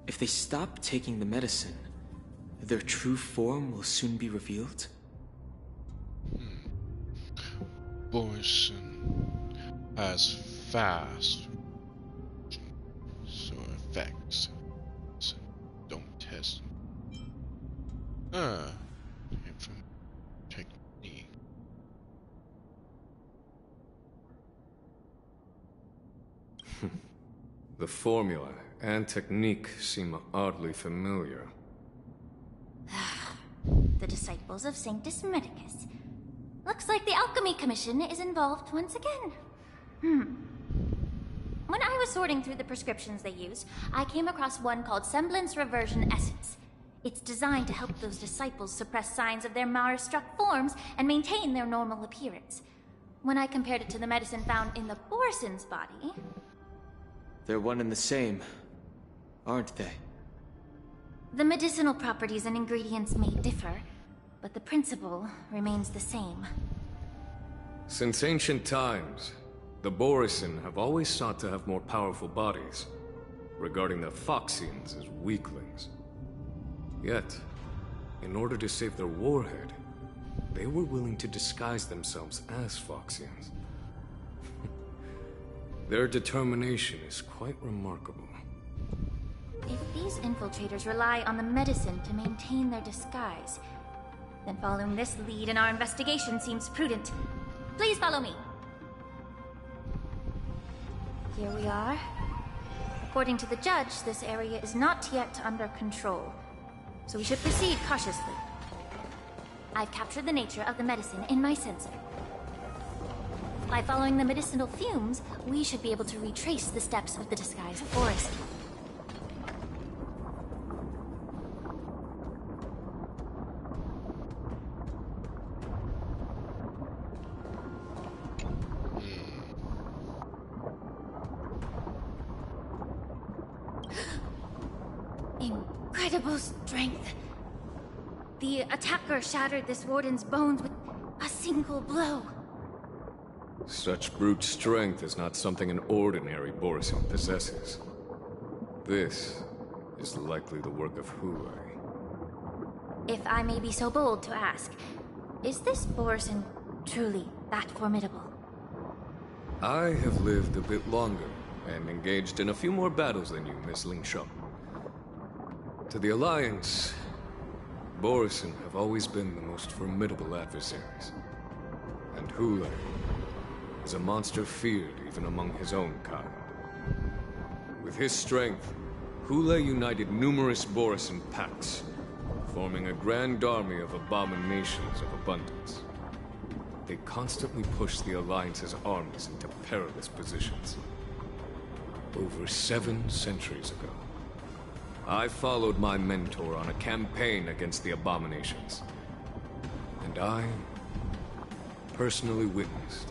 if they stop taking the medicine, their true form will soon be revealed? Borisin has fast so effects. So don't test. From technique. The formula and technique seem oddly familiar. The disciples of Sanctus Medicus. Looks like the Alchemy Commission is involved once again. When I was sorting through the prescriptions they use, I came across one called Semblance Reversion Essence. It's designed to help those disciples suppress signs of their Mara-struck forms and maintain their normal appearance. When I compared it to the medicine found in the Borisin's body... They're one and the same, aren't they? The medicinal properties and ingredients may differ, but the principle remains the same. Since ancient times, the Borisin have always sought to have more powerful bodies, regarding the Foxians as weaklings. Yet, in order to save their warhead, they were willing to disguise themselves as Foxians. Their determination is quite remarkable. If these infiltrators rely on the medicine to maintain their disguise, then following this lead in our investigation seems prudent. Please follow me. Here we are. According to the judge, this area is not yet under control, so we should proceed cautiously. I've captured the nature of the medicine in my sensor. By following the medicinal fumes, we should be able to retrace the steps of the disguised Borisin. Incredible strength. The attacker shattered this warden's bones with a single blow. Such brute strength is not something an ordinary Borisin possesses. This is likely the work of Hulai. If I may be so bold to ask, is this Borisin truly that formidable? I have lived a bit longer and engaged in a few more battles than you, Miss Ling Sha. To the Alliance, Borisin have always been the most formidable adversaries. And Hulai is a monster feared even among his own kind. With his strength, Hulai united numerous Borisin pacts, forming a grand army of abominations of abundance. They constantly push the Alliance's armies into perilous positions. Over 7 centuries ago, I followed my mentor on a campaign against the abominations. And I personally witnessed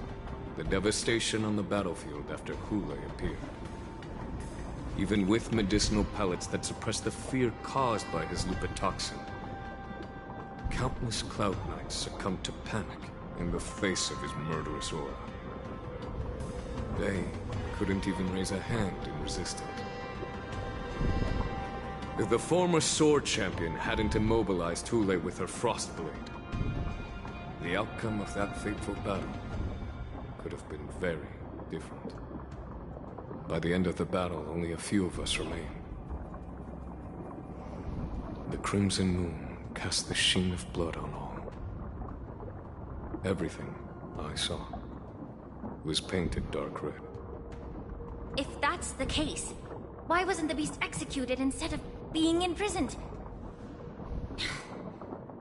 The devastation on the battlefield after Hule appeared. Even with medicinal pellets that suppressed the fear caused by his lupitoxin, countless Cloud Knights succumbed to panic in the face of his murderous aura. They couldn't even raise a hand in resistance. If the former sword champion hadn't immobilized Hule with her Frostblade, the outcome of that fateful battle could have been very different. By the end of the battle, only a few of us remained. The crimson moon cast the sheen of blood on all. Everything I saw was painted dark red. If that's the case, why wasn't the beast executed instead of being imprisoned?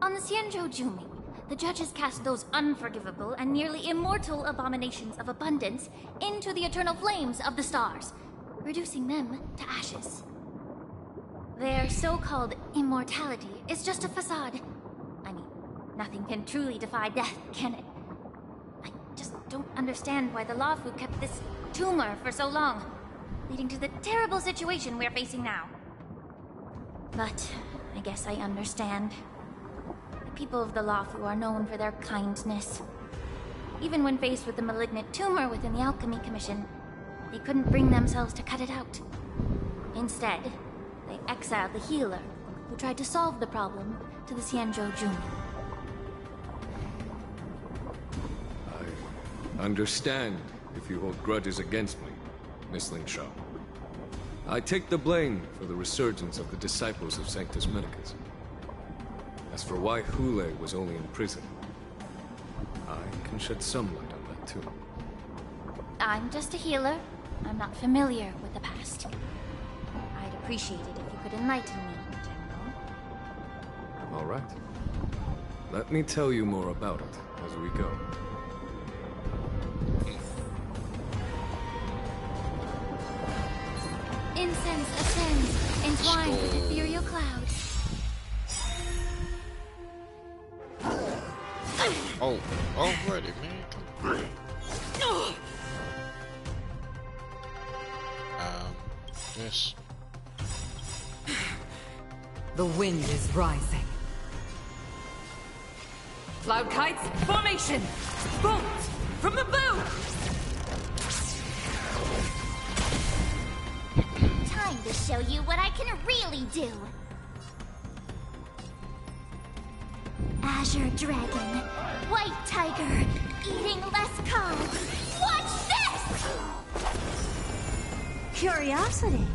On the Xianzhou Jumi, the judges cast those unforgivable and nearly immortal abominations of abundance into the eternal flames of the stars, reducing them to ashes. Their so-called immortality is just a facade. I mean, nothing can truly defy death, can it? I just don't understand why the Lafu kept this tumor for so long, leading to the terrible situation we're facing now. But I guess I understand. The people of the Lafu are known for their kindness. Even when faced with the malignant tumor within the Alchemy Commission, they couldn't bring themselves to cut it out. Instead, they exiled the healer, who tried to solve the problem, to the Xianzhou Jumi. I understand if you hold grudges against me, Miss Lingshaw. I take the blame for the resurgence of the disciples of Sanctus Medicus. As for why Hule was only in prison, I can shed some light on that too. I'm just a healer. I'm not familiar with the past. I'd appreciate it if you could enlighten me, General. All right. Let me tell you more about it as we go. Incense ascends, entwined with ethereal clouds. Oh, already, man. Come on. This. The wind is rising. Cloud kites, formation! Bolt! From the boom! Time to show you what I can really do. Azure Dragon, White Tiger, eating less carbs. Watch this! Curiosity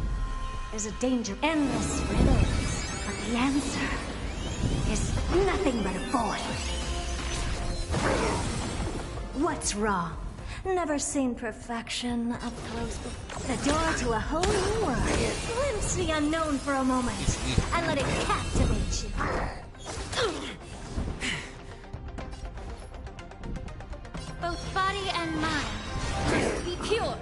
is a danger. Endless riddles, but the answer is nothing but a void. What's wrong? Never seen perfection up close before. The door to a whole new world. Glimpse the unknown for a moment, and let it captivate you. Both body and mind must be pure.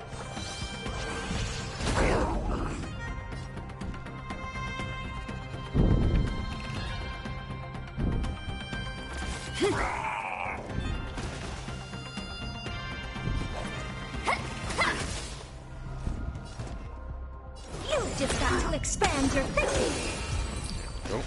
You've just got to expand your thinking. Nope.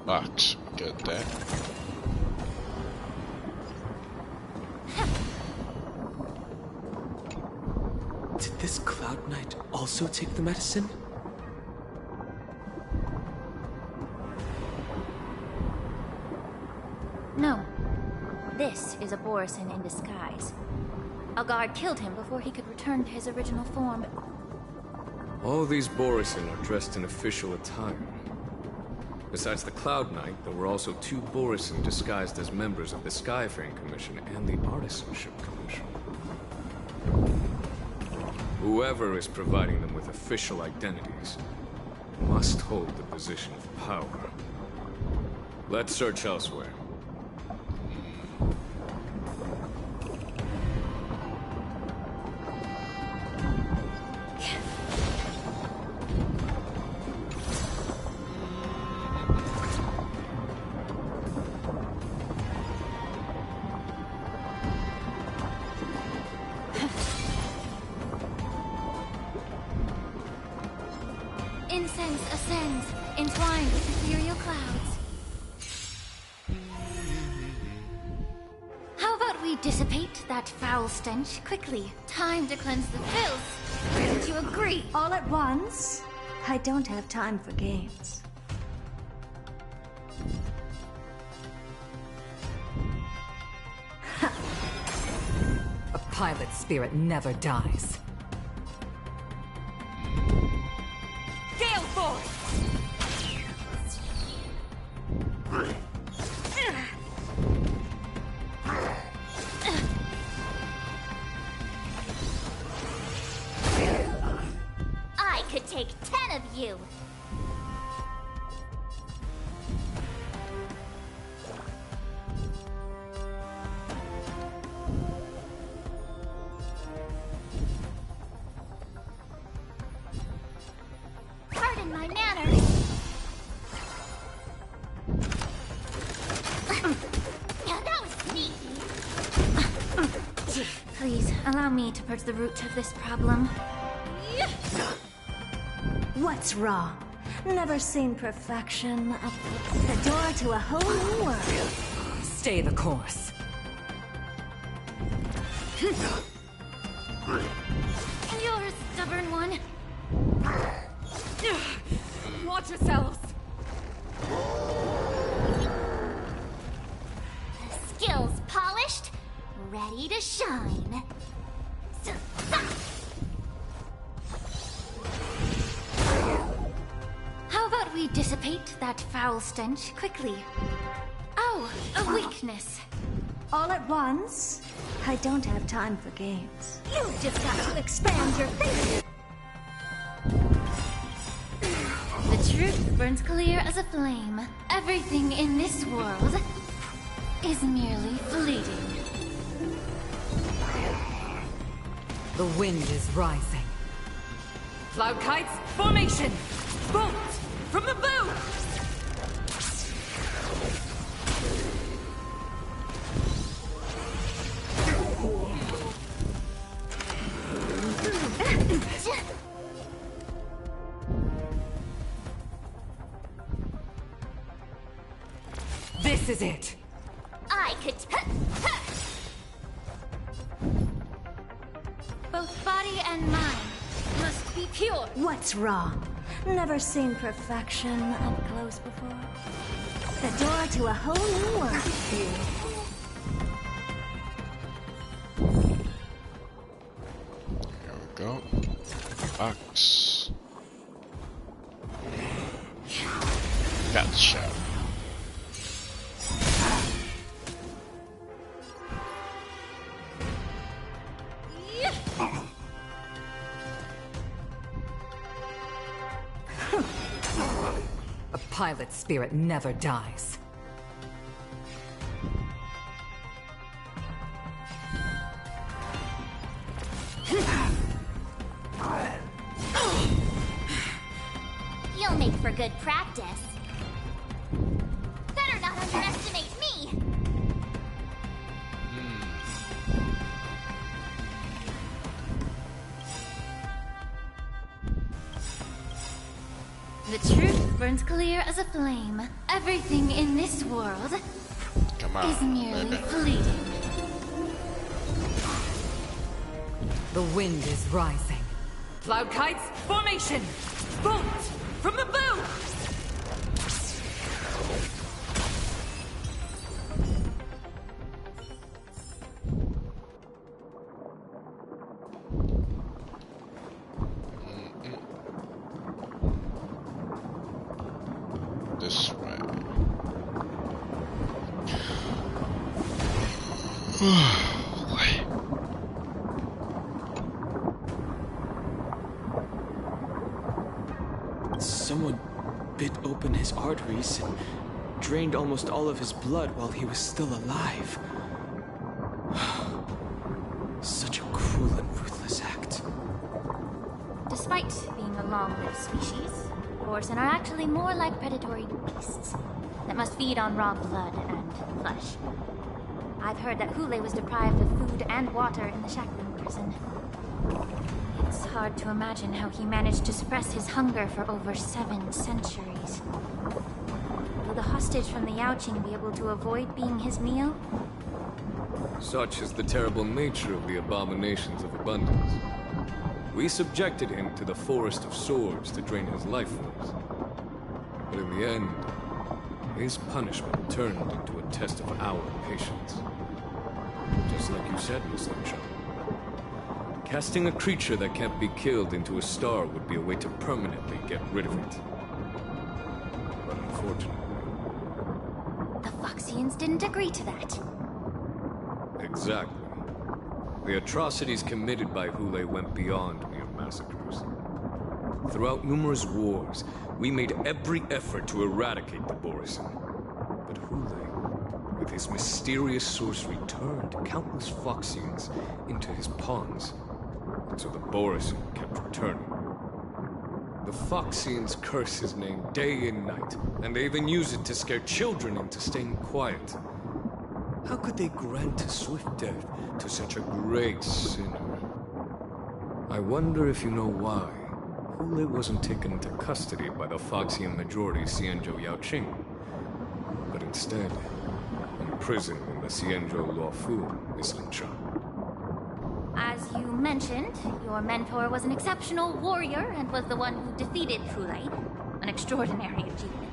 Box. Get that. Did this Cloud Knight also take the medicine? No. This is a Borisin in disguise. A guard killed him before he could return to his original form. All these Borisin are dressed in official attire. Besides the Cloud Knight, there were also two Borisin disguised as members of the Skyfaring Commission and the Artisanship Commission. Whoever is providing them with official identities must hold the position of power. Let's search elsewhere. dissipate that foul stench quickly. Time to cleanse the filth. Don't you agree? All at once? I don't have time for games. A pilot's spirit never dies. Gale Force! I could take 10 of you. Pardon my manners. That was sneaky. Please, allow me to purge the root of this problem. What's wrong? Never seen perfection. The door to a whole new world. Stay the course. You're a stubborn one. Watch yourselves! Skills polished, ready to shine. How about we dissipate that foul stench quickly? Oh, a weakness. All at once? I don't have time for games. You've just got to expand your thinking. The truth burns clear as a flame. Everything in this world is merely fleeting. The wind is rising. Cloud kites, formation! Bolt! From the bow! This is it! I could both body and mind must be pure. What's wrong? Never seen perfection up close before. The door to a whole new world. There we go. Box. Gotcha. A pilot's spirit never dies. You'll make for good practice. Better not underestimate me. The truth burns clear as a flame. Everything in this world is merely fleeting. The wind is rising. Cloud kites, formation! Bolt! From the bow! This way. Someone bit open his arteries and drained almost all of his blood while he was still alive. Such a cruel and ruthless act. Despite being a long-lived species, Borsen are actually more like predatory beasts that must feed on raw blood and flesh. I've heard that Hule was deprived of food and water in the Shackling prison. It's hard to imagine how he managed to suppress his hunger for over 7 centuries. Will the hostage from the Yaoqing be able to avoid being his meal? Such is the terrible nature of the abominations of abundance. We subjected him to the Forest of Swords to drain his life force. But in the end, his punishment turned into a test of our patience. Just like you said, Miss Lynch. Casting a creature that can't be killed into a star would be a way to permanently get rid of it. But unfortunately... The Foxians didn't agree to that. Exactly. The atrocities committed by Hule went beyond mere massacres. Throughout numerous wars, we made every effort to eradicate the Borisin. But Hule, with his mysterious sorcery, turned countless Foxians into his pawns. And so the Borisin kept returning. The Foxians curse his name day and night, and they even use it to scare children into staying quiet. How could they grant a swift death to such a great sinner? I wonder if you know why Hule wasn't taken into custody by the Foxian majority Xianzhou Yaoqing, but instead imprisoned in the Xianzhou Luofu, Miss Lingsha. As you mentioned, your mentor was an exceptional warrior and was the one who defeated Fulei, an extraordinary achievement.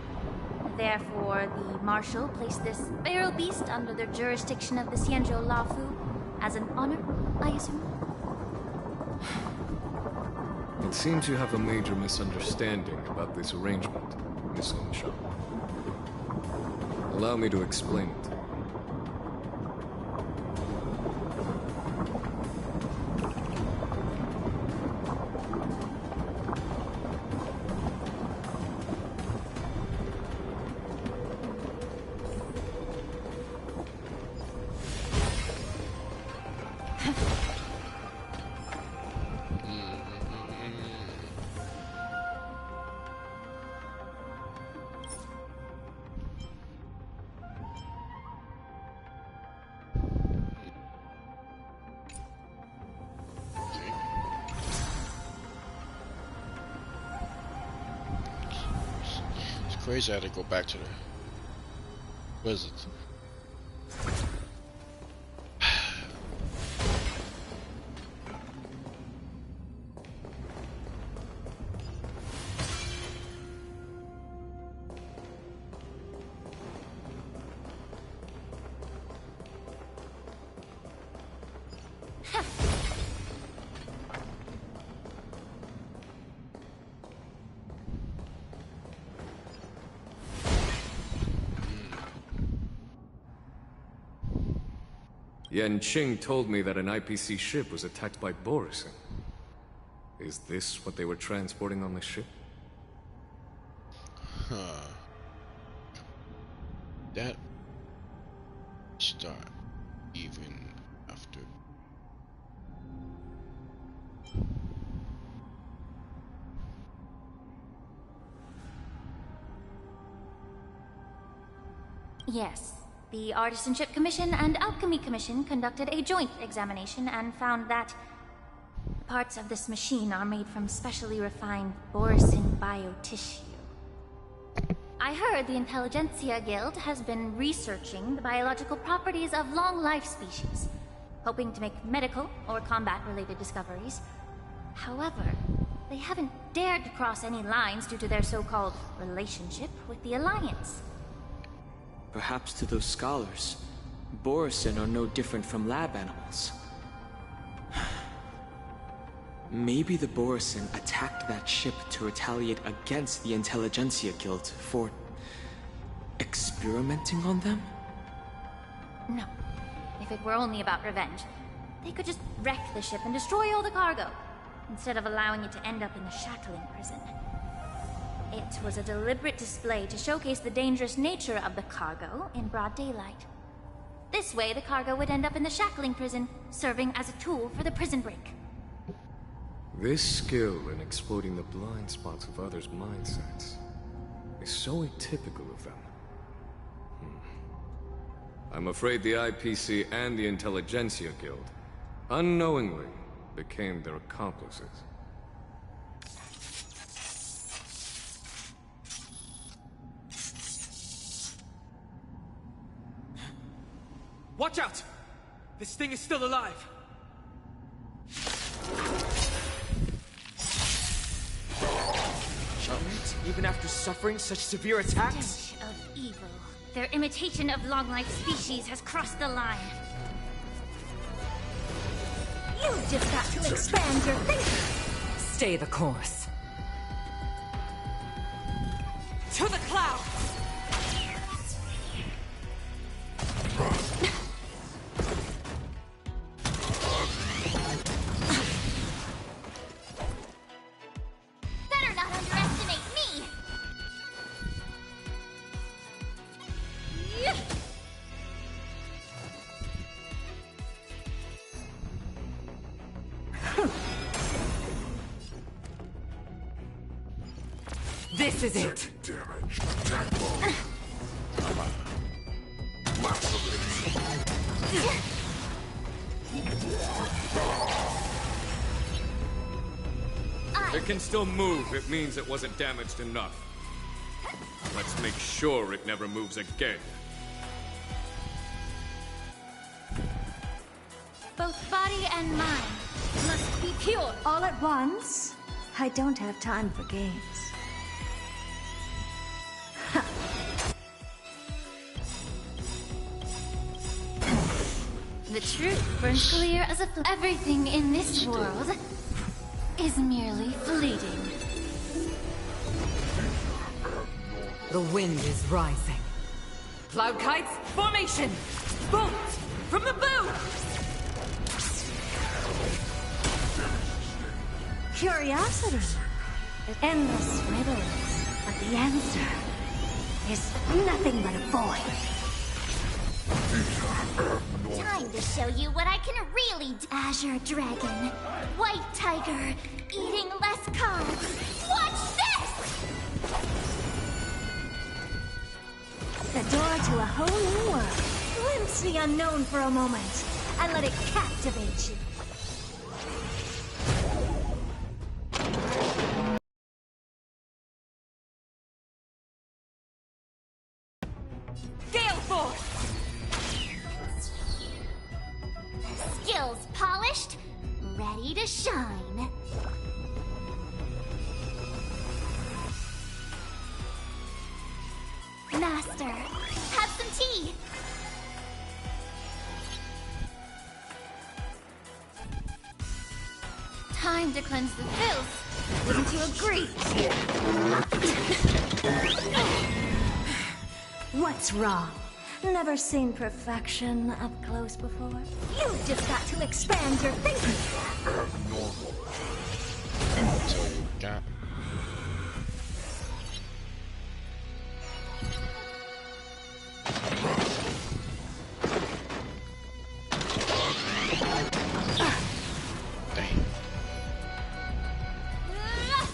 Therefore, the Marshal placed this feral beast under the jurisdiction of the Xianzhou Luofu as an honor, I assume? It seems you have a major misunderstanding about this arrangement, Miss Lingsha. Allow me to explain it. Crazy I had to go back to the wizards. Yan Qing told me that an IPC ship was attacked by Borisin. Is this what they were transporting on the ship? Huh. That start even after. Yes. The Artisanship Commission and Alchemy Commission conducted a joint examination and found that parts of this machine are made from specially refined Borisin biotissue. I heard the Intelligentsia Guild has been researching the biological properties of long-life species, hoping to make medical or combat-related discoveries. However, they haven't dared to cross any lines due to their so-called relationship with the Alliance. Perhaps to those scholars, Borisin are no different from lab animals. Maybe the Borisin attacked that ship to retaliate against the Intelligentsia Guild for experimenting on them? No. If it were only about revenge, they could just wreck the ship and destroy all the cargo, instead of allowing it to end up in the shackling prison. It was a deliberate display to showcase the dangerous nature of the cargo in broad daylight. This way, the cargo would end up in the shackling prison, serving as a tool for the prison break. This skill in exploiting the blind spots of others' mindsets is so atypical of them. I'm afraid the IPC and the Intelligentsia Guild unknowingly became their accomplices. Watch out! This thing is still alive! Even after suffering such severe attacks? Stench of evil. Their imitation of long-life species has crossed the line. You just got to expand your thinking. Stay the course. To the clouds! Better not underestimate me! This is it! Damage. Attack mode. It can still move. It means it wasn't damaged enough. Let's make sure it never moves again. Both body and mind must be pure. All at once? I don't have time for games. The truth burns clear as everything in this world is merely fleeting. The wind is rising. Cloud kites, formation! Bolt! From the bow! Curiosity. Endless riddles. But the answer is nothing but a void. Time to show you what I can really do. Azure Dragon, White Tiger, eating less carbs. Watch this! The door to a whole new world. Glimpse the unknown for a moment, and let it captivate you. Gale Force! Skills polished, ready to shine. Master, have some tea. Time to cleanse the filth. Wouldn't you agree? What's wrong? Never seen perfection up close before? You just got to expand your thinking. Abnormal. So you got. Damn.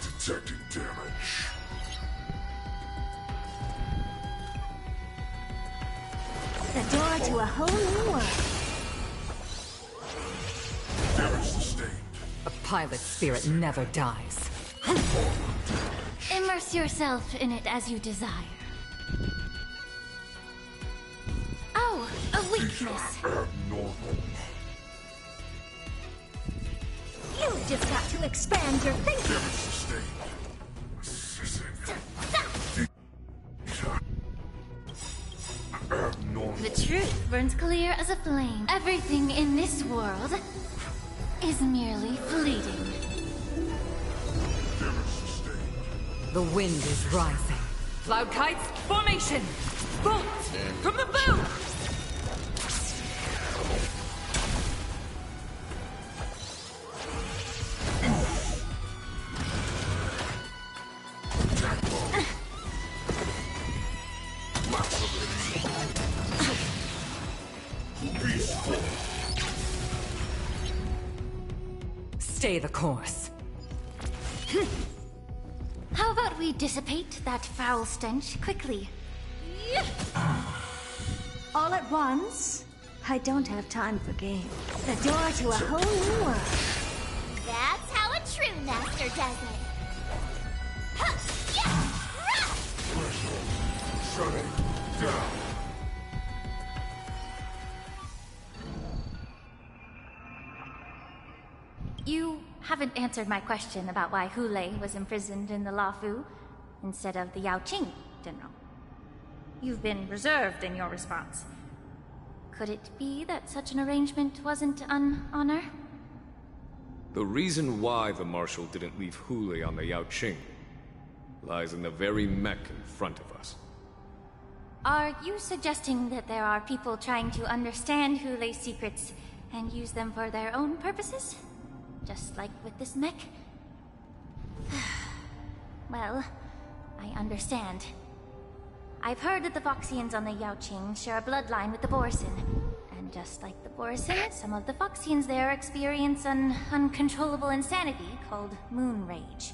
Detecting damage. The door to a whole new world. Damage sustained. A pilot spirit never dies. Immerse yourself in it as you desire. Oh, a weakness. Abnormal. You just got to expand your thinking. Damage sustained. Abnormal. The truth burns clear as a flame. Everything in this world is merely fleeting. Damage sustained. The wind is rising. Cloud kites, formation! Bolt! From the bow! Attack mode. Peaceful. Stay the course. How about we dissipate that foul stench quickly? All at once? I don't have time for games. The door to a whole new world. That's how a true master does it. Huh, yeah, rah! Shutting down. haven't answered my question about why Hulei was imprisoned in the Luofu instead of the Yaoqing, General. You've been reserved in your response. Could it be that such an arrangement wasn't an honor? The reason why the Marshal didn't leave Hulei on the Yaoqing lies in the very mech in front of us. Are you suggesting that there are people trying to understand Hulei's secrets and use them for their own purposes? Just like with this mech? Well, I understand. I've heard that the Foxians on the Yaoqing share a bloodline with the Borisin. And just like the Borisin, some of the Foxians there experience an uncontrollable insanity called moon rage.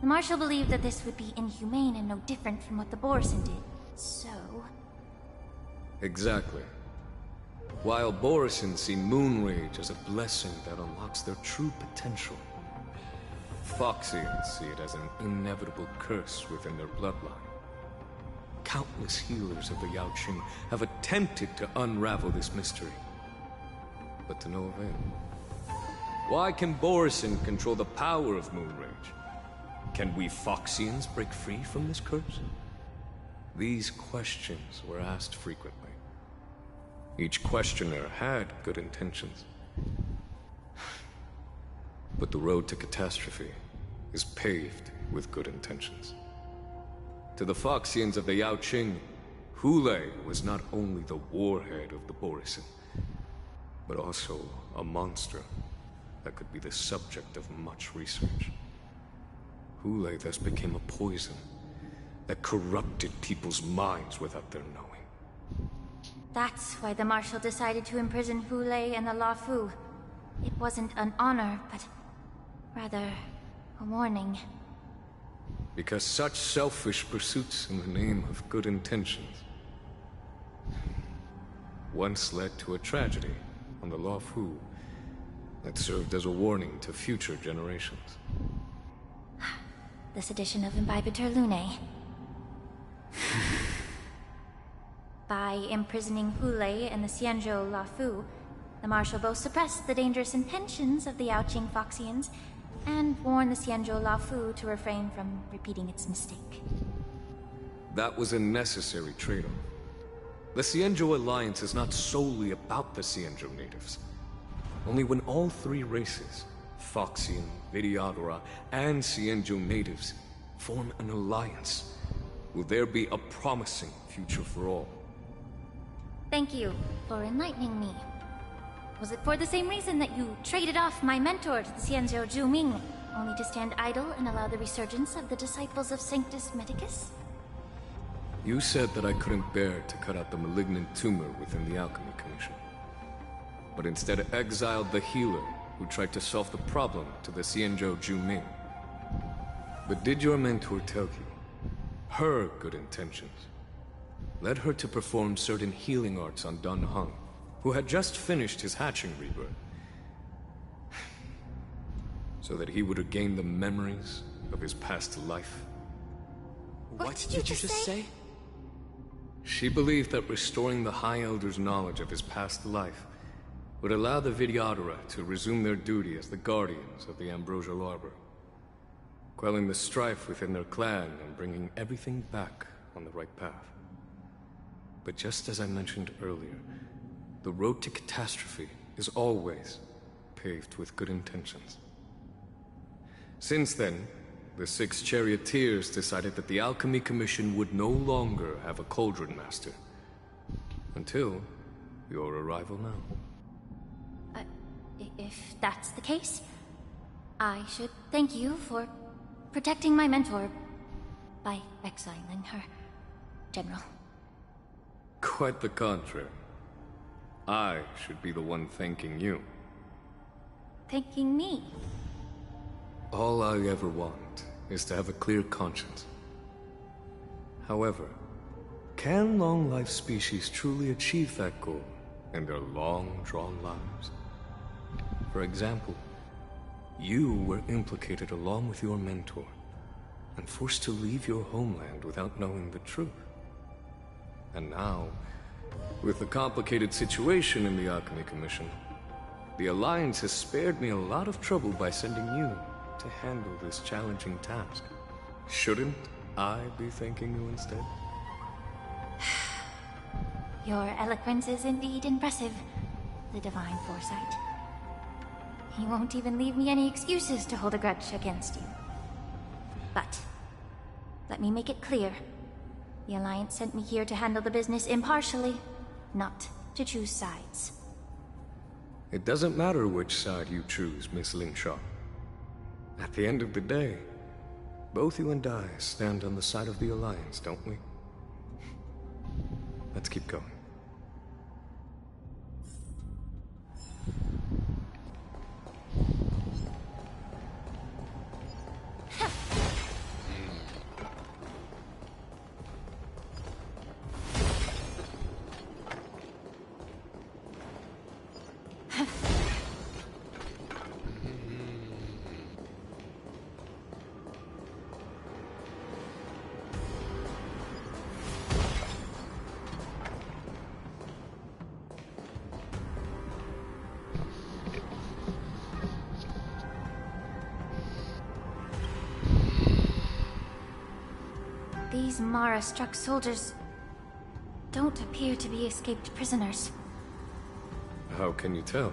The Marshal believed that this would be inhumane and no different from what the Borisin did, so... Exactly. While Borisin see moon rage as a blessing that unlocks their true potential, Foxians see it as an inevitable curse within their bloodline. Countless healers of the Yaoqing have attempted to unravel this mystery, but to no avail. Why can Borisin control the power of moon rage? Can we Foxians break free from this curse? These questions were asked frequently. Each questioner had good intentions. But the road to catastrophe is paved with good intentions. To the Foxians of the Yaoqing, Hulei was not only the warhead of the Borisin, but also a monster that could be the subject of much research. Hulei thus became a poison that corrupted people's minds without their knowing. That's why the Marshal decided to imprison Hulei and the Luofu. It wasn't an honor, but rather a warning. Because such selfish pursuits in the name of good intentions once led to a tragedy on the Luofu that served as a warning to future generations. This edition of Imbibitor Lunae. By imprisoning Hulei and the Xianzhou Luofu, the Marshal both suppressed the dangerous intentions of the Yaoqing Foxians and warned the Xianzhou Luofu to refrain from repeating its mistake. That was a necessary trade-off. The Xianzhou Alliance is not solely about the Xianzhou natives. Only when all three races, Foxian, Vidyadhara, and Xianzhou natives, form an alliance, will there be a promising future for all. Thank you for enlightening me. Was it for the same reason that you traded off my mentor to the Xianzhou Zhuming, only to stand idle and allow the resurgence of the disciples of Sanctus Medicus? You said that I couldn't bear to cut out the malignant tumor within the Alchemy Commission, but instead exiled the healer who tried to solve the problem to the Xianzhou Zhuming. But did your mentor tell you her good intentions led her to perform certain healing arts on Dun Heng, who had just finished his hatching rebirth, so that he would regain the memories of his past life? What did you just say? She believed that restoring the High Elder's knowledge of his past life would allow the Vidyadhara to resume their duty as the guardians of the Ambrosial Arbor, quelling the strife within their clan and bringing everything back on the right path. But just as I mentioned earlier, the road to catastrophe is always paved with good intentions. Since then, the 6 charioteers decided that the Alchemy Commission would no longer have a cauldron master. Until your arrival now. If that's the case, I should thank you for protecting my mentor by exiling her, General. Quite the contrary. I should be the one thanking you. Thanking me? All I ever want is to have a clear conscience. However, can long-life species truly achieve that goal in their long-drawn lives? For example, you were implicated along with your mentor and forced to leave your homeland without knowing the truth. And now, with the complicated situation in the Alchemy Commission, The Alliance has spared me a lot of trouble by sending you to handle this challenging task. Shouldn't I be thanking you instead? Your eloquence is indeed impressive, the divine foresight. He won't even leave me any excuses to hold a grudge against you. But, let me make it clear. The Alliance sent me here to handle the business impartially, not to choose sides. It doesn't matter which side you choose, Miss Lingshaw. At the end of the day, both you and I stand on the side of the Alliance, don't we? Let's keep going. These Mara-struck soldiers don't appear to be escaped prisoners. How can you tell?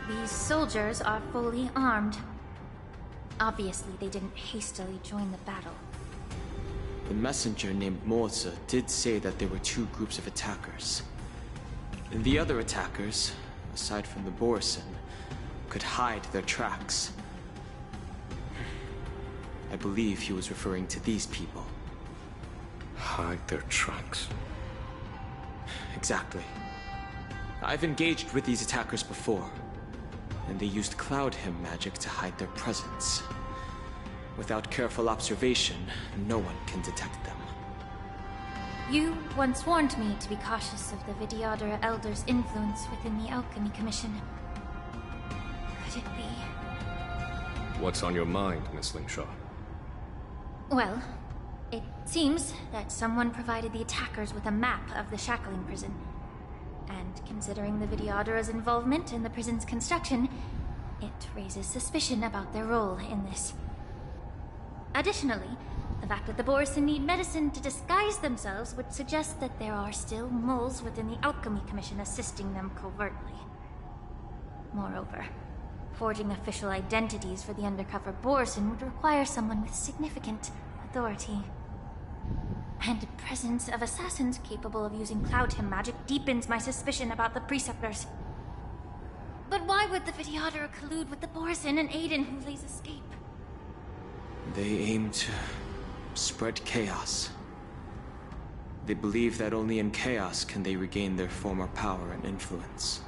These soldiers are fully armed. Obviously, they didn't hastily join the battle. The messenger named Morza did say that there were two groups of attackers. And the other attackers, aside from the Borison, could hide their tracks. I believe he was referring to these people. Hide their tracks? Exactly. I've engaged with these attackers before, and they used Cloud Hymn magic to hide their presence. Without careful observation, no one can detect them. You once warned me to be cautious of the Vidyadhara Elder's influence within the Alchemy Commission. Could it be? What's on your mind, Miss Lingshaw? Well, it seems that someone provided the attackers with a map of the shackling prison. And considering the Vidyadhara's involvement in the prison's construction, it raises suspicion about their role in this. Additionally, the fact that the Borison need medicine to disguise themselves would suggest that there are still moles within the Alchemy Commission assisting them covertly. Moreover, forging official identities for the undercover Borison would require someone with significant authority. And the presence of assassins capable of using Cloud Hymn magic deepens my suspicion about the Preceptors. But why would the Vidyadhara collude with the Borison and aid in Hulei's escape? They aim to spread chaos. They believe that only in chaos can they regain their former power and influence.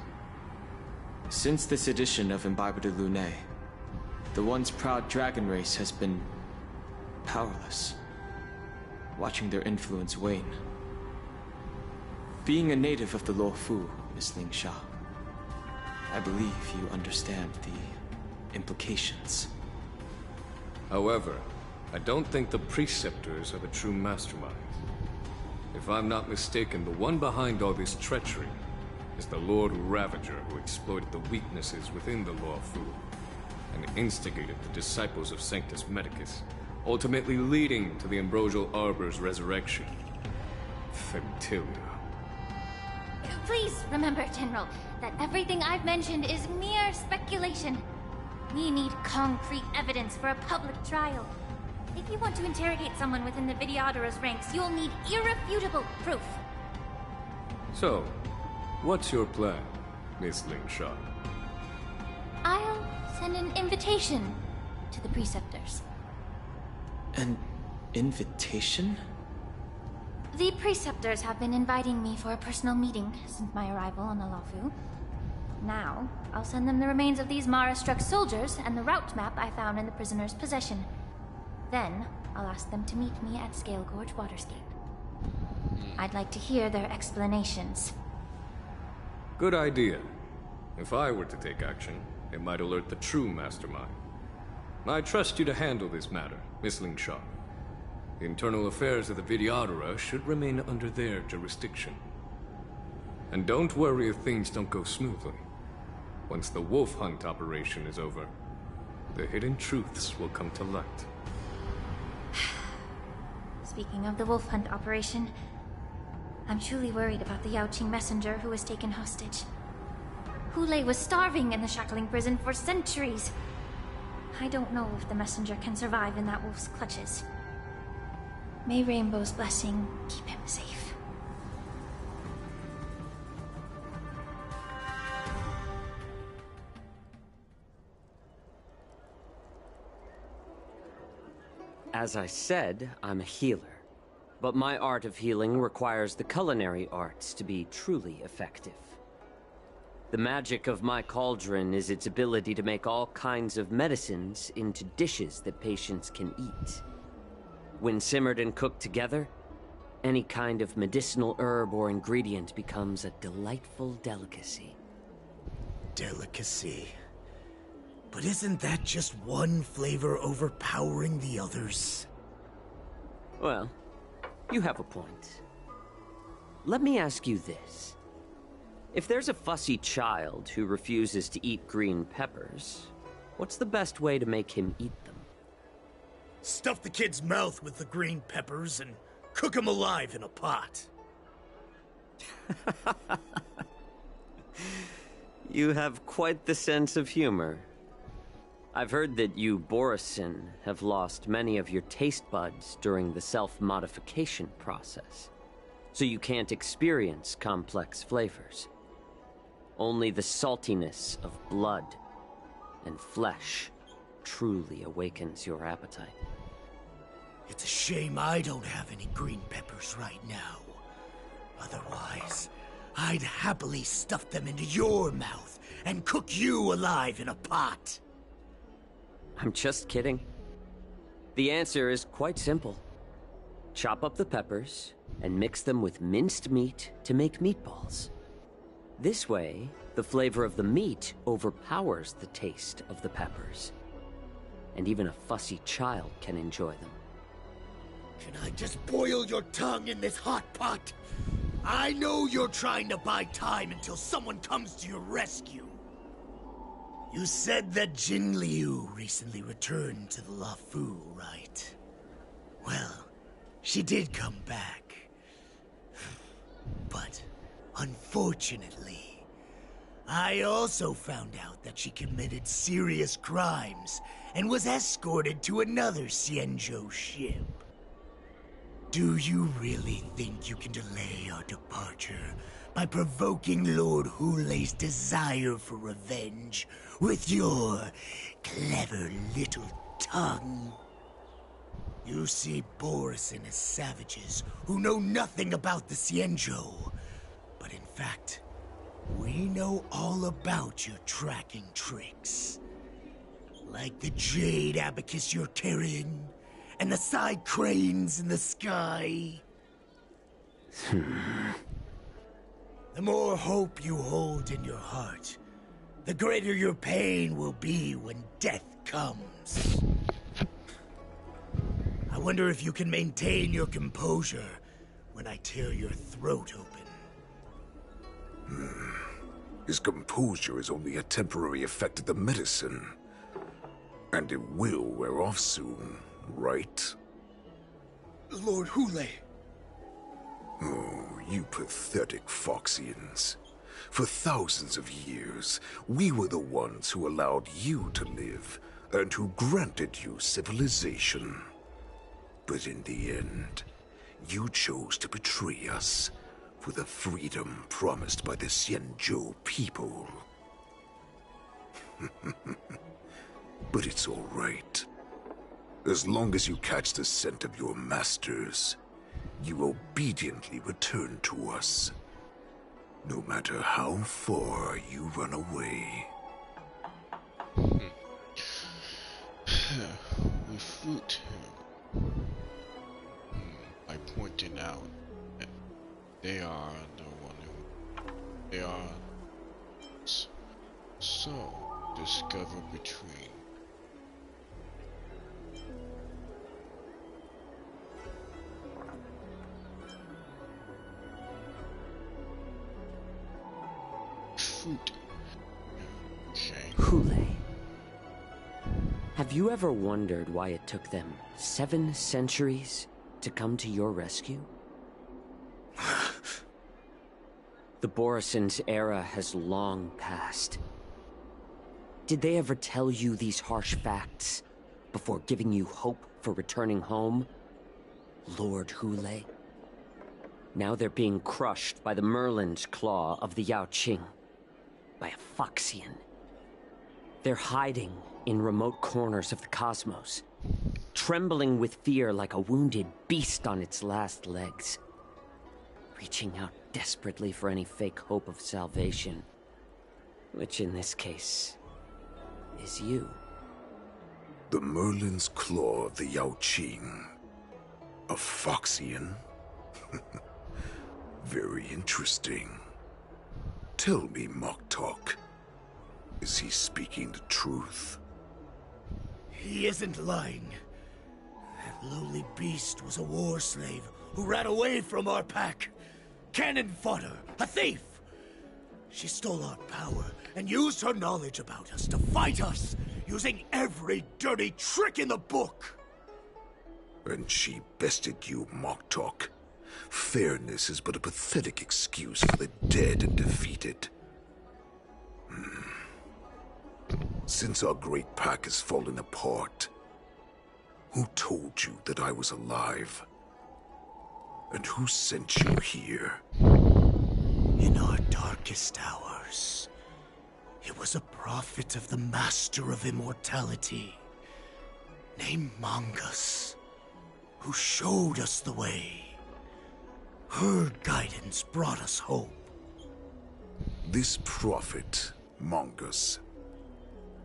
Since this edition of Imbibe de Lune, the once proud dragon race has been powerless, watching their influence wane. Being a native of the Luofu, Miss Lingshaw, I believe you understand the implications. However, I don't think the Preceptors are the true masterminds. If I'm not mistaken, the one behind all this treachery is the Lord Ravager who exploited the weaknesses within the Luofu and instigated the disciples of Sanctus Medicus, ultimately leading to the Ambrosial Arbor's resurrection. Femtilia. Please remember, General, that everything I've mentioned is mere speculation. We need concrete evidence for a public trial. If you want to interrogate someone within the Vidyadhara's ranks, you'll need irrefutable proof. So, what's your plan, Miss Lingshaw? I'll send an invitation to the Preceptors. An invitation? The Preceptors have been inviting me for a personal meeting since my arrival on the Luofu. Now, I'll send them the remains of these Mara-struck soldiers and the route map I found in the prisoner's possession. Then, I'll ask them to meet me at Scale Gorge Waterscape. I'd like to hear their explanations. Good idea. If I were to take action, it might alert the true mastermind. I trust you to handle this matter, Miss Lingshaw. The internal affairs of the Vidyadhara should remain under their jurisdiction. And don't worry if things don't go smoothly. Once the wolf hunt operation is over, the hidden truths will come to light. Speaking of the wolf hunt operation, I'm truly worried about the Yaoqing messenger who was taken hostage. Hulei was starving in the shackling prison for centuries. I don't know if the messenger can survive in that wolf's clutches. May Rainbow's blessing keep him safe. As I said, I'm a healer. But my art of healing requires the culinary arts to be truly effective. The magic of my cauldron is its ability to make all kinds of medicines into dishes that patients can eat. When simmered and cooked together, any kind of medicinal herb or ingredient becomes a delightful delicacy. Delicacy. But isn't that just one flavor overpowering the others? Well, you have a point. Let me ask you this. If there's a fussy child who refuses to eat green peppers, what's the best way to make him eat them? Stuff the kid's mouth with the green peppers and cook him alive in a pot. You have quite the sense of humor. I've heard that you, Borisin, have lost many of your taste buds during the self-modification process, so you can't experience complex flavors. Only the saltiness of blood and flesh truly awakens your appetite. It's a shame I don't have any green peppers right now. Otherwise, I'd happily stuff them into your mouth and cook you alive in a pot. I'm just kidding. The answer is quite simple. Chop up the peppers and mix them with minced meat to make meatballs. This way, the flavor of the meat overpowers the taste of the peppers. And even a fussy child can enjoy them. Can I just boil your tongue in this hot pot? I know you're trying to buy time until someone comes to your rescue. You said that Jin Liu recently returned to the Luofu, right? Well, she did come back. But, unfortunately, I also found out that she committed serious crimes and was escorted to another Xianzhou ship. Do you really think you can delay our departure by provoking Lord Hulei's desire for revenge with your clever little tongue? You see Borisin as savages who know nothing about the Xianzhou, but in fact, we know all about your tracking tricks. Like the jade abacus you're carrying, and the side cranes in the sky. The more hope you hold in your heart, the greater your pain will be when death comes. I wonder if you can maintain your composure when I tear your throat open. His composure is only a temporary effect of the medicine. And it will wear off soon, right? Lord Hulei. Oh, you pathetic Foxians. For thousands of years, we were the ones who allowed you to live, and who granted you civilization. But in the end, you chose to betray us for the freedom promised by the Xianzhou people. But it's all right. As long as you catch the scent of your masters, you obediently return to us. No matter how far you run away. We fruit him by pointing out that they are the one who they are. So discover between. Fruit Hule. Have you ever wondered why it took them 7 centuries to come to your rescue? The Borison's era has long passed. Did they ever tell you these harsh facts before giving you hope for returning home, Lord Hule? Now they're being crushed by the Merlin's claw of the Yaoqing, by a Foxian. They're hiding in remote corners of the cosmos, trembling with fear like a wounded beast on its last legs, reaching out desperately for any fake hope of salvation, which in this case is you. The Merlin's claw of the Yaoqing. A Foxian? Very interesting. Tell me, Moktok, is he speaking the truth? He isn't lying. That lowly beast was a war slave who ran away from our pack. Cannon fodder, a thief! She stole our power and used her knowledge about us to fight us, using every dirty trick in the book! And she bested you, Moktok. Fairness is but a pathetic excuse for the dead and defeated. Since our great pack has fallen apart, who told you that I was alive? And who sent you here? In our darkest hours, it was a prophet of the Master of Immortality, named Mongus, who showed us the way. Her guidance brought us hope. This prophet, Mongus,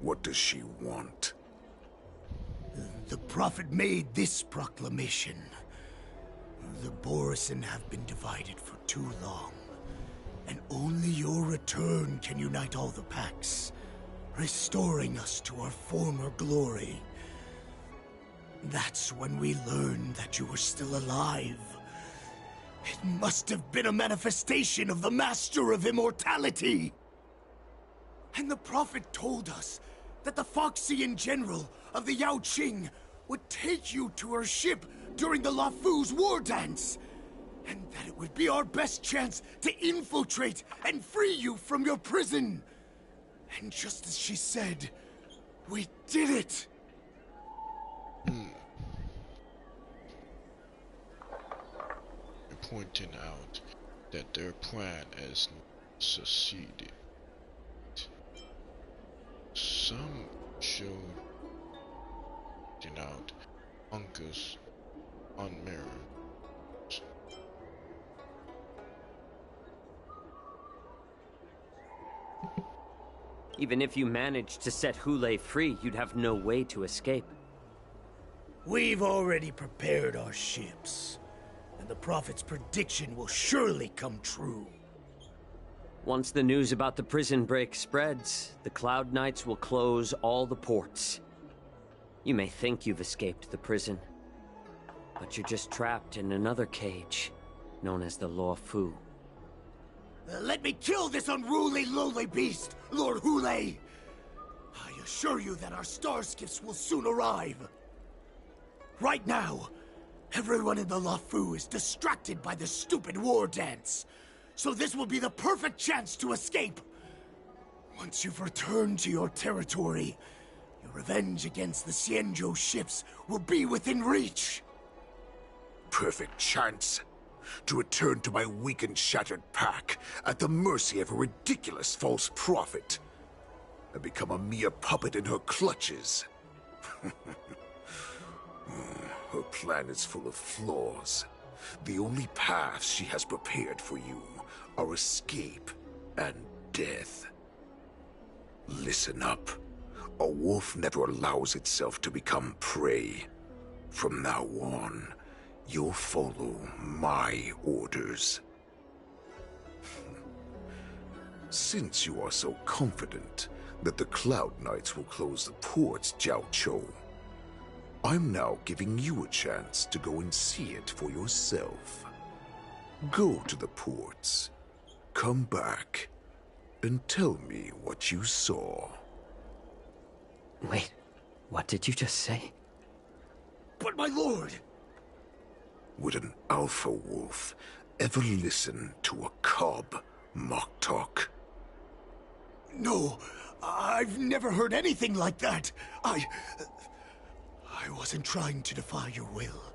what does she want? The prophet made this proclamation. The Borison have been divided for too long, and only your return can unite all the packs, restoring us to our former glory. That's when we learned that you were still alive. It must have been a manifestation of the Master of Immortality! And the prophet told us that the Foxian general of the Yaoqing would take you to her ship during the Lafu's war dance, and that it would be our best chance to infiltrate and free you from your prison. And just as she said, we did it! Pointing out that their plan has succeeded. Some showed out Uncas unmarried. Even if you managed to set Hule free, you'd have no way to escape. We've already prepared our ships, and the prophet's prediction will surely come true. Once the news about the prison break spreads, the Cloud Knights will close all the ports. You may think you've escaped the prison, but you're just trapped in another cage, known as the Law Fu. Let me kill this unruly, lowly beast, Lord Hule! I assure you that our star skiffs will soon arrive. Right now, everyone in the Lafu is distracted by the stupid war dance, so this will be the perfect chance to escape. Once you've returned to your territory, your revenge against the Xianzhou ships will be within reach. Perfect chance to return to my weak and shattered pack at the mercy of a ridiculous false prophet and become a mere puppet in her clutches. Her plan is full of flaws. The only paths she has prepared for you are escape and death. Listen up. A wolf never allows itself to become prey. From now on, you'll follow my orders. Since you are so confident that the Cloud Knights will close the ports, Jiao Chou, I'm now giving you a chance to go and see it for yourself. Go to the ports, come back, and tell me what you saw. Wait, what did you just say? But my lord! Would an alpha wolf ever listen to a cub, Moktok? No, I've never heard anything like that. I wasn't trying to defy your will.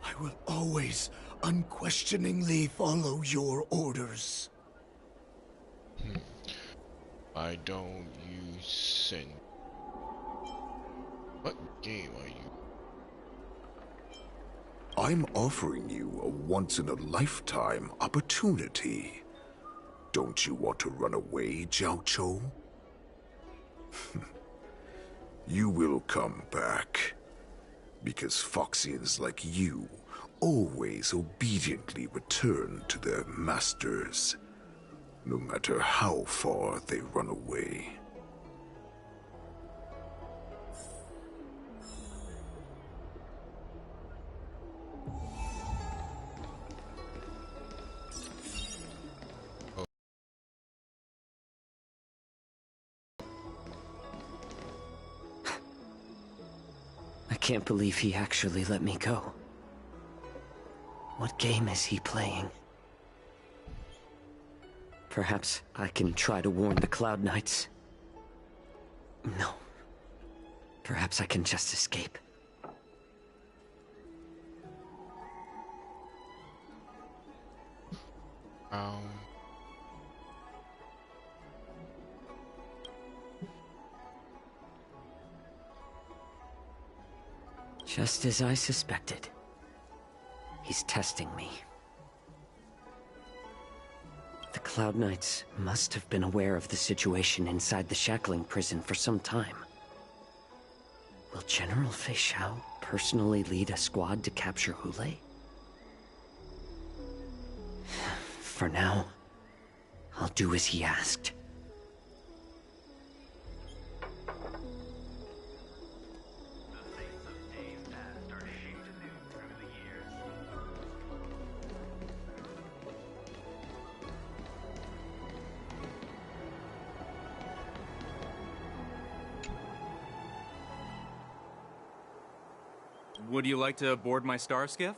I will always unquestioningly follow your orders. Why don't you send? What game are you? I'm offering you a once-in-a-lifetime opportunity. Don't you want to run away, Jiao Chou? You will come back. Because Foxians like you always obediently return to their masters, no matter how far they run away. I can't believe he actually let me go. What game is he playing? Perhaps I can try to warn the Cloud Knights. No. Perhaps I can just escape. Just as I suspected. He's testing me. The Cloud Knights must have been aware of the situation inside the shackling prison for some time. Will General Fei Xiao personally lead a squad to capture Hulei? For now, I'll do as he asked. Would you like to board my star skiff?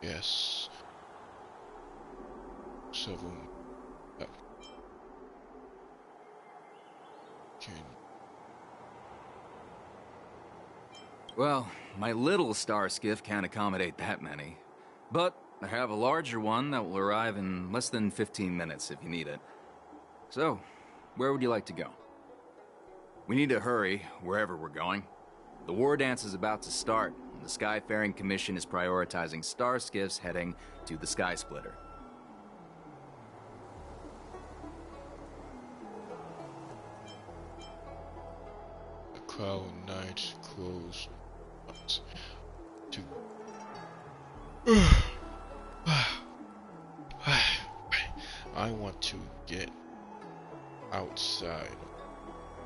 Yes. 7. Well, my little star skiff can't accommodate that many. But I have a larger one that will arrive in less than 15 minutes if you need it. So, where would you like to go? We need to hurry, wherever we're going. The war dance is about to start, and the Skyfaring Commission is prioritizing star skiffs heading to the Sky Splitter. The Cloud Knights close to. I want to get outside.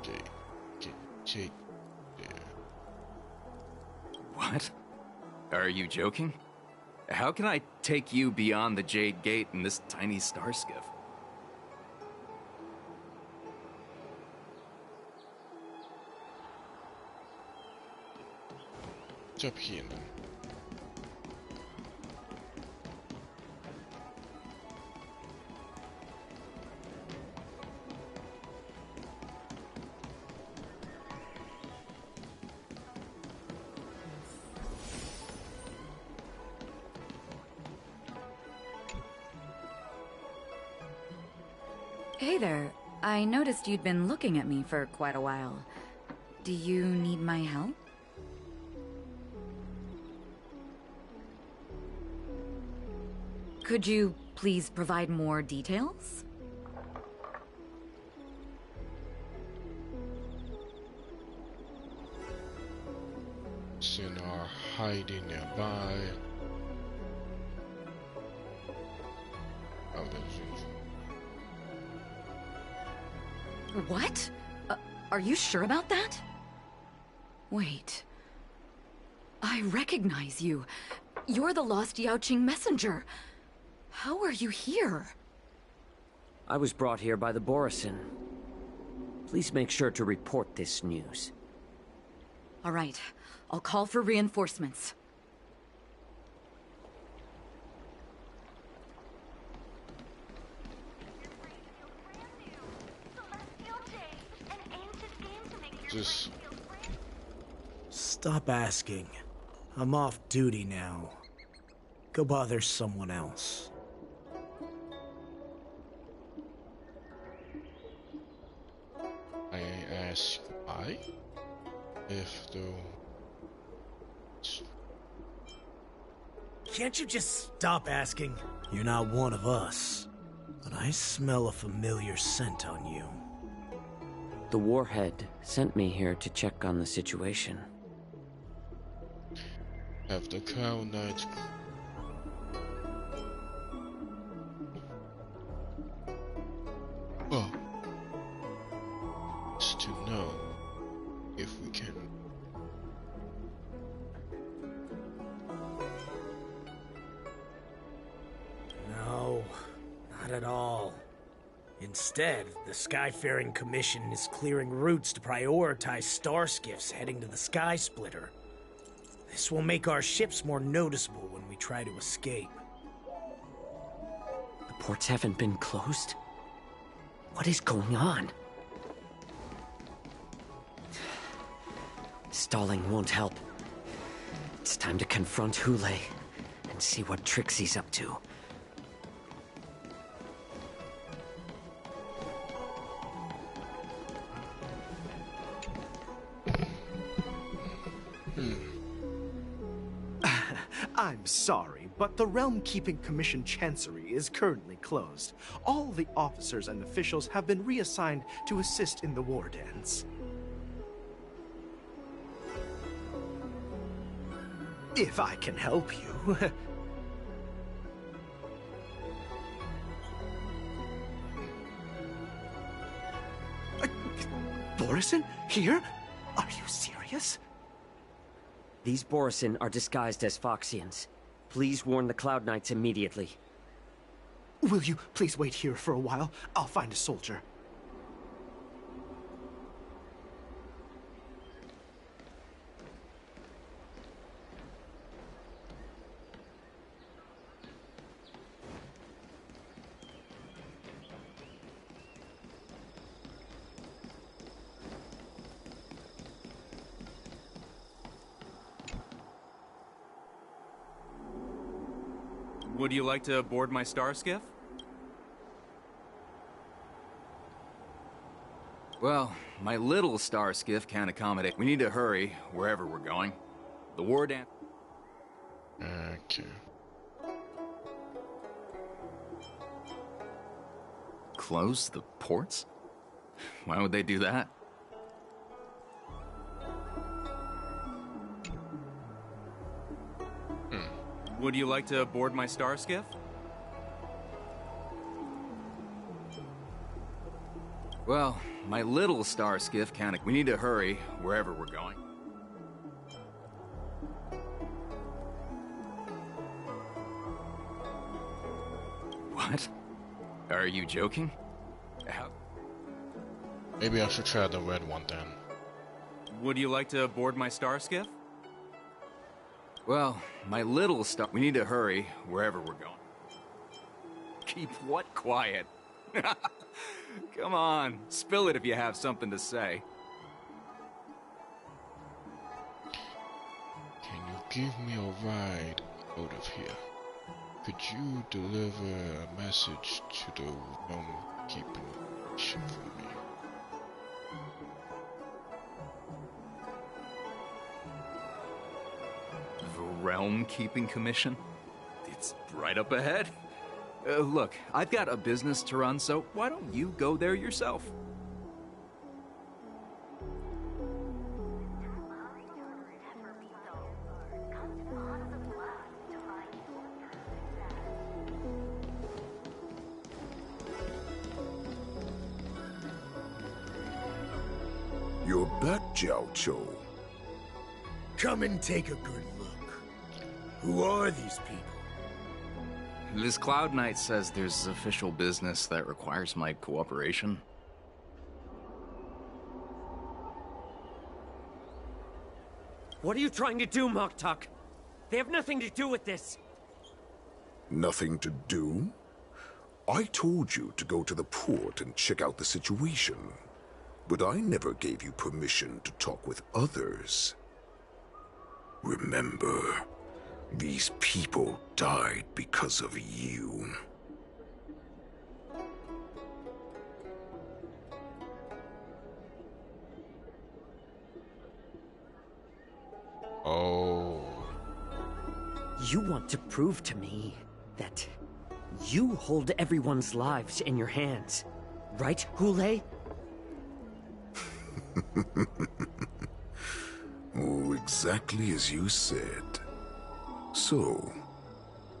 Get there. What? Are you joking? How can I take you beyond the Jade Gate in this tiny star skiff? It's up here now. Hey there. I noticed you'd been looking at me for quite a while. Do you need my help? Could you please provide more details? Sin are hiding nearby. What? Are you sure about that? Wait. I recognize you. You're the lost Yaoqing messenger. How are you here? I was brought here by the Borisin. Please make sure to report this news. All right, I'll call for reinforcements. Just stop asking. I'm off duty now. Go bother someone else. I ask I if the Can't you just stop asking? You're not one of us, but I smell a familiar scent on you. The Warhead sent me here to check on the situation. have the Cloud Knights. Well, just to know if we can. No, not at all. Instead, the Skyfaring Commission is clearing routes to prioritize star skiffs heading to the Sky Splitter. This will make our ships more noticeable when we try to escape. The ports haven't been closed? What is going on? Stalling won't help. It's time to confront Hule and see what tricks he's up to. I'm sorry, but the Realm Keeping Commission Chancery is currently closed. All the officers and officials have been reassigned to assist in the war dance. If I can help you. Borisin? Here? Are you serious? These Borisin are disguised as Foxians. Please warn the Cloud Knights immediately. Will you please wait here for a while? I'll find a soldier. Would you like to board my star skiff? Well, my little star skiff can't accommodate. We need to hurry wherever we're going. The war dance. Okay. Close the ports? Why would they do that? Would you like to board my star skiff? Well, my little star skiff can't. We need to hurry wherever we're going. What? Are you joking? How? Maybe I should try the red one then. Would you like to board my star skiff? Well, my little star. We need to hurry wherever we're going. Keep what quiet? Come on, spill it if you have something to say. Can you give me a ride out of here? Could you deliver a message to the Realm Keeping Commission for me? The Realm Keeping Commission? It's right up ahead. Look, I've got a business to run, so why don't you go there yourself? You're back, Jiao Cho. Come and take a good look. Who are these people? this Cloud Knight says there's official business that requires my cooperation. What are you trying to do, Moktok? They have nothing to do with this. Nothing to do? I told you to go to the port and check out the situation. But I never gave you permission to talk with others. Remember, these people died because of you. Oh. You want to prove to me that you hold everyone's lives in your hands, right, Hule? Oh, exactly as you said. So,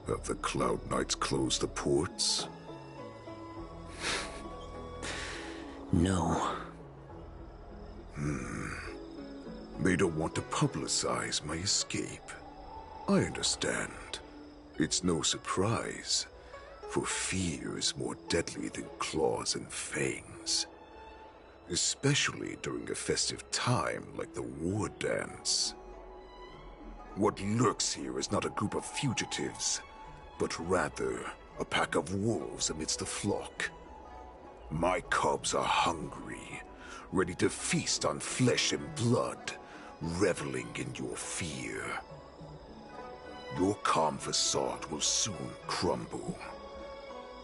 have the Cloud Knights closed the ports? No. They don't want to publicize my escape. I understand. It's no surprise, for fear is more deadly than claws and fangs. Especially during a festive time like the war dance. What lurks here is not a group of fugitives, but rather a pack of wolves amidst the flock. My cubs are hungry, ready to feast on flesh and blood, reveling in your fear. Your calm facade will soon crumble.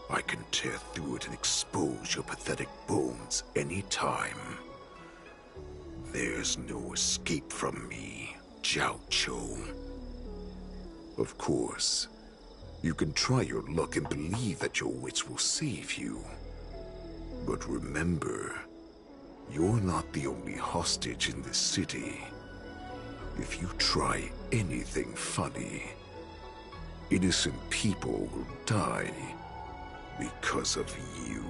I can tear through it and expose your pathetic bones any time. There's no escape from me, Jiaoqiu. Of course, you can try your luck and believe that your wits will save you. But remember, you're not the only hostage in this city. If you try anything funny, innocent people will die because of you.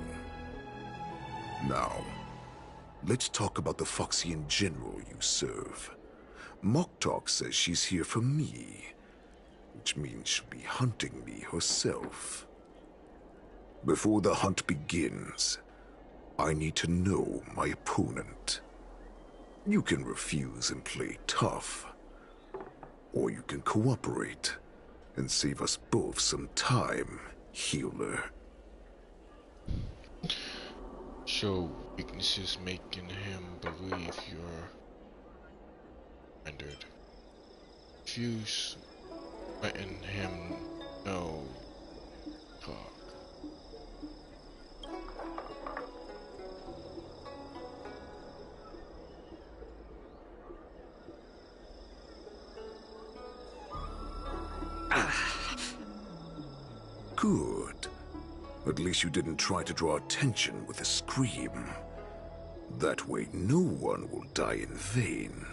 Now, let's talk about the Foxian general you serve. Moktok says she's here for me, which means she'll be hunting me herself. Before the hunt begins, I need to know my opponent. You can refuse and play tough, or you can cooperate and save us both some time, healer. Show weaknesses making him believe you're rendered. Refuse letting him know talk. Good. At least you didn't try to draw attention with a scream. That way no one will die in vain.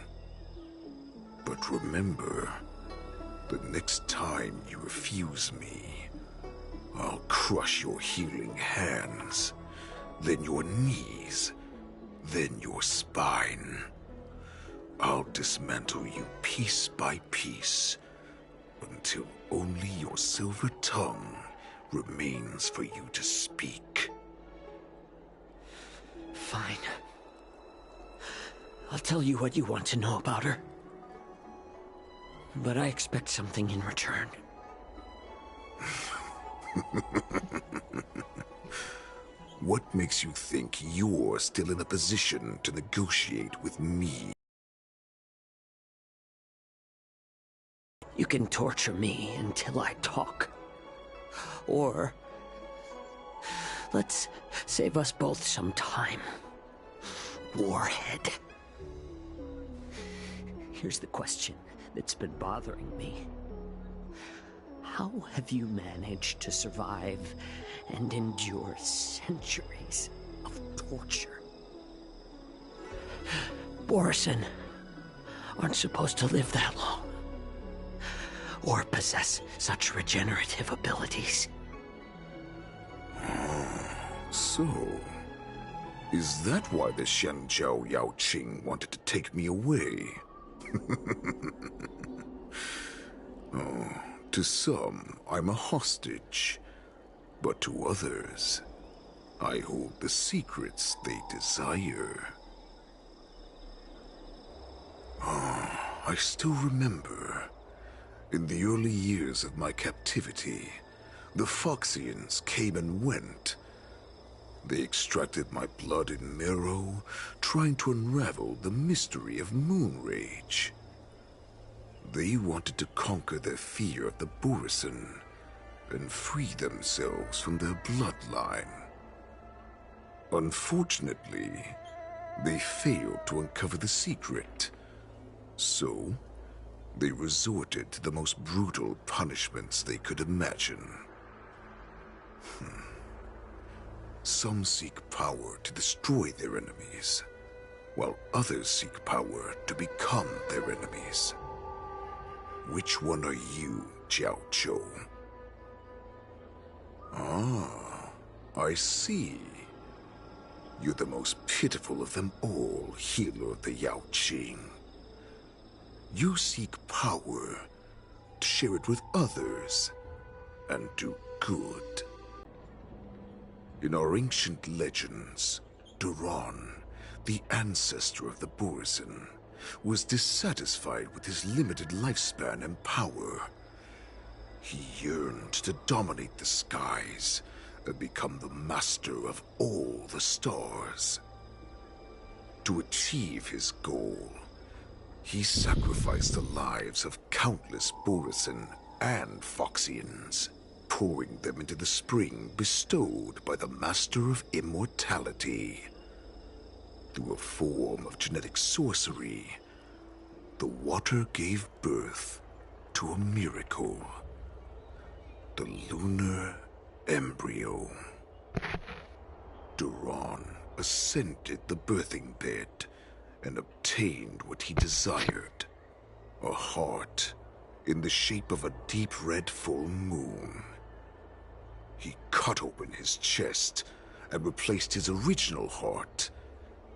But remember, the next time you refuse me, I'll crush your healing hands, then your knees, then your spine. I'll dismantle you piece by piece, until only your silver tongue remains for you to speak. Fine. I'll tell you what you want to know about her. But I expect something in return. What makes you think you're still in a position to negotiate with me? You can torture me until I talk. Or let's save us both some time. Warhead. Here's the question that's been bothering me. How have you managed to survive and endure centuries of torture? Borison aren't supposed to live that long, or possess such regenerative abilities. So, is that why the Xianzhou Yaoqing wanted to take me away? Oh, to some, I'm a hostage. But to others, I hold the secrets they desire. I still remember. In the early years of my captivity, the Foxians came and went. They extracted my blood and marrow, trying to unravel the mystery of moon rage. They wanted to conquer their fear of the Borisin and free themselves from their bloodline. Unfortunately, they failed to uncover the secret. So, they resorted to the most brutal punishments they could imagine. Some seek power to destroy their enemies, while others seek power to become their enemies. Which one are you, Jiao Zhou? Ah, I see. You're the most pitiful of them all, healer of the Yao Qing. You seek power to share it with others and do good. In our ancient legends, Duran, the ancestor of the Borisin, was dissatisfied with his limited lifespan and power. He yearned to dominate the skies and become the master of all the stars. To achieve his goal, he sacrificed the lives of countless Borisin and Foxians, pouring them into the spring bestowed by the Master of Immortality. Through a form of genetic sorcery, the water gave birth to a miracle. The lunar embryo. Duran ascended the birthing bed and obtained what he desired. A heart in the shape of a deep red full moon. He cut open his chest and replaced his original heart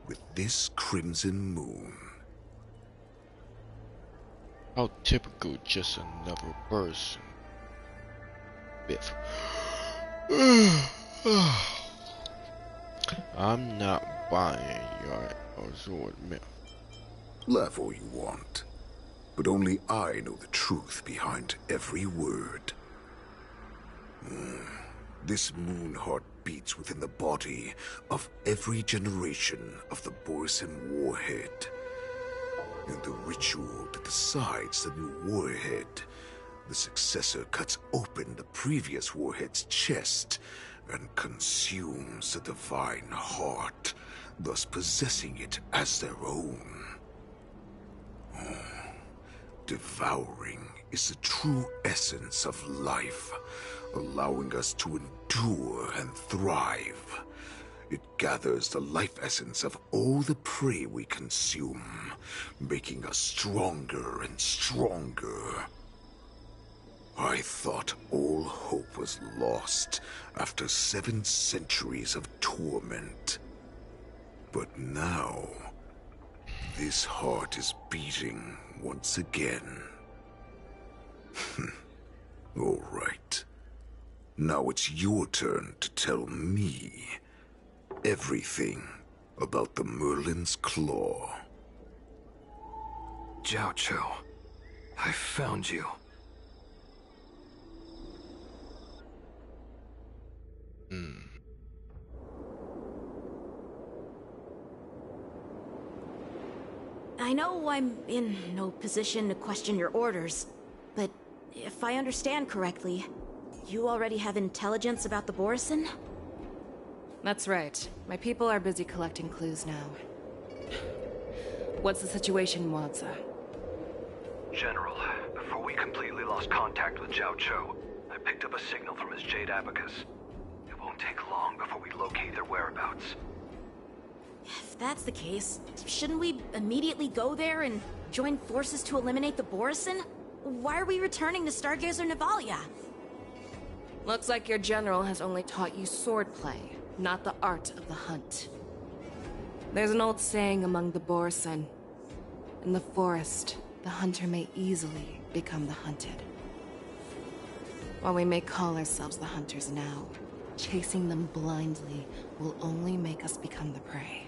with this crimson moon. How typical, just another person. Biff. I'm not buying your Azure myth. Laugh all you want, but only I know the truth behind every word. This moon heart beats within the body of every generation of the Borisin warhead. In the ritual that decides the new warhead, the successor cuts open the previous warhead's chest and consumes the divine heart, thus possessing it as their own. Devouring is the true essence of life, allowing us to endure and thrive. It gathers the life essence of all the prey we consume, making us stronger and stronger. I thought all hope was lost after 7 centuries of torment. But now, this heart is beating once again. All right. Now it's your turn to tell me everything about the Merlin's Claw. Jiao Zhou, I found you. I know I'm in no position to question your orders, but if I understand correctly, you already have intelligence about the Borisin? That's right. My people are busy collecting clues now. What's the situation, Wadza? General, before we completely lost contact with Jiao Zhou, I picked up a signal from his Jade Abacus. It won't take long before we locate their whereabouts. If that's the case, shouldn't we immediately go there and join forces to eliminate the Borisin? Why are we returning to Stargazer Navalia? Looks like your general has only taught you swordplay, not the art of the hunt. There's an old saying among the Borisin. In the forest, the hunter may easily become the hunted. While we may call ourselves the hunters now, chasing them blindly will only make us become the prey.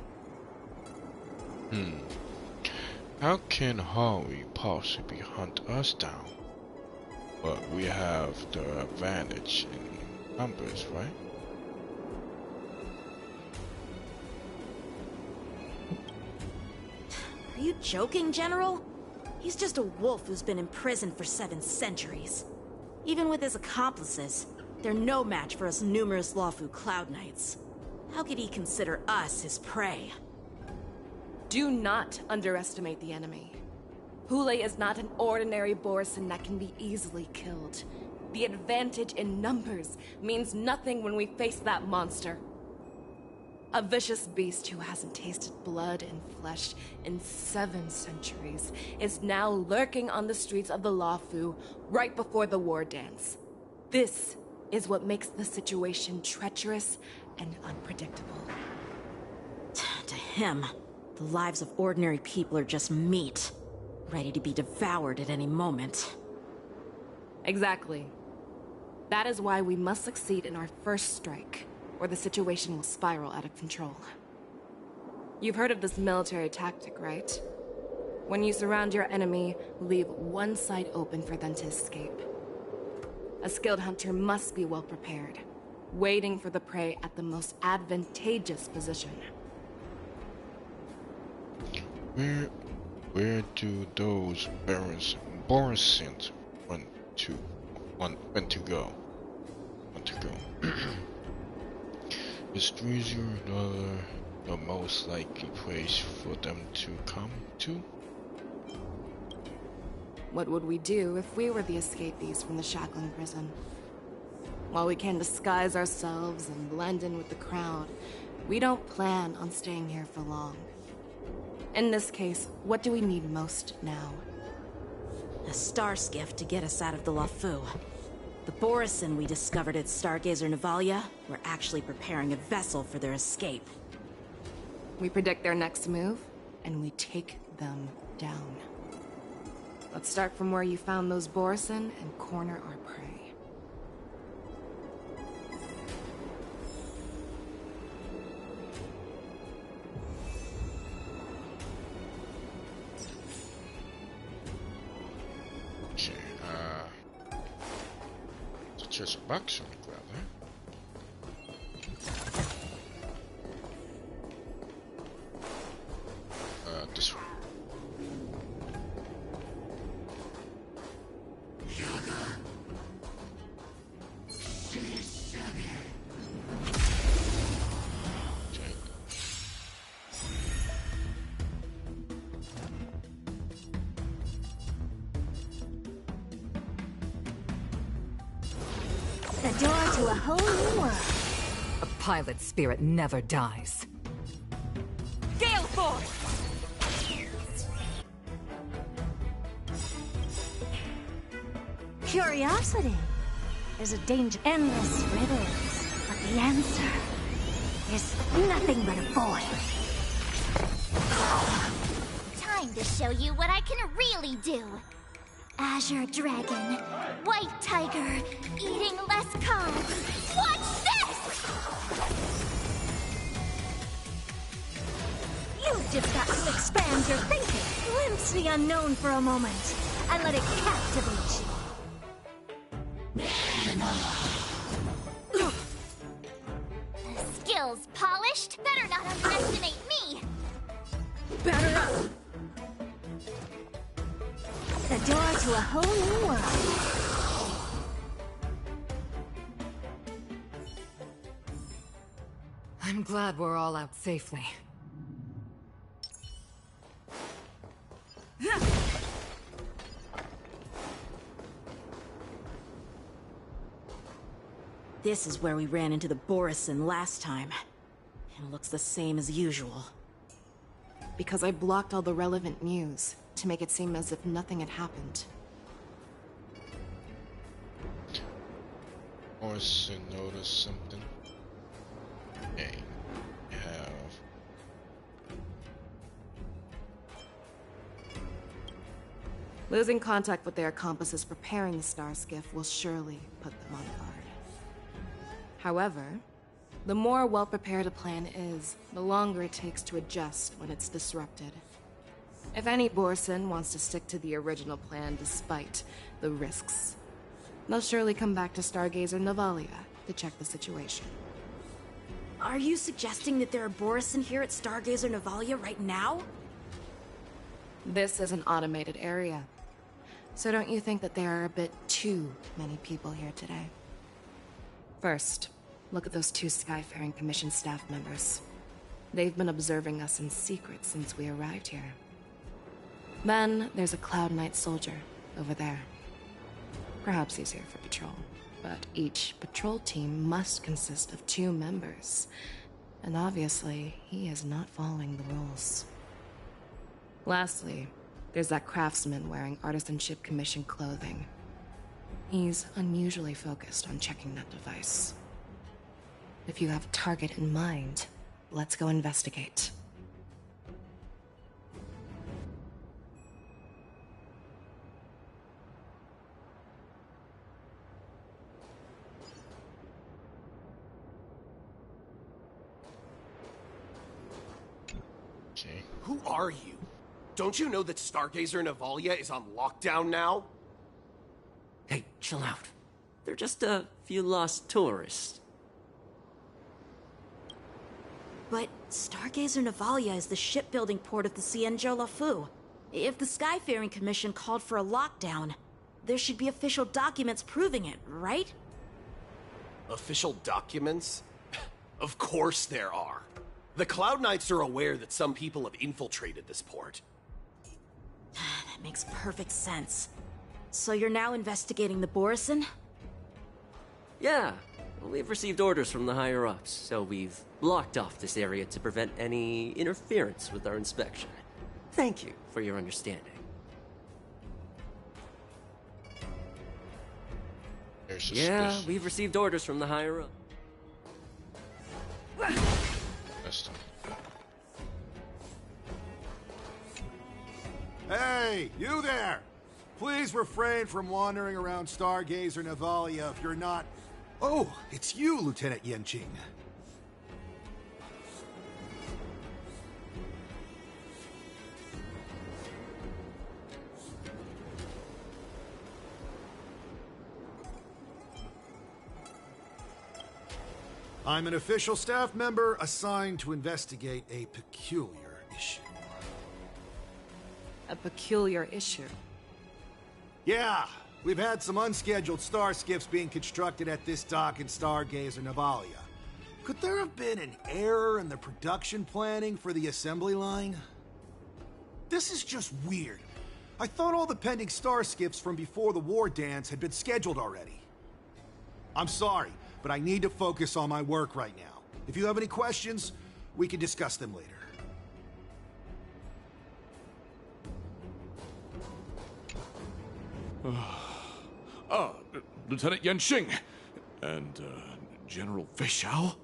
How can Harvey possibly hunt us down? But we have the advantage in numbers, right? Are you joking, General? He's just a wolf who's been imprisoned for 7 centuries. Even with his accomplices, they're no match for us numerous Lawfu Cloud Knights. How could he consider us his prey? Do not underestimate the enemy. Hule is not an ordinary Borison that can be easily killed. The advantage in numbers means nothing when we face that monster. A vicious beast who hasn't tasted blood and flesh in 7 centuries is now lurking on the streets of the Lawfu right before the war dance. This is what makes the situation treacherous and unpredictable. To him, the lives of ordinary people are just meat, ready to be devoured at any moment. Exactly. That is why we must succeed in our first strike, or the situation will spiral out of control. You've heard of this military tactic, right? When you surround your enemy, leave one side open for them to escape. A skilled hunter must be well prepared, waiting for the prey at the most advantageous position. Where do those Borisons want to go? Is Streezer the most likely place for them to come to? What would we do if we were the escapees from the shackling prison? While we can disguise ourselves and blend in with the crowd, we don't plan on staying here for long. In this case, what do we need most now? A star skiff to get us out of the Lawfu. The Borison we discovered at Stargazer Navalia were actually preparing a vessel for their escape. We predict their next move, and we take them down. Let's start from where you found those Borison and corner our prey. Okay, so just a box on the ground, huh? This one. The door to a whole new world. A pilot's spirit never dies. Gale Force! Curiosity. There's a danger. Endless riddles. But the answer is nothing but a void. Time to show you what I can really do. Azure Dragon, White Tiger, eating less carbs. Watch this! You've just got to expand your thinking. Glimpse the unknown for a moment, and let it captivate you. Skills polished. Better not underestimate me. Batter up! The door to a whole new world. I'm glad we're all out safely. This is where we ran into the Borison last time. It looks the same as usual. Because I blocked all the relevant news to make it seem as if nothing had happened. Borison noticed something. Okay, we have Losing contact with their accomplices preparing the Star Skiff will surely put them on guard. However, the more well-prepared a plan is, the longer it takes to adjust when it's disrupted. If any Borson wants to stick to the original plan despite the risks, they'll surely come back to Stargazer Navalia to check the situation. Are you suggesting that there are Borison here at Stargazer Navalia right now? This is an automated area. So don't you think that there are a bit too many people here today? First, look at those 2 Skyfaring Commission staff members. They've been observing us in secret since we arrived here. Then there's a Cloud Knight soldier over there. Perhaps he's here for patrol, but each patrol team must consist of 2 members. And obviously, he is not following the rules. Lastly, there's that craftsman wearing Artisanship Commission clothing. He's unusually focused on checking that device. If you have a target in mind, let's go investigate. Okay. Who are you? Don't you know that Stargazer Navalia is on lockdown now? Hey, chill out. They're just a few lost tourists. But Stargazer Navalia is the shipbuilding port of the Cienjo Lafu. If the Skyfaring Commission called for a lockdown, there should be official documents proving it, right? Official documents? Of course there are. The Cloud Knights are aware that some people have infiltrated this port. That makes perfect sense. So you're now investigating the Borison? Yeah, we've received orders from the higher-ups, so we've blocked off this area to prevent any interference with our inspection. Thank you for your understanding. Yeah, we've received orders from the higher-up. Hey, you there! Please refrain from wandering around Stargazer Navalia if you're not... Oh, it's you, Lieutenant Yenqing. I'm an official staff member assigned to investigate a peculiar issue. A peculiar issue? Yeah, we've had some unscheduled star skiffs being constructed at this dock in Stargazer Navalia. Could there have been an error in the production planning for the assembly line? This is just weird. I thought all the pending star skiffs from before the war dance had been scheduled already. I'm sorry, but I need to focus on my work right now. If you have any questions, we can discuss them later. Lieutenant Yenqing and General Fei Xiao?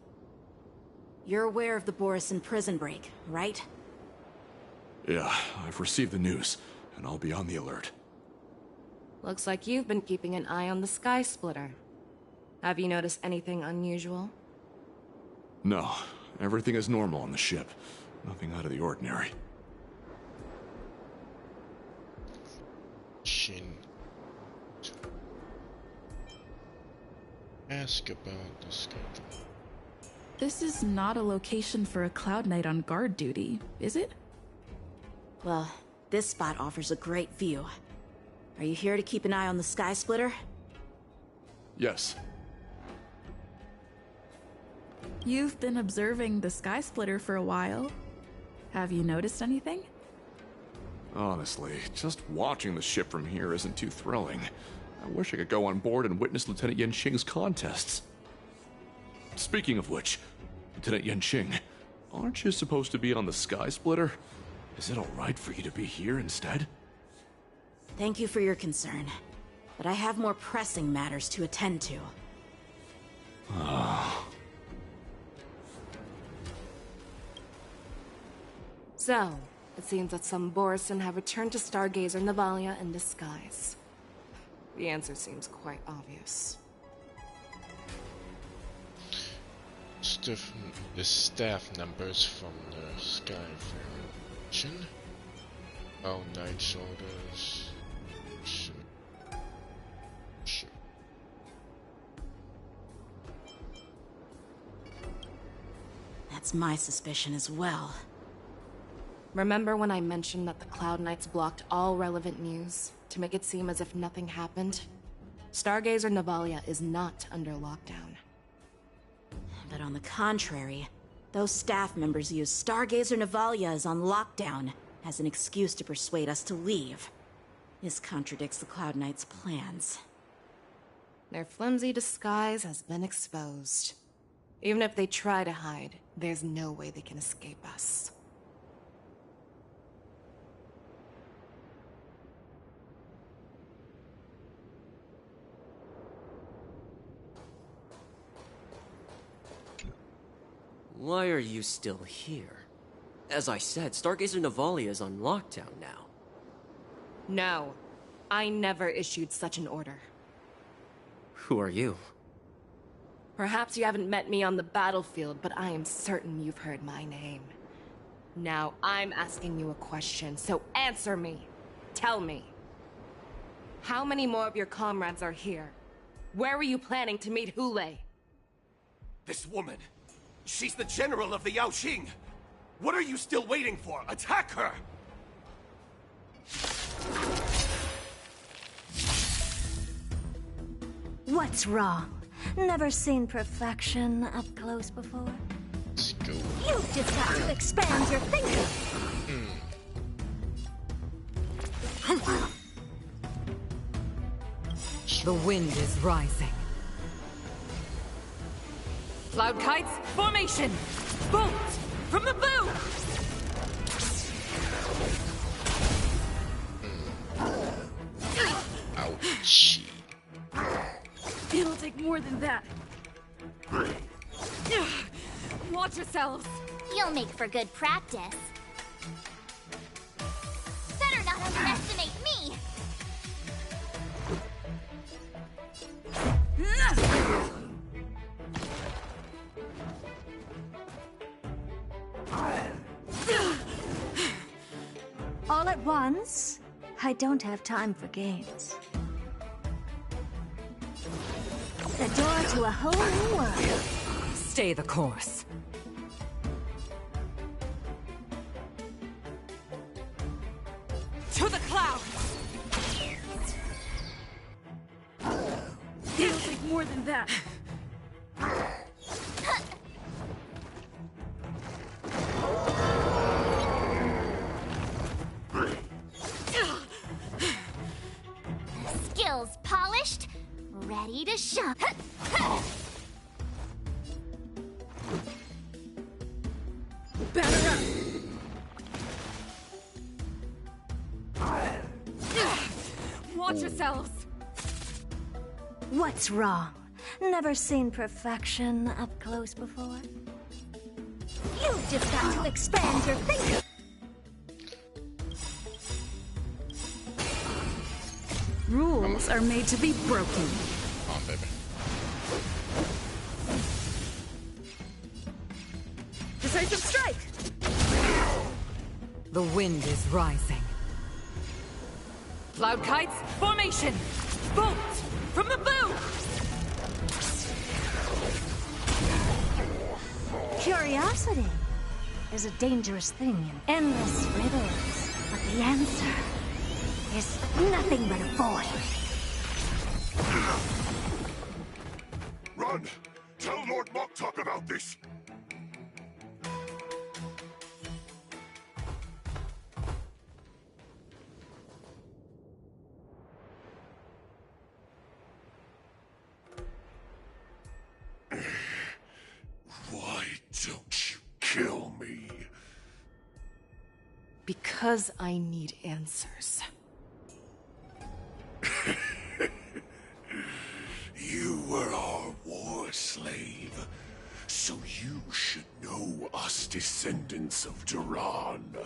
You're aware of the Borison prison break, right? Yeah, I've received the news, and I'll be on the alert. Looks like you've been keeping an eye on the Sky Splitter. Have you noticed anything unusual? No, everything is normal on the ship. Nothing out of the ordinary. Ask about the schedule. This is not a location for a Cloud Knight on guard duty, is it? Well, this spot offers a great view. Are you here to keep an eye on the Sky Splitter? Yes. You've been observing the Sky Splitter for a while. Have you noticed anything? Honestly, just watching the ship from here isn't too thrilling. I wish I could go on board and witness Lieutenant Yenqing's contests. Speaking of which, Lieutenant Yenqing, aren't you supposed to be on the Sky Splitter? Is it alright for you to be here instead? Thank you for your concern, but I have more pressing matters to attend to. So, It seems that some Borison have returned to Stargazer Navalia in disguise. The answer seems quite obvious. The staff numbers from the Skyfarer mission. All Knight's orders. Sure. That's my suspicion as well. Remember when I mentioned that the Cloud Knights blocked all relevant news to make it seem as if nothing happened? Stargazer Navalia is not under lockdown. But on the contrary, those staff members use Stargazer Navalia is on lockdown as an excuse to persuade us to leave. This contradicts the Cloud Knights' plans. Their flimsy disguise has been exposed. Even if they try to hide, there's no way they can escape us. Why are you still here? As I said, Stargazer Navalia is on lockdown now. No, I never issued such an order. Who are you? Perhaps you haven't met me on the battlefield, but I am certain you've heard my name. Now I'm asking you a question, so answer me. Tell me. How many more of your comrades are here? Where were you planning to meet Hule? This woman, she's the general of the Yaoxing. What are you still waiting for? Attack her! What's wrong? Never seen perfection up close before? Let's go. You've just got to expand your thinking. The wind is rising. Cloud kites, formation! Bolt! From the boom! Ouch. It'll take more than that. Watch yourselves. You'll make for good practice. Better not underestimate me! All at once? I don't have time for games. The door to a whole new world. Stay the course. To the clouds! It'll take more than that. Skills polished, ready to shove. Batter up. Watch yourselves. What's wrong? Never seen perfection up close before? You've just got to expand your thinking. Rules are made to be broken. Come on, baby. Decisive strike! The wind is rising. Cloud kites, formation! Bolt! From the boom! Curiosity is a dangerous thing in endless riddles, but the answer is nothing but a void. Run! Tell Lord Moktok about this! Why don't you kill me? Because I need answers. You were our war slave, so you should know us descendants of Duran.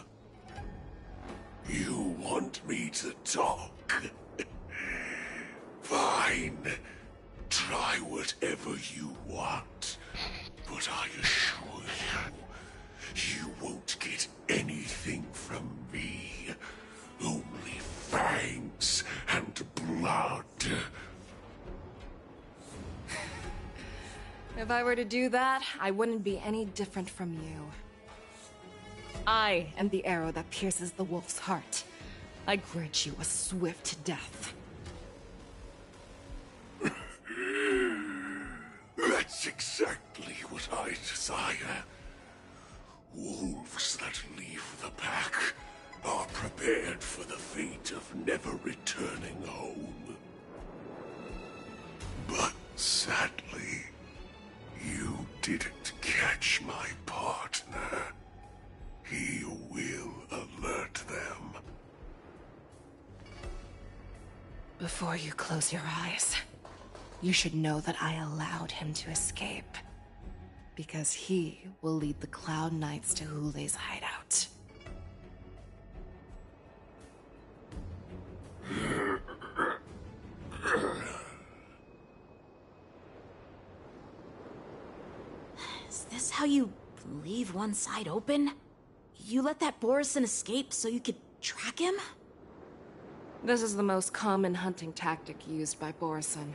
You want me to talk? Fine. Try whatever you want. But I assure you won't get anything from me. Only fangs and blood. If I were to do that, I wouldn't be any different from you. I am the arrow that pierces the wolf's heart. I grant you a swift death. That's exactly what I desire. Wolves that leave the pack are prepared for the fate of never returning home. But sadly, you didn't catch my partner. He will alert them. Before you close your eyes, you should know that I allowed him to escape. Because he will lead the Cloud Knights to Hule's hideout. Is this how you leave one side open? You let that Borison escape so you could track him? This is the most common hunting tactic used by Borison.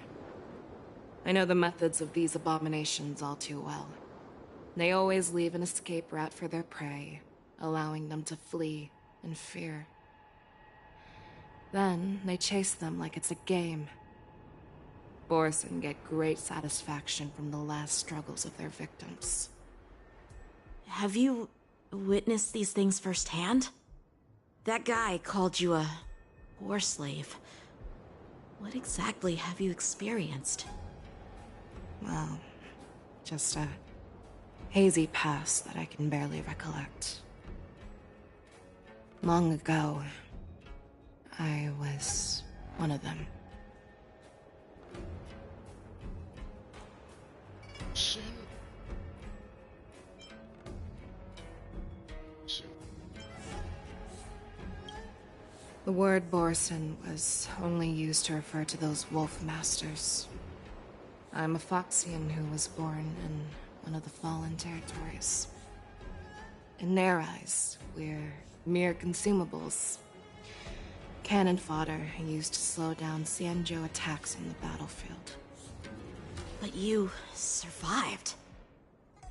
I know the methods of these abominations all too well. They always leave an escape route for their prey, allowing them to flee in fear. Then, they chase them like it's a game. Borison get great satisfaction from the last struggles of their victims. Have you witnessed these things firsthand? That guy called you a war slave. What exactly have you experienced? Well, just a hazy past that I can barely recollect. Long ago, I was one of them. The word Borison was only used to refer to those wolf masters. I'm a Foxian who was born in one of the fallen territories. In their eyes, we're mere consumables. Cannon fodder used to slow down Xianzhou attacks on the battlefield. But you survived.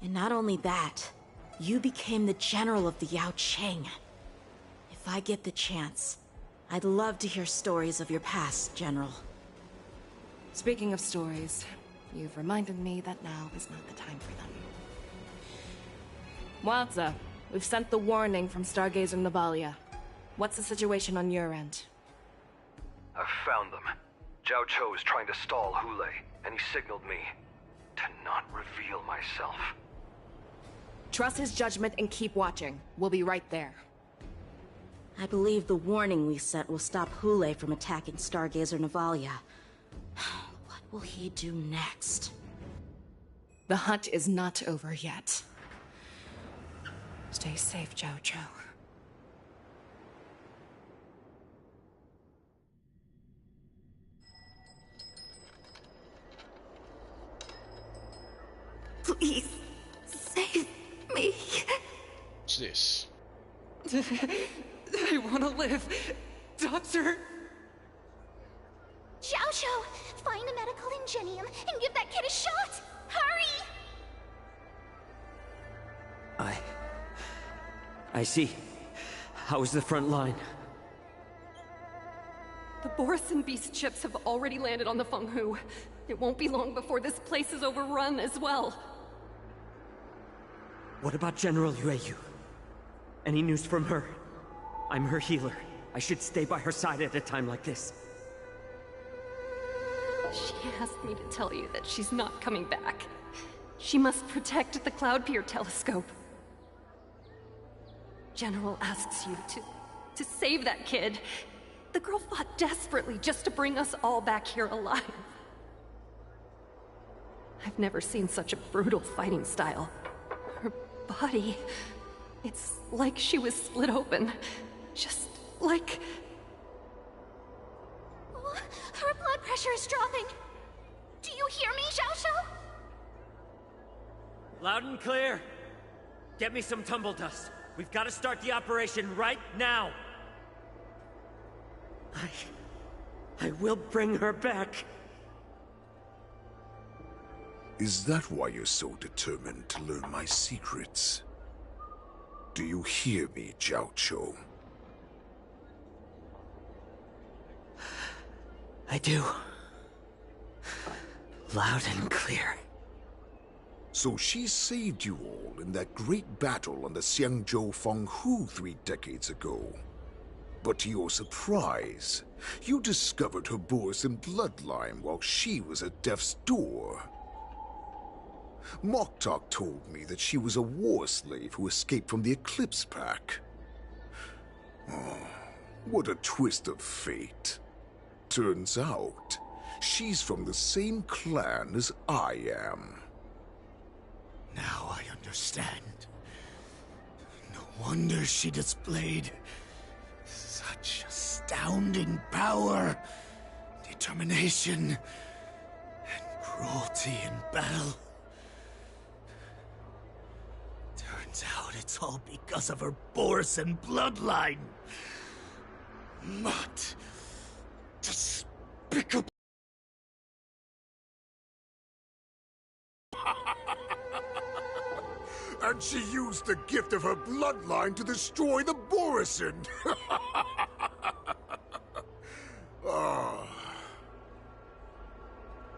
And not only that, you became the general of the Yao Cheng. If I get the chance, I'd love to hear stories of your past, General. Speaking of stories, you've reminded me that now is not the time for them. Waza, we've sent the warning from Stargazer Navalia. What's the situation on your end? I've found them. Zhao Cho is trying to stall Hule, and he signaled me to not reveal myself. Trust his judgment and keep watching. We'll be right there. I believe the warning we sent will stop Hule from attacking Stargazer Navalia. What will he do next? The hunt is not over yet. Stay safe, Zhao Cho. Please, save me. What's this? I want to live. Doctor! Zhao Cho, find a medical ingenium and give that kid a shot! Hurry! I see. How's the front line? The Borison beast ships have already landed on the Fenghu. It won't be long before this place is overrun as well. What about General Yueyu? Any news from her? I'm her healer. I should stay by her side at a time like this. She asked me to tell you that she's not coming back. She must protect the Cloud Pier telescope. General asks you to save that kid. The girl fought desperately just to bring us all back here alive. I've never seen such a brutal fighting style. Her body... it's like she was split open. Just like... Oh, her blood pressure is dropping. Do you hear me, Xiao Xiao? Loud and clear. Get me some tumble dust. We've got to start the operation right now. I will bring her back. Is that why you're so determined to learn my secrets? Do you hear me, Jiao Chou? I do. Loud and clear. So she saved you all in that great battle on the Xiangzhou Fenghu 3 decades ago. But to your surprise, you discovered her Borisin bloodline while she was at death's door. Moktok told me that she was a war slave who escaped from the Eclipse Pack. Oh, what a twist of fate. Turns out, she's from the same clan as I am. Now I understand. No wonder she displayed such astounding power, determination, and cruelty in battle. Turns out it's all because of her Borisin bloodline. But despicable. And she used the gift of her bloodline to destroy the Borisin.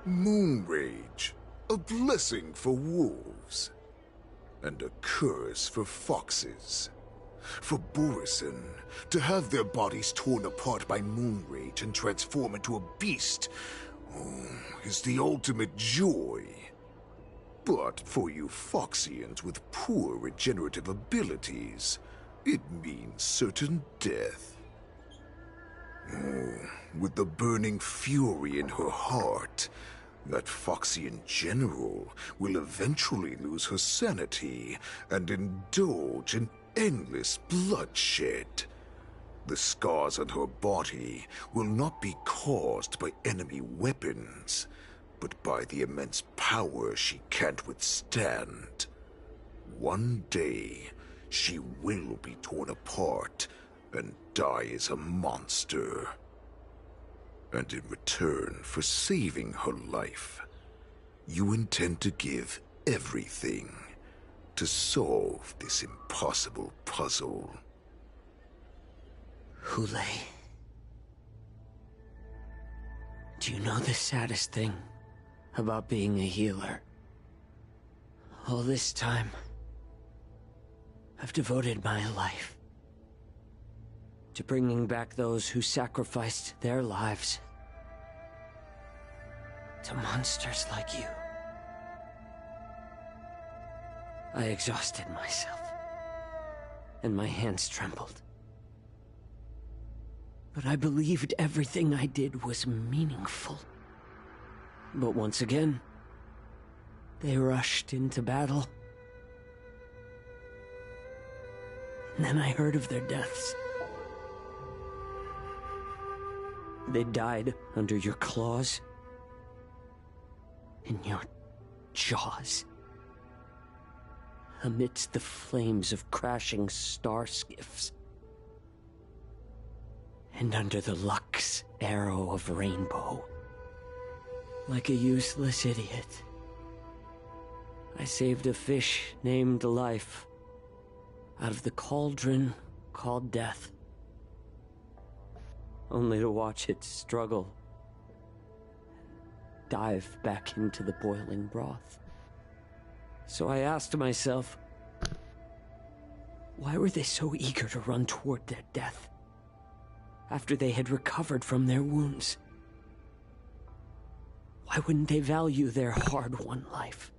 Moon Rage, a blessing for wolves, and a curse for foxes. For Borisin, to have their bodies torn apart by Moon Rage and transform into a beast, is the ultimate joy. But for you Foxians with poor regenerative abilities, it means certain death. With the burning fury in her heart, that Foxian general will eventually lose her sanity and indulge in endless bloodshed. The scars on her body will not be caused by enemy weapons, but by the immense power she can't withstand. One day, she will be torn apart and die as a monster. And in return for saving her life, you intend to give everything to solve this impossible puzzle. Hule, do you know the saddest thing about being a healer? All this time, I've devoted my life to bringing back those who sacrificed their lives to monsters like you. I exhausted myself, and my hands trembled. But I believed everything I did was meaningful. But once again, they rushed into battle. And then I heard of their deaths. They died under your claws, in your jaws, amidst the flames of crashing star skiffs, and under the Lux arrow of Rainbow. Like a useless idiot, I saved a fish named Life out of the cauldron called Death, only to watch it struggle, dive back into the boiling broth. So I asked myself, why were they so eager to run toward their death after they had recovered from their wounds? Why wouldn't they value their hard-won life?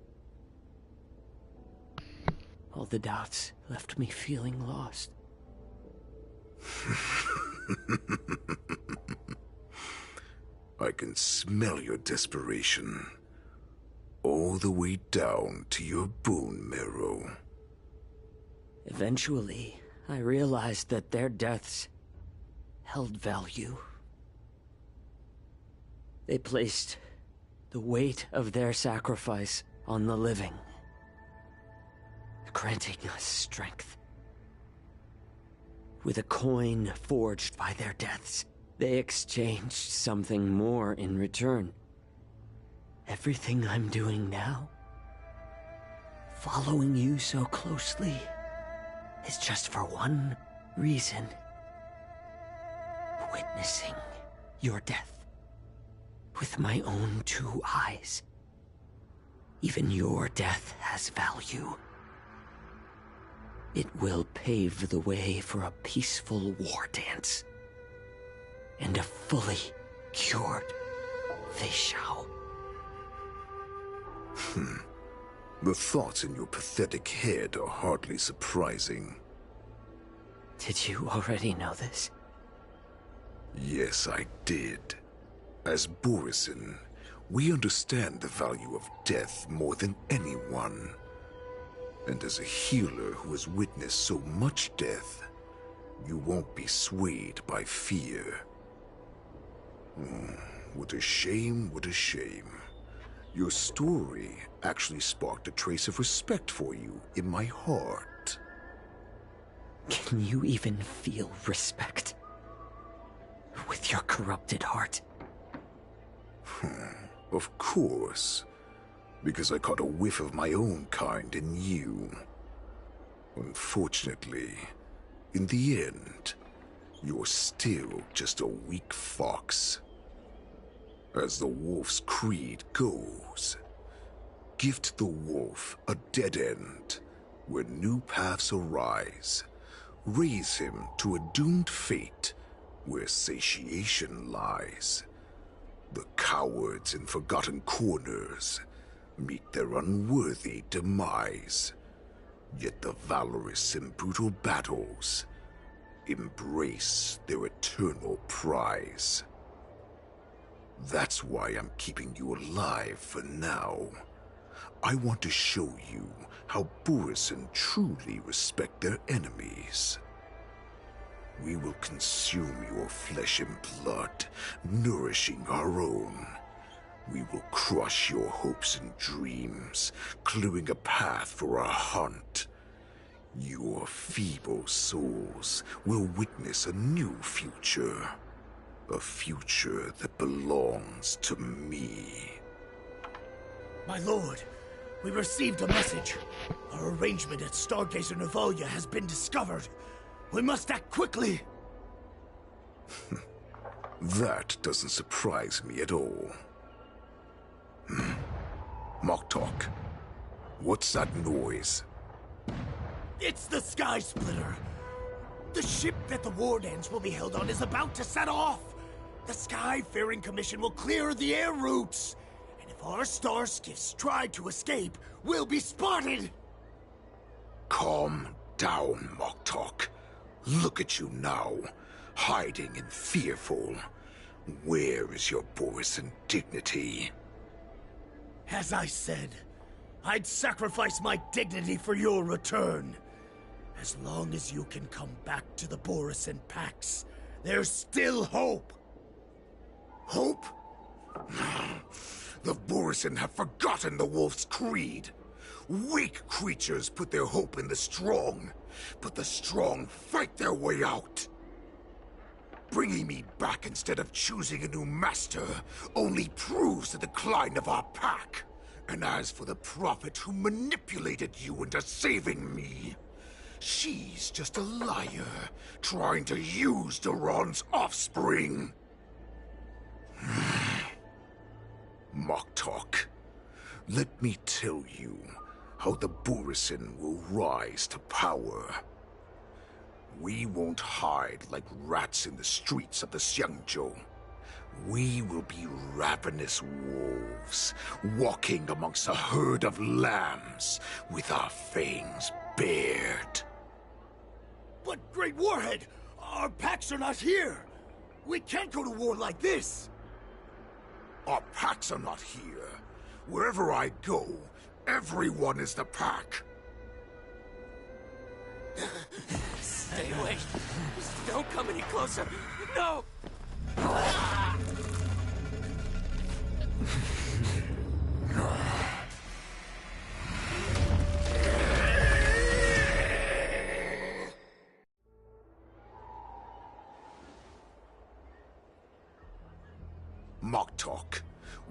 All the doubts left me feeling lost. I can smell your desperation, all the way down to your bone marrow. Eventually, I realized that their deaths held value. They placed the weight of their sacrifice on the living, granting us strength. With a coin forged by their deaths, they exchanged something more in return. Everything I'm doing now, following you so closely, is just for one reason. Witnessing your death with my own 2 eyes. Even your death has value. It will pave the way for a peaceful war dance and a fully cured Fei Xiao. The thoughts in your pathetic head are hardly surprising. Did you already know this? Yes, I did. As Borisin, we understand the value of death more than anyone. And as a healer who has witnessed so much death, you won't be swayed by fear. What a shame, what a shame. Your story actually sparked a trace of respect for you in my heart. Can you even feel respect with your corrupted heart? Of course. Because I caught a whiff of my own kind in you. Unfortunately, in the end, you're still just a weak fox. As the wolf's creed goes, gift the wolf a dead end where new paths arise. Raise him to a doomed fate where satiation lies. The cowards in forgotten corners meet their unworthy demise. Yet the valorous in brutal battles embrace their eternal prize. That's why I'm keeping you alive for now. I want to show you how Borisin truly respect their enemies. We will consume your flesh and blood, nourishing our own. We will crush your hopes and dreams, clearing a path for our hunt. Your feeble souls will witness a new future. A future that belongs to me. My lord, we received a message. Our arrangement at Stargazer Navalia has been discovered. We must act quickly. That doesn't surprise me at all. Moktok, what's that noise? It's the Sky Splitter. The ship that the Wardens will be held on is about to set off. The Skyfaring Commission will clear the air routes. And if our star skiffs try to escape, we'll be spotted. Calm down, Moktok. Look at you now, hiding and fearful. Where is your Borisin dignity? As I said, I'd sacrifice my dignity for your return. As long as you can come back to the Borisin Pax, there's still hope. Hope? The Borisin have forgotten the wolf's creed. Weak creatures put their hope in the strong, but the strong fight their way out. Bringing me back instead of choosing a new master only proves the decline of our pack. And as for the prophet who manipulated you into saving me, she's just a liar trying to use Duran's offspring. Moktok, let me tell you how the Borisin will rise to power. We won't hide like rats in the streets of the Xiangzhou. We will be ravenous wolves, walking amongst a herd of lambs with our fangs bared. But, Great Warhead, our packs are not here. We can't go to war like this. Our packs are not here. Wherever I go, everyone is the pack. Stay away. Don't come any closer. No! Moktok,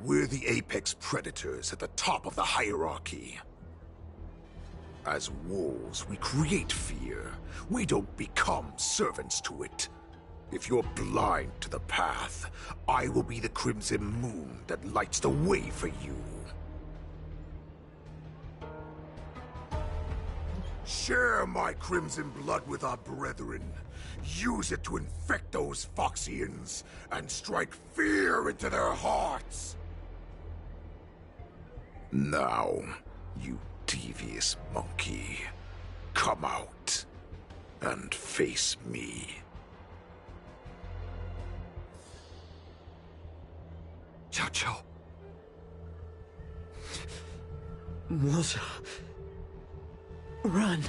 we're the apex predators at the top of the hierarchy. As wolves, we create fear. We don't become servants to it. If you're blind to the path, I will be the crimson moon that lights the way for you. Share my crimson blood with our brethren. Use it to infect those Foxians and strike fear into their hearts. Now, you devious monkey, come out and face me. Chow. Moza. Run.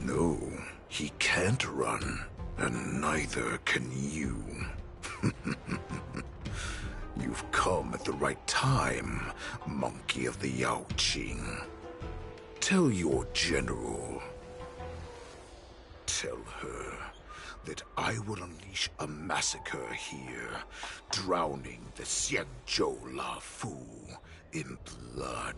No, he can't run, and neither can you. You've come at the right time, monkey of the Yaoqing. Tell your general. Tell her that I will unleash a massacre here, drowning the Xianzhou Lafu in blood.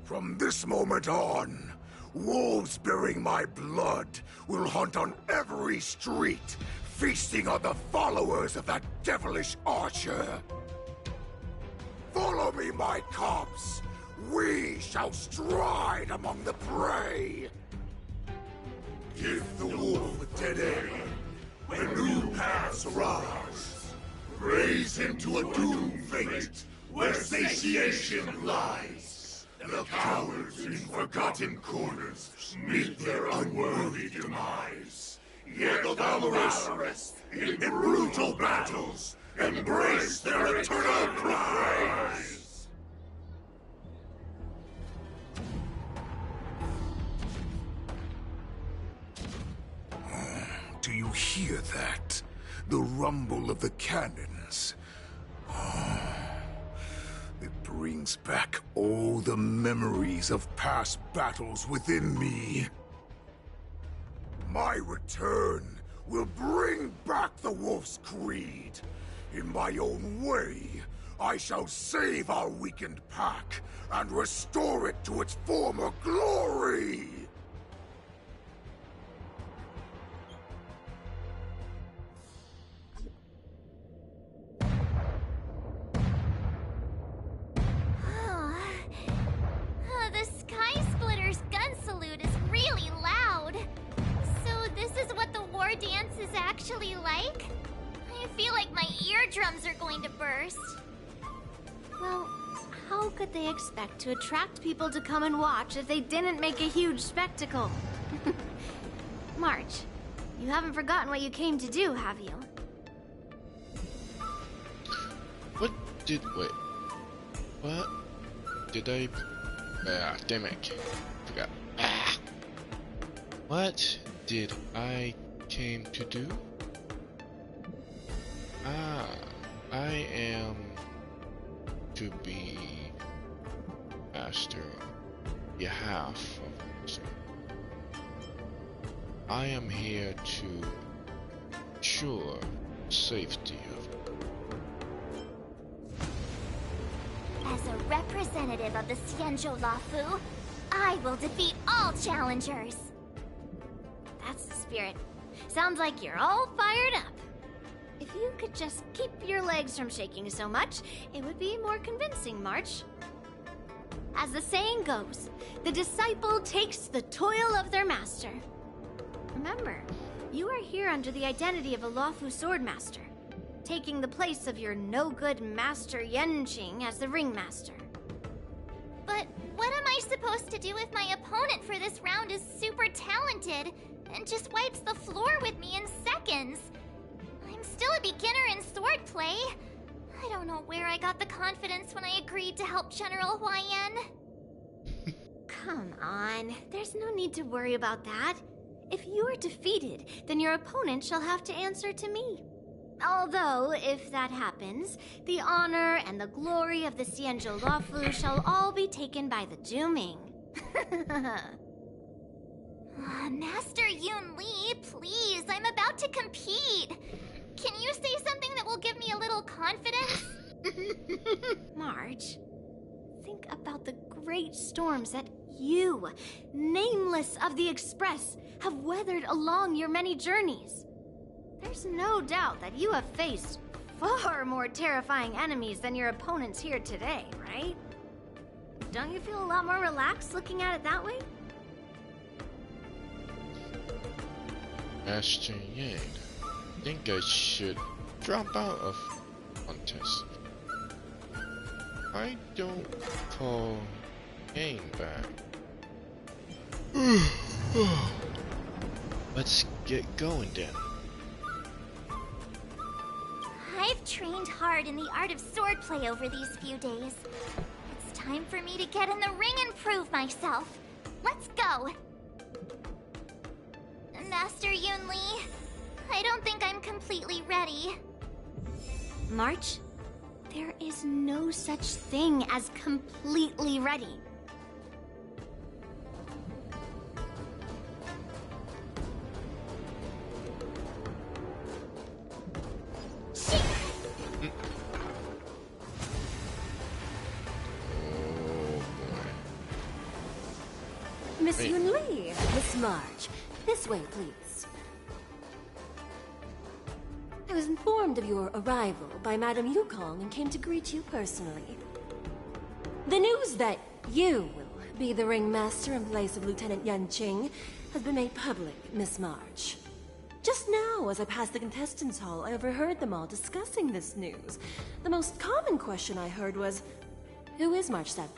From this moment on, wolves bearing my blood will hunt on every street, feasting on the followers of that devilish archer. Follow me, my cubs. We shall stride among the prey. Give the wolf a dead end when new paths arise. Raise him to a doomed fate where satiation lies. The cowards in forgotten corners meet their unworthy demise. Yet the valorous in brutal battles embrace their eternal prize. Do you hear that? The rumble of the cannons. It brings back all the memories of past battles within me. My return will bring back the Wolf's Creed. In my own way, I shall save our weakened pack and restore it to its former glory! The Sky Splitter's gun salute is really loud. So this is what the war dance is actually like? I feel like my eardrums are going to burst. Well, how could they expect to attract people to come and watch if they didn't make a huge spectacle? March, you haven't forgotten what you came to do, have you? Wait. What did I... Ah, damn it. Forgot. Ah. What did I came to do? I am to be master on behalf of... I am here to ensure safety of... As a representative of the Xianzhou Lafu, I will defeat all challengers. That's the spirit. Sounds like you're all fired up. If you could just keep your legs from shaking so much, it would be more convincing, March. As the saying goes, the disciple takes the toil of their master. Remember, you are here under the identity of a Lafu swordmaster, taking the place of your no-good master Yenqing as the ringmaster. But what am I supposed to do if my opponent for this round is super talented and just wipes the floor with me in seconds? I'm still a beginner in swordplay. I don't know where I got the confidence when I agreed to help General Huayan. come on. There's no need to worry about that. If you're defeated, then your opponent shall have to answer to me. Although, if that happens, the honor and the glory of the Xianzhou Luofu shall all be taken by the Juming. Master Yun Li, please, I'm about to compete. Can you say something that will give me a little confidence? March, think about the great storms that you, nameless of the Express, have weathered along your many journeys. There's no doubt that you have faced far more terrifying enemies than your opponents here today, right? Don't you feel a lot more relaxed looking at it that way? Master Yang, I think I should drop out of contest. I don't call Yang back. Let's get going then. I've trained hard in the art of swordplay over these few days. It's time for me to get in the ring and prove myself. Let's go! Master Yun Li, I don't think I'm completely ready. March, there is no such thing as completely ready. Miss Yun Li, Miss March, this way, please. I was informed of your arrival by Madame Yukong and came to greet you personally. The news that you will be the ringmaster in place of Lieutenant Yan Qing has been made public, Miss March. Just now, as I passed the contestants' hall, I overheard them all discussing this news. The most common question I heard was, who is March 7th?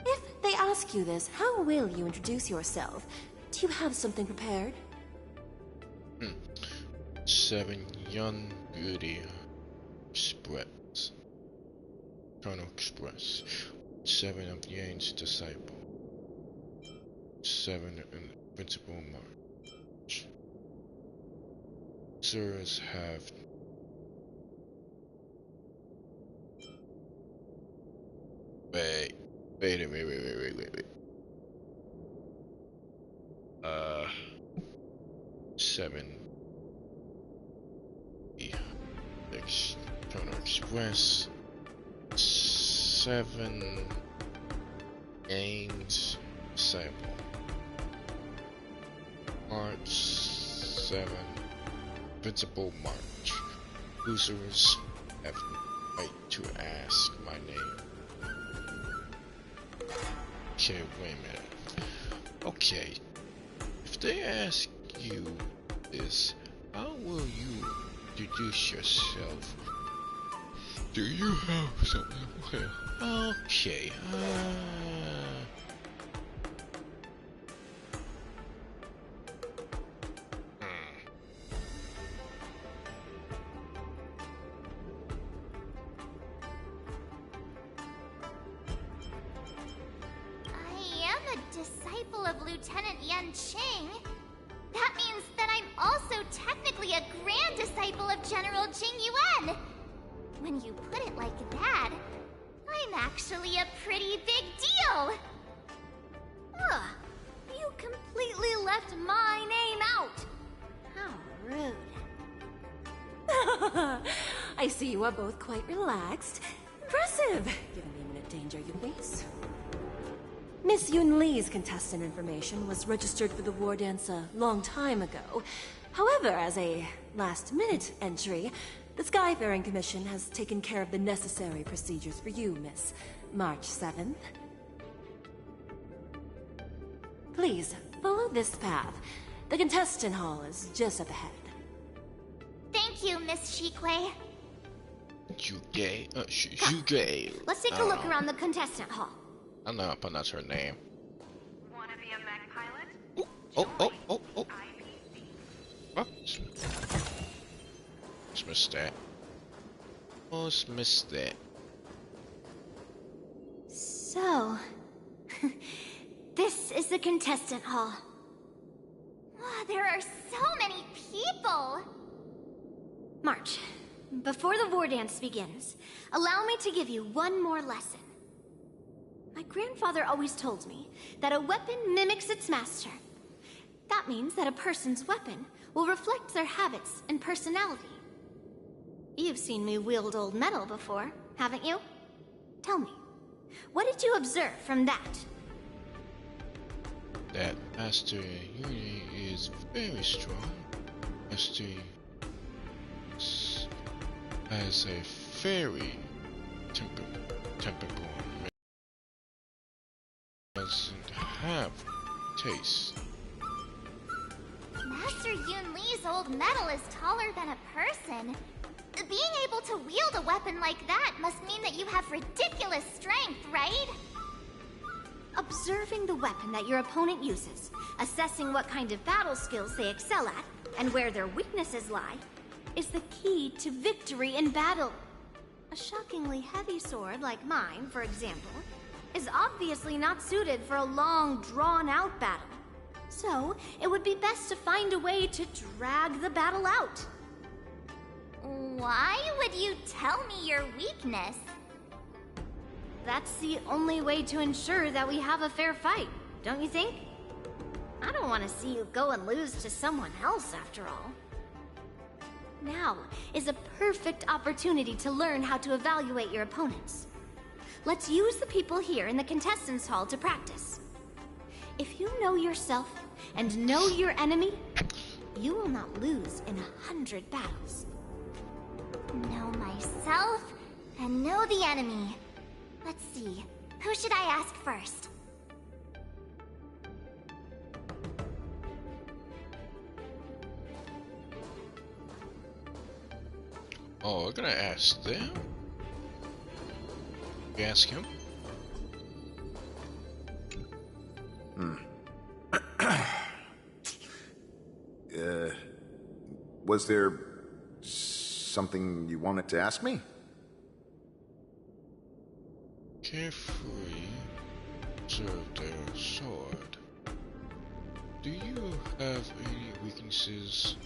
If they ask you this, how will you introduce yourself? Do you have something prepared? 7 young beauty express. Colonel Express. 7 of Yang's disciple. 7 invincible march. Sirs have wait. 7 Colonel Express. 7 Yang's disciple. March 7 Invincible March. Losers have the right to ask my name. Okay, wait a minute. Okay, if they ask you this, how will you introduce yourself? Do you have something? Okay, Disciple of Lieutenant Yan Qing? That means that I'm also technically a grand disciple of General Jing Yuan. When you put it like that, I'm actually a pretty big deal. Ugh, you completely left my name out. How rude. I see you are both quite relaxed. Impressive, given the imminent danger you face. Miss Yun Li's contestant information was registered for the war dance a long time ago. However, as a last-minute entry, the Skyfaring Commission has taken care of the necessary procedures for you, Miss March 7th. Please, follow this path. The contestant hall is just up ahead. Thank you, Miss Shikwe. Shuge. Let's take a look around the contestant hall. I know, but that's her name. Wanna be a mech pilot? Oh. What? Just missed that. Almost missed that. So, contestant hall. There are so many people! March, before the war dance begins, allow me to give you one more lesson. My grandfather always told me that a weapon mimics its master. That means that a person's weapon will reflect their habits and personality. You've seen me wield old metal before, haven't you? Tell me, what did you observe from that? That Master Yuri is very strong. Master has a very temperamental man. Doesn't have taste. Master Yun Li's old metal is taller than a person. Being able to wield a weapon like that must mean that you have ridiculous strength, right? Observing the weapon that your opponent uses, assessing what kind of battle skills they excel at, and where their weaknesses lie, is the key to victory in battle. A shockingly heavy sword like mine, for example, is obviously not suited for a long, drawn-out battle. So, it would be best to find a way to drag the battle out. Why would you tell me your weakness? That's the only way to ensure that we have a fair fight, don't you think? I don't want to see you go and lose to someone else, after all. Now is a perfect opportunity to learn how to evaluate your opponents. Let's use the people here in the contestants hall to practice. If you know yourself and know your enemy, you will not lose in 100 battles. Know myself and know the enemy. Let's see, who should I ask first? Oh, we're gonna ask them? You ask him? Was there something you wanted to ask me? Carefully observe their sword. Do you have any weaknesses?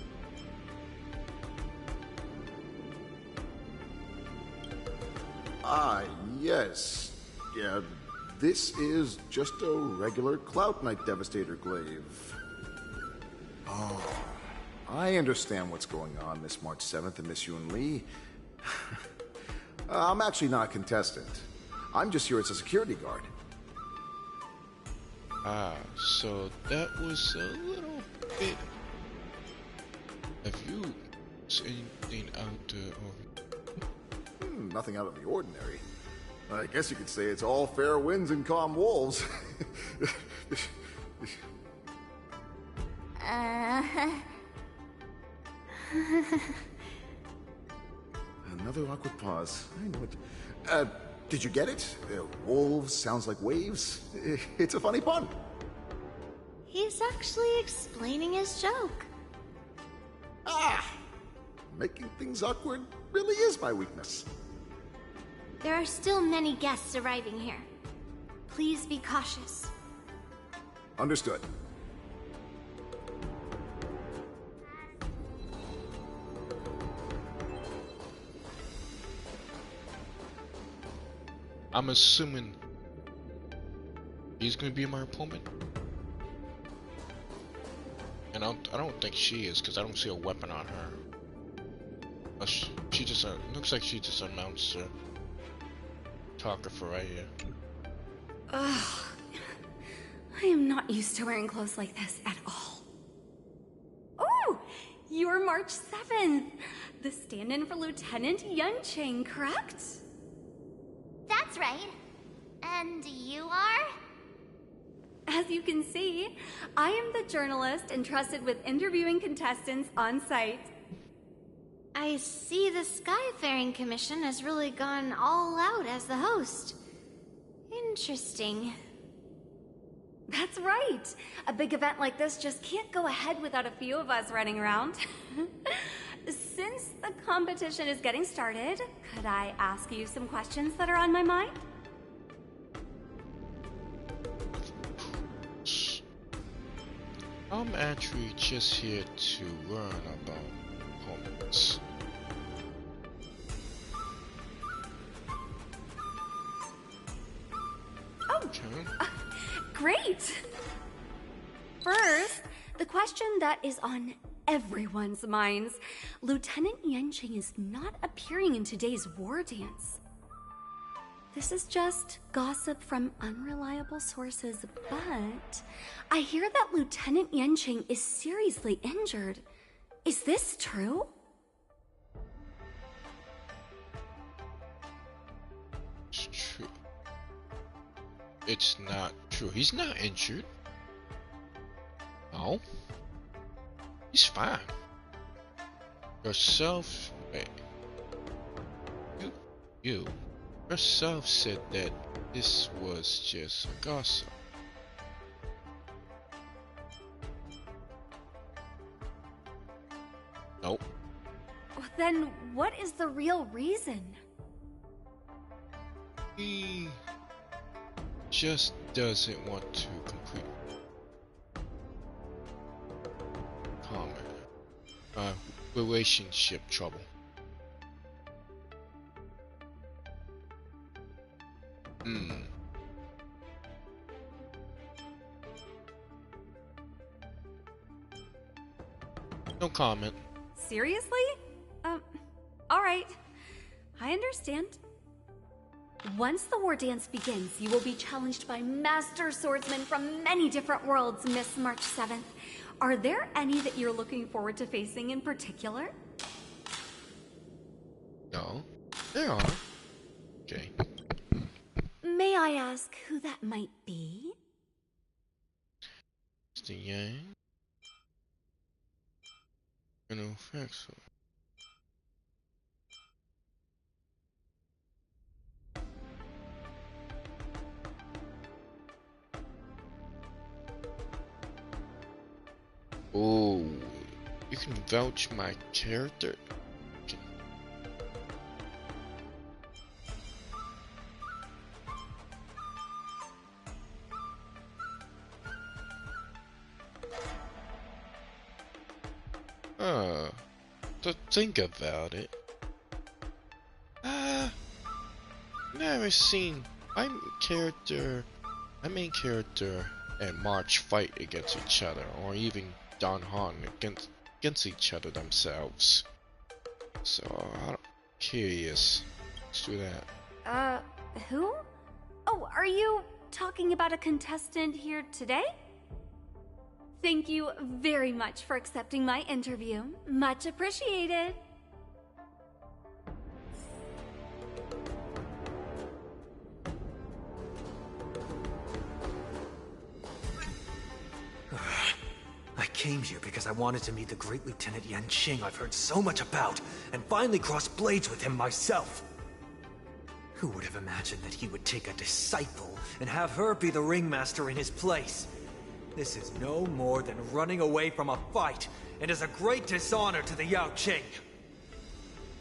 Ah, yes. Yeah, this is just a regular Cloud Knight Devastator glaive. Oh, I understand what's going on, Miss March 7th and Miss Yun Li. I'm actually not a contestant. I'm just here as a security guard. Ah, so that was a little bit... Have you seen anything out of... Nothing out of the ordinary. I guess you could say it's all fair winds and calm wolves. Another awkward pause. I know it. Did you get it? Wolves sounds like waves. It's a funny pun. He's actually explaining his joke. Ah! Making things awkward really is my weakness. There are still many guests arriving here. Please be cautious. Understood. I'm assuming he's gonna be my opponent. And I don't think she is, because I don't see a weapon on her. She just looks like she just announced her. Talker for right here. Ugh. I am not used to wearing clothes like this at all. Oh! You're March 7th! The stand-in for Lieutenant Yuncheng, correct? That's right. And you are? As you can see, I am the journalist entrusted with interviewing contestants on site. I see the Skyfaring Commission has really gone all out as the host. Interesting. That's right. A big event like this just can't go ahead without a few of us running around. Since the competition is getting started, could I ask you some questions that are on my mind? I'm actually just here to learn about opponents. Oh, Okay. Great! First, the question that is on everyone's minds. Lieutenant Yanqing is not appearing in today's war dance. This is just gossip from unreliable sources, but I hear that Lieutenant Yanqing is seriously injured. Is this true? It's true. It's not true. He's not injured. No. He's fine. Yourself, wait. You yourself said that this was just a gossip. Nope. Then what is the real reason? He just doesn't want to complete comment. Relationship trouble. No comment. Seriously? Alright. I understand. Once the war dance begins, you will be challenged by master swordsmen from many different worlds, Miss March 7th. Are there any that you're looking forward to facing in particular? No, there are. Okay. May I ask who that might be? Mr. Yang? I don't think so. Oh, you can vouch my character? Okay. To think about it. Never seen my main character and March fight against each other, or even Don Han against each other themselves. So I'm curious. Let's do that. Who? Oh, are you talking about a contestant here today? Thank you very much for accepting my interview. Much appreciated. I came here because I wanted to meet the great Lieutenant Yanqing I've heard so much about, and finally cross blades with him myself. Who would have imagined that he would take a disciple and have her be the ringmaster in his place? This is no more than running away from a fight, and is a great dishonor to the Yaoqing.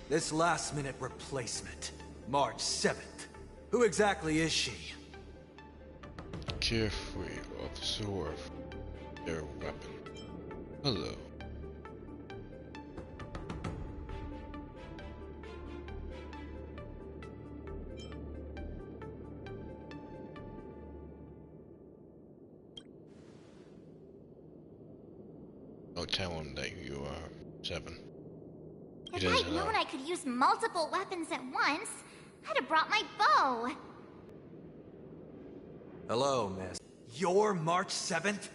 This last-minute replacement, March 7th. Who exactly is she? Carefully observe their weapon. Hello. Don't tell him that you are 7. If I'd known I could use multiple weapons at once, I'd have brought my bow. Hello, miss. You're March 7th?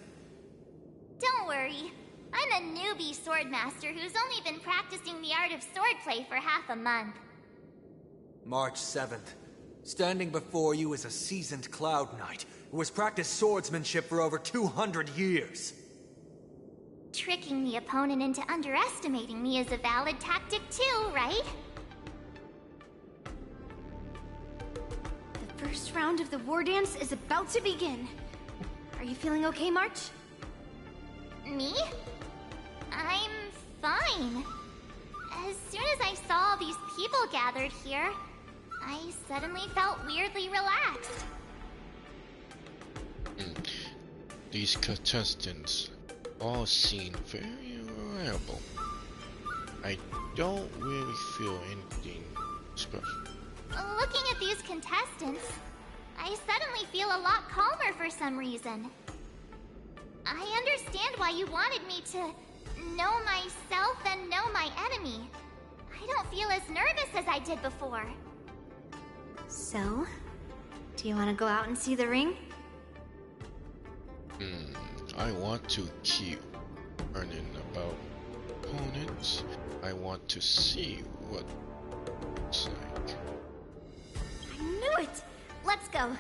Don't worry. I'm a newbie swordmaster who's only been practicing the art of swordplay for half a month. March 7th. Standing before you is a seasoned Cloud Knight who has practiced swordsmanship for over 200 years. Tricking the opponent into underestimating me is a valid tactic too, right? The first round of the war dance is about to begin. Are you feeling okay, March? Me? I'm fine. As soon as I saw all these people gathered here, I suddenly felt weirdly relaxed. These contestants all seem very reliable. I don't really feel anything special. Looking at these contestants, I suddenly feel a lot calmer for some reason. I understand why you wanted me to know myself and know my enemy. I don't feel as nervous as I did before. So, do you want to go out and see the ring? I want to keep learning about opponents. I want to see what it's like. I knew it! Let's go.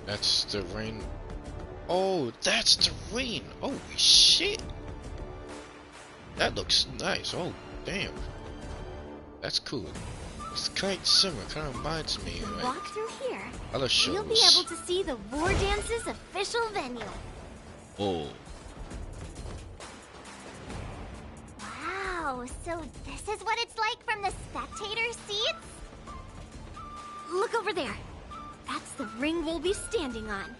That's the rain. Oh, that's the rain. Holy shit. That looks nice. Oh, damn. That's cool. It's kind of similar. Kind of reminds me of Walk through here. other shows. You'll be able to see the War Dance's official venue. Oh. Wow, so this is what it's like from the spectator seats? Look over there. That's the ring we'll be standing on.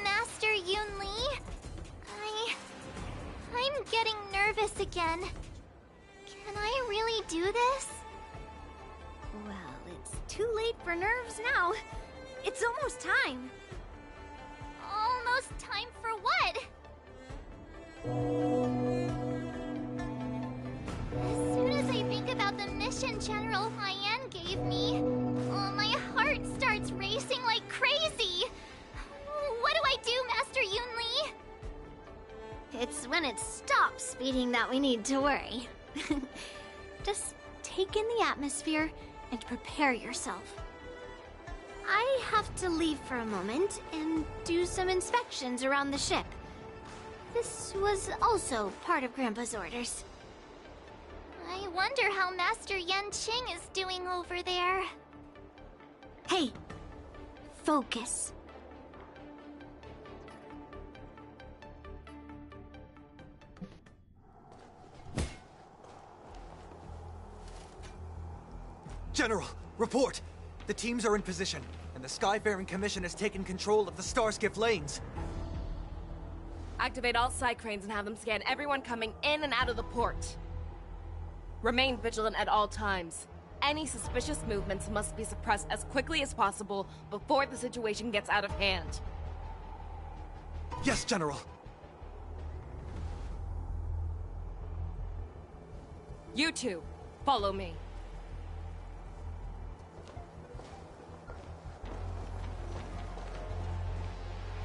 Master Yoon Lee? I'm getting nervous again. Can I really do this? Well, it's too late for nerves now. It's almost time. Almost time for what? As soon as I think about the mission General Hyen gave me, my heart starts racing like crazy. What do I do, Master Yoon Lee? It's when it stops speeding that we need to worry. Just take in the atmosphere and prepare yourself. I have to leave for a moment and do some inspections around the ship. This was also part of Grandpa's orders. I wonder how Master Yen Qing is doing over there. Hey, focus. General, report! The teams are in position, and the Skyfaring Commission has taken control of the Starskiff lanes. Activate all side cranes and have them scan everyone coming in and out of the port. Remain vigilant at all times. Any suspicious movements must be suppressed as quickly as possible before the situation gets out of hand. Yes, General. You two, follow me.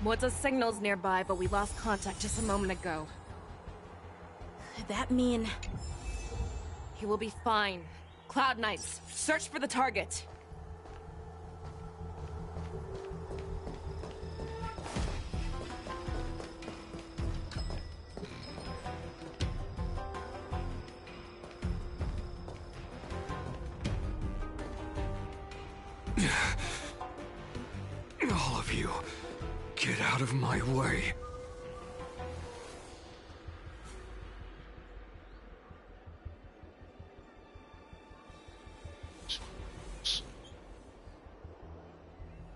Woods' signal's nearby, but we lost contact just a moment ago. That mean... He will be fine. Cloud Knights, search for the target. All of you, get out of my way.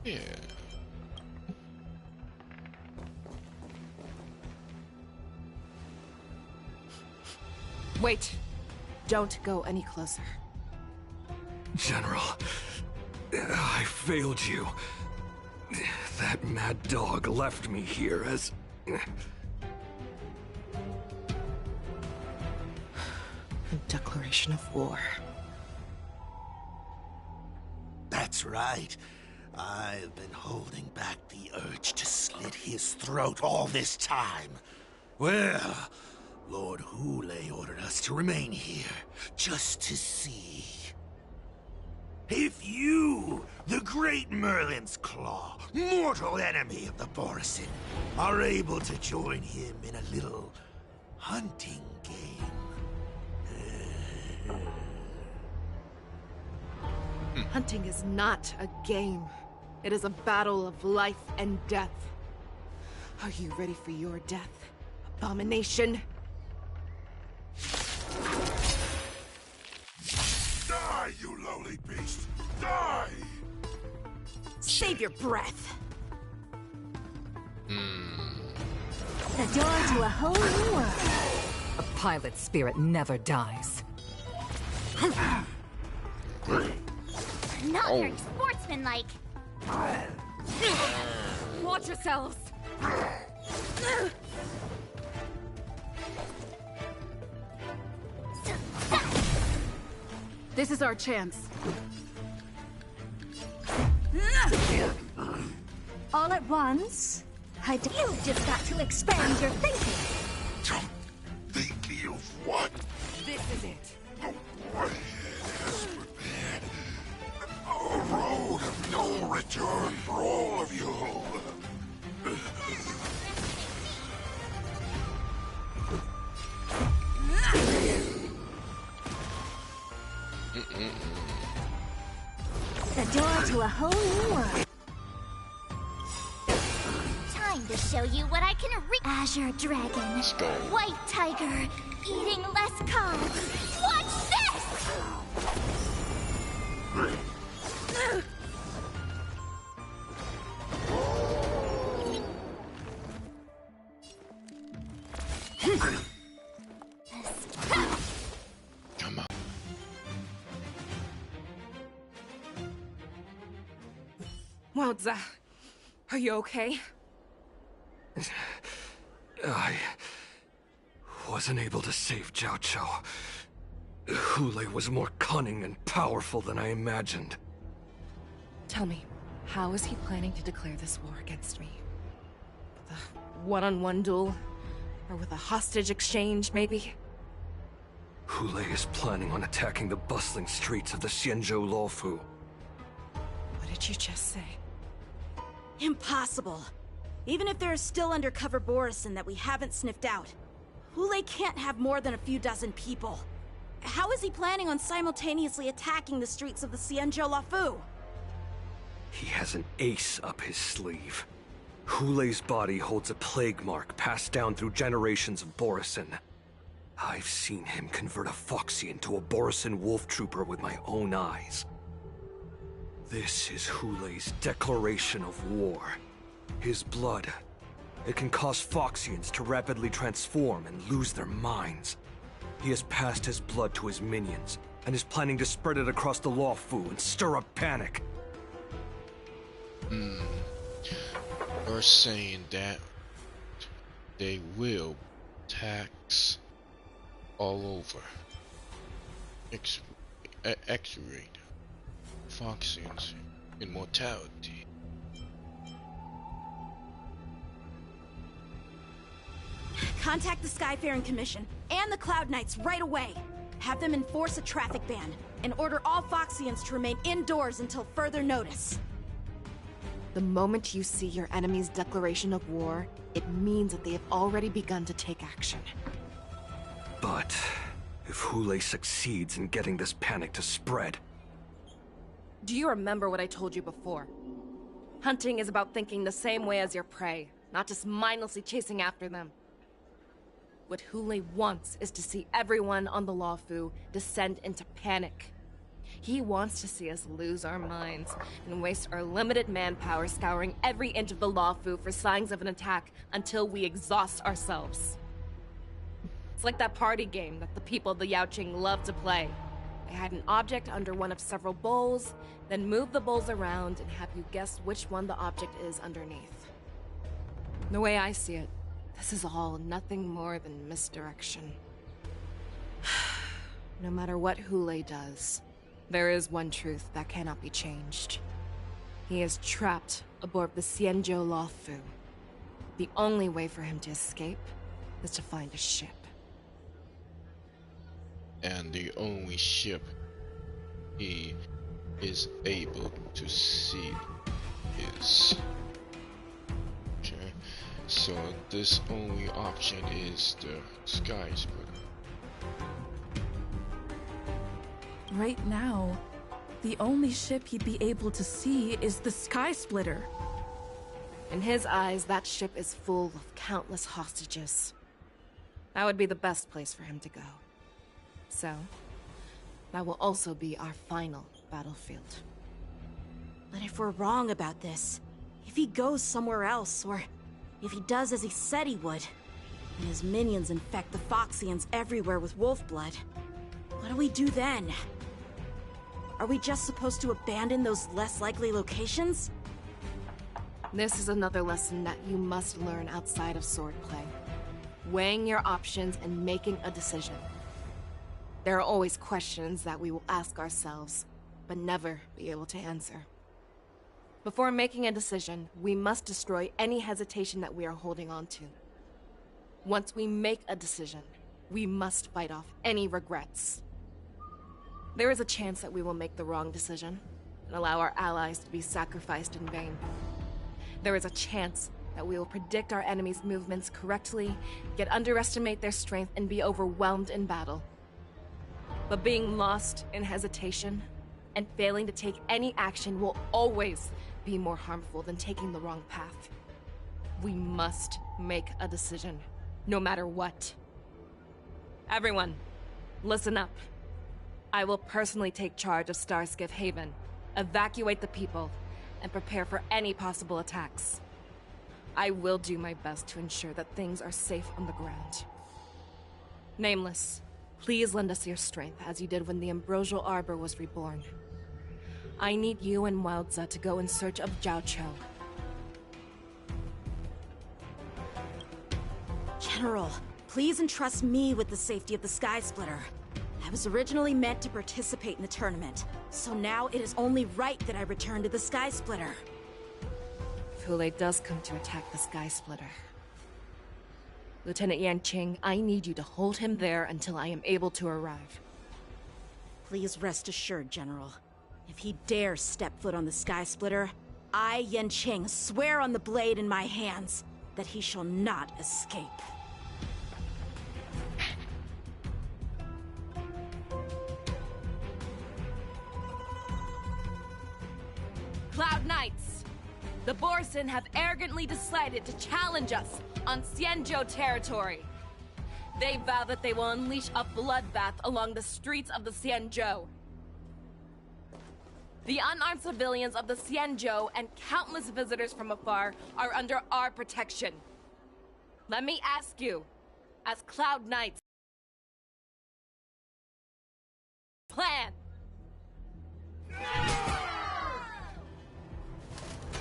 Yeah. Wait. Don't go any closer. General, I failed you. That mad dog left me here as... A declaration of war. That's right. I've been holding back the urge to slit his throat all this time. Well, Lord Hule ordered us to remain here, just to see. If you, the Great Merlin's Claw, mortal enemy of the Borisin, are able to join him in a little hunting game. Hunting is not a game. It is a battle of life and death. Are you ready for your death, abomination? Die, you lowly beast! Die! Save your breath. The door to a whole new world. A pilot's spirit never dies. Not very sportsmanlike. Watch yourselves! This is our chance. All at once? You've just got to expand your thinking. Thinking of what? This is it. What has prepared a road of no return for all of you. The door to a whole new world. Time to show you what I can Azure Dragon. Let's go. White Tiger. Eating less carbs. Watch this! Come on. Wowza. Are you okay? I wasn't able to save Jiao Chou. Hule was more cunning and powerful than I imagined. Tell me, how is he planning to declare this war against me? With a one-on-one duel? Or with a hostage exchange, maybe? Hule is planning on attacking the bustling streets of the Xianzhou Luofu. What did you just say? Impossible. Even if there is still undercover Borisin that we haven't sniffed out, Hule can't have more than a few dozen people. How is he planning on simultaneously attacking the streets of the Xianzhou Luofu? He has an ace up his sleeve. Hule's body holds a plague mark passed down through generations of Borisin. I've seen him convert a Foxy into a Borisin wolf trooper with my own eyes. This is Hule's declaration of war. His blood. It can cause Foxians to rapidly transform and lose their minds. He has passed his blood to his minions, and is planning to spread it across the Luofu and stir up panic. You're saying that they will tax all over. X-rate Foxians' immortality. Contact the Skyfaring Commission and the Cloud Knights right away. Have them enforce a traffic ban and order all Foxians to remain indoors until further notice. The moment you see your enemy's declaration of war, it means that they have already begun to take action. But if Hule succeeds in getting this panic to spread... Do you remember what I told you before? Hunting is about thinking the same way as your prey, not just mindlessly chasing after them. What Hule wants is to see everyone on the Luofu descend into panic. He wants to see us lose our minds and waste our limited manpower scouring every inch of the Luofu for signs of an attack until we exhaust ourselves. It's like that party game that the people of the Yaoqing love to play. They hide an object under one of several bowls, then move the bowls around and have you guess which one the object is underneath. The way I see it, this is all nothing more than misdirection. No matter what Hule does, there is one truth that cannot be changed. He is trapped aboard the Xianzhou Luofu. The only way for him to escape is to find a ship. And the only ship he is able to see is. Okay, so this only option is the sky splitter. Right now, the only ship he'd be able to see is the Sky Splitter. In his eyes, that ship is full of countless hostages. That would be the best place for him to go. So, that will also be our final battlefield. But if we're wrong about this, if he goes somewhere else, or if he does as he said he would, and his minions infect the Foxians everywhere with wolf blood, what do we do then? Are we just supposed to abandon those less likely locations? This is another lesson that you must learn outside of swordplay. Weighing your options and making a decision. There are always questions that we will ask ourselves, but never be able to answer. Before making a decision, we must destroy any hesitation that we are holding on to. Once we make a decision, we must fight off any regrets. There is a chance that we will make the wrong decision and allow our allies to be sacrificed in vain. There is a chance that we will predict our enemies' movements correctly, yet underestimate their strength and be overwhelmed in battle. But being lost in hesitation and failing to take any action will always be more harmful than taking the wrong path. We must make a decision, no matter what. Everyone, listen up. I will personally take charge of Starskiff Haven, evacuate the people, and prepare for any possible attacks. I will do my best to ensure that things are safe on the ground. Nameless, please lend us your strength as you did when the Ambrosial Arbor was reborn. I need you and Wildza to go in search of Jiao Cho. General, please entrust me with the safety of the Sky Splitter. I was originally meant to participate in the tournament, so now it is only right that I return to the Sky Splitter. If Hule does come to attack the Sky Splitter, Lieutenant Yanqing, I need you to hold him there until I am able to arrive. Please rest assured, General. If he dares step foot on the Sky Splitter, I, Yanqing, swear on the blade in my hands that he shall not escape. Cloud Knights! The Borson have arrogantly decided to challenge us on Xianzhou territory. They vow that they will unleash a bloodbath along the streets of the Xianzhou. The unarmed civilians of the Xianzhou and countless visitors from afar are under our protection. Let me ask you, as Cloud Knights, plan.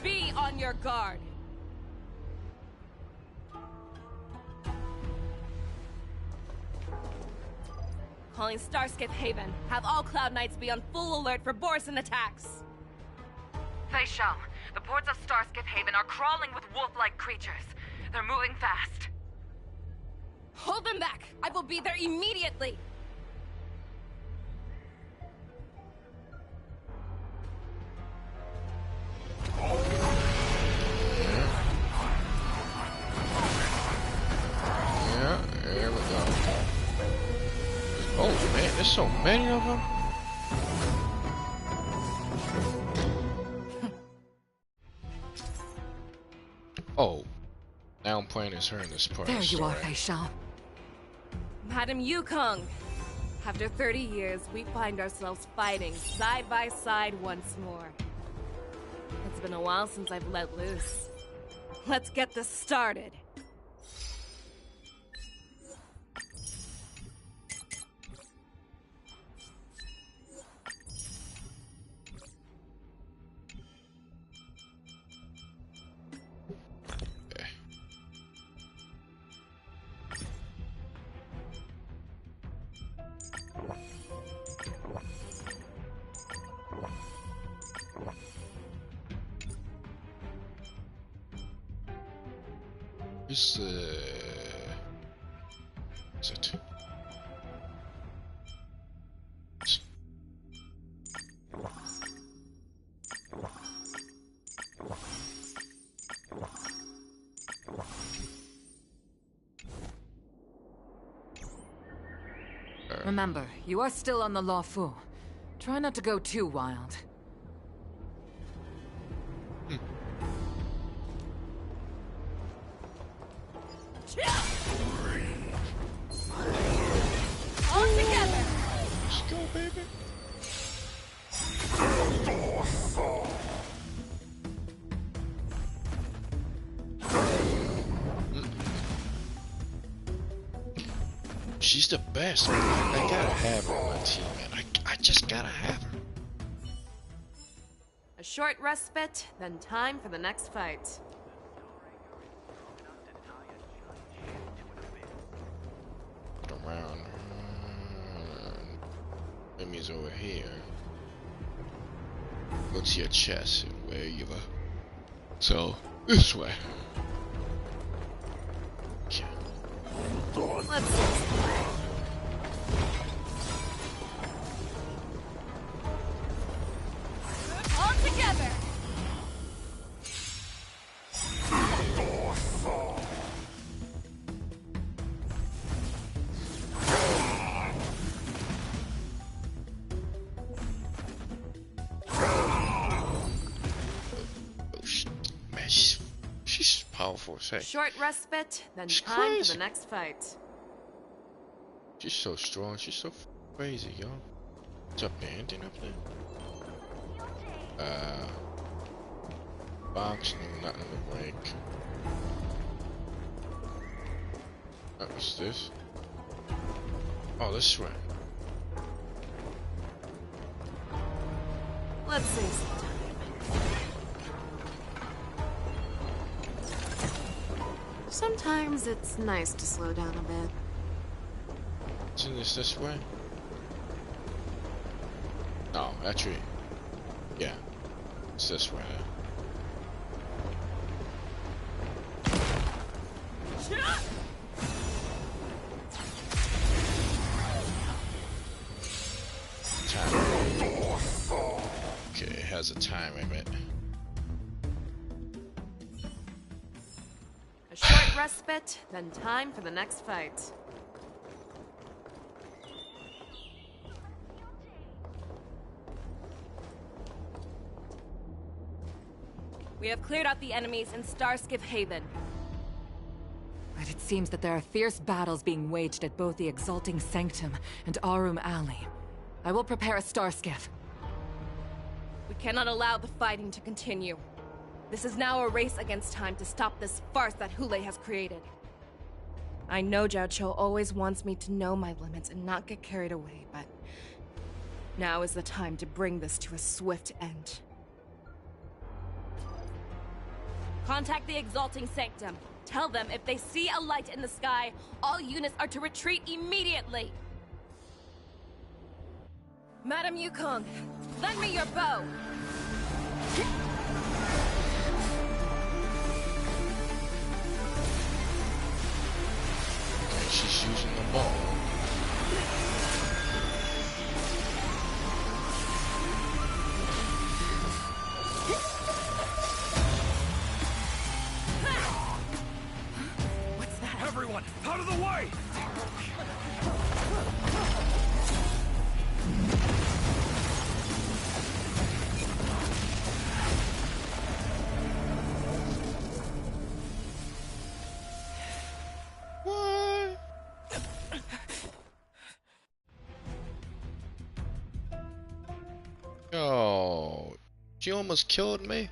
Be on your guard. Calling Starskiff Haven. Have all Cloud Knights be on full alert for Borson attacks. Fei Shao, the ports of Starskiff Haven are crawling with wolf-like creatures. They're moving fast. Hold them back! I will be there immediately! Yeah, there we go. Oh man, there's so many of them. Oh, now I'm playing as her in this part. There you are, Fei Shao. Madam Yukong! After 30 years, we find ourselves fighting side by side once more. It's been a while since I've let loose. Let's get this started. Is it? Remember, you are still on the Lawfu. Try not to go too wild. All together! Let's go, baby. She's the best, man. I gotta have her on my team, man. I just gotta have her. A short respite, then time for the next fight. Around. Enemies over here. Go to your chest and where you are. So, this way. Okay. Let's see. All together! Man, she's powerful as heck. Short respite, then She's time crazy. for the next fight. She's so strong. She's so crazy, y'all. What's up there? Anything up there? Box, no, nothing to break. What's this? Oh, this way. Let's save some time. Sometimes it's nice to slow down a bit. Isn't this way? No, actually, yeah, it's this way. Okay, it has a time limit. A short respite, then time for the next fight. We have cleared out the enemies in Starskip Haven. But it seems that there are fierce battles being waged at both the Exalting Sanctum and Arum Alley. I will prepare a star skiff. We cannot allow the fighting to continue. This is now a race against time to stop this farce that Hule has created. I know Zhao Cho always wants me to know my limits and not get carried away, but now is the time to bring this to a swift end. Contact the Exalting Sanctum. Tell them if they see a light in the sky, all units are to retreat immediately. Madam Yukong, lend me your bow. Okay, she's using the bow. Everyone, out of the way! What? Yo, she almost killed me.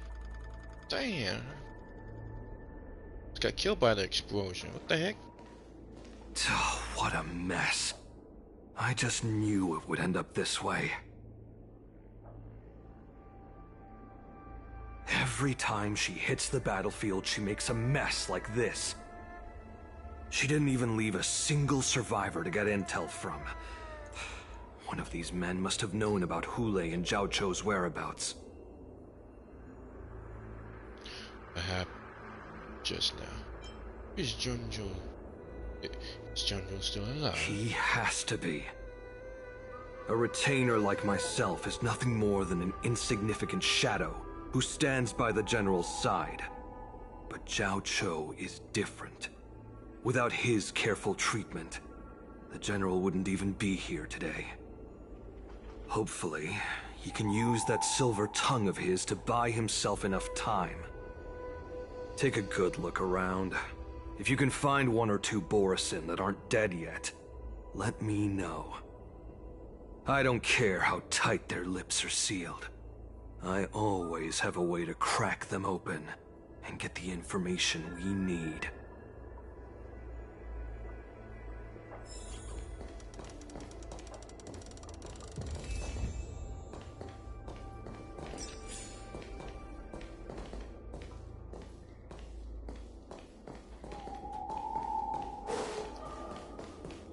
Damn. Got killed by the explosion. What the heck? Oh, what a mess. I just knew it would end up this way. Every time she hits the battlefield, she makes a mess like this. She didn't even leave a single survivor to get intel from. One of these men must have known about Hule and Zhao Cho's whereabouts. What happened just now? Is Junjo... Is Junjo still alive? He has to be. A retainer like myself is nothing more than an insignificant shadow who stands by the general's side. But Zhao Cho is different. Without his careful treatment, the General wouldn't even be here today. Hopefully, he can use that silver tongue of his to buy himself enough time. Take a good look around. If you can find one or two Borisin that aren't dead yet, let me know. I don't care how tight their lips are sealed. I always have a way to crack them open and get the information we need.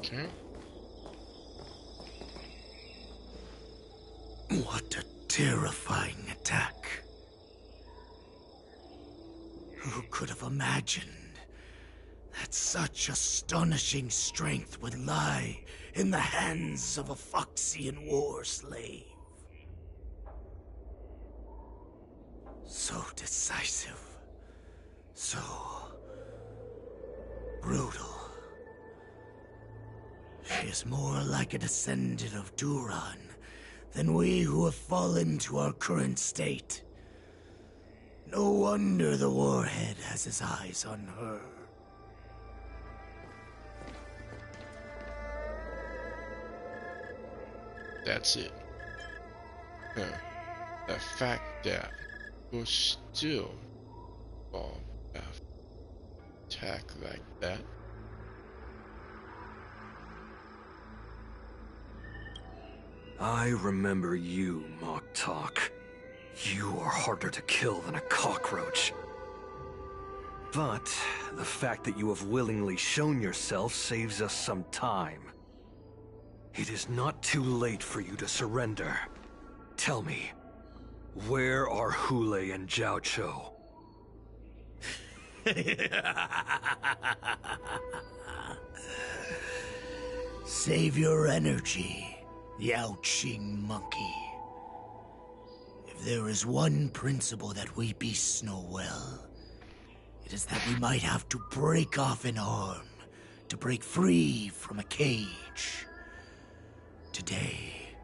Okay. What a terrifying attack. Who could have imagined that such astonishing strength would lie in the hands of a Foxian war slave? So decisive, so brutal. She is more like a descendant of Duran than we who have fallen to our current state. No wonder the Warhead has his eyes on her. That's it. The fact that we're still attack like that. I remember you, Moktok. You are harder to kill than a cockroach. But the fact that you have willingly shown yourself saves us some time. It is not too late for you to surrender. Tell me, where are Hule and Jiao Cho? Save your energy, Yao Qing monkey. If there is one principle that we beasts know well, it is that we might have to break off an arm to break free from a cage. Today,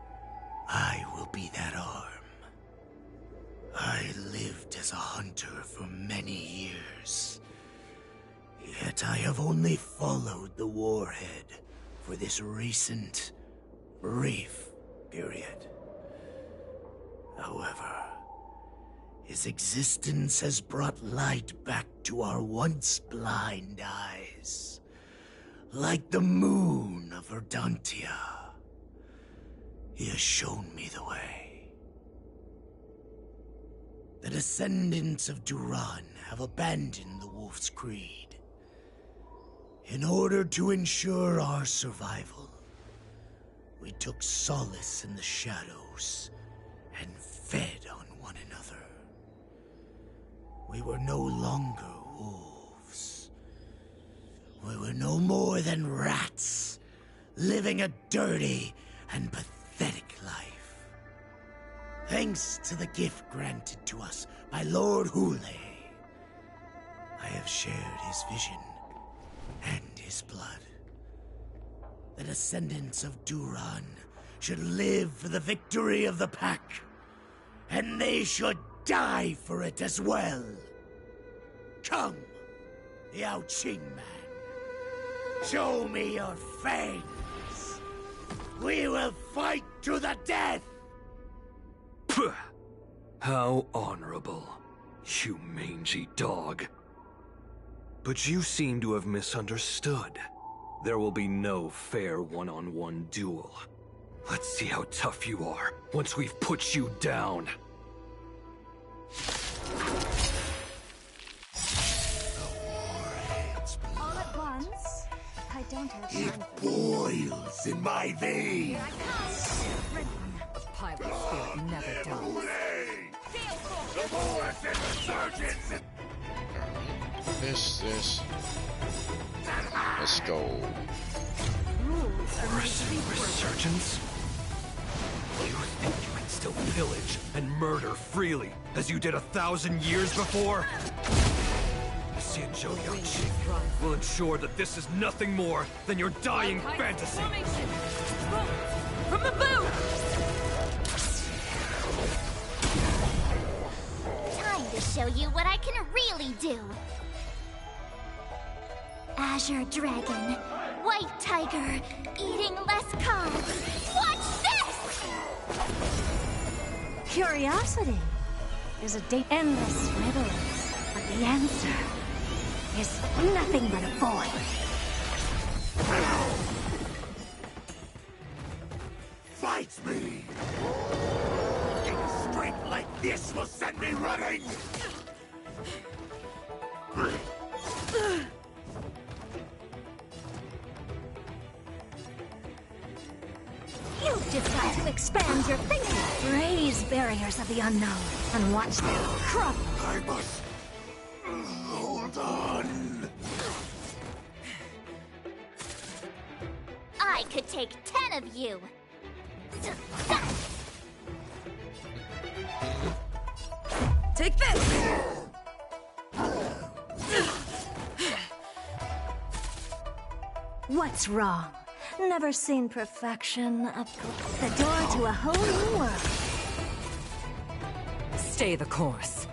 I will be that arm. I lived as a hunter for many years, yet I have only followed the Warhead for this recent, brief period. However, his existence has brought light back to our once blind eyes, like the moon of Verdantia. He has shown me the way. The descendants of Duran have abandoned the Wolf's Creed. In order to ensure our survival, we took solace in the shadows and fed on one another. We were no longer wolves. We were no more than rats, living a dirty and pathetic life. Thanks to the gift granted to us by Lord Hule, I have shared his vision and his blood. The descendants of Duran should live for the victory of the Pack, and they should die for it as well. Come, Yao Qing man. Show me your fangs. We will fight to the death! Puh. How honorable, you mangy dog. But you seem to have misunderstood. There will be no fair one-on-one duel. Let's see how tough you are once we've put you down. All at once? I don't have time It for boils in my veins. A pilot spirit never dies. The Boris and the surgeons! This. Let's go. Resurgence? You think you can still pillage and murder freely, as you did 1,000 years before? Xianzhou Yanqing will ensure that this is nothing more than your dying fantasy. From the boot! Time to show you what I can really do. Azure Dragon, White Tiger, eating less carbs. Watch this! Curiosity is a endless riddles, but the answer is nothing but a void. Fight me! Any strength like this will send me running! You've just got to expand your thinking. Raise barriers of the unknown and watch them crumble. I must hold on. I could take 10 of you. Take this! What's wrong? Never seen perfection up close. The door to a whole new world. Stay the course.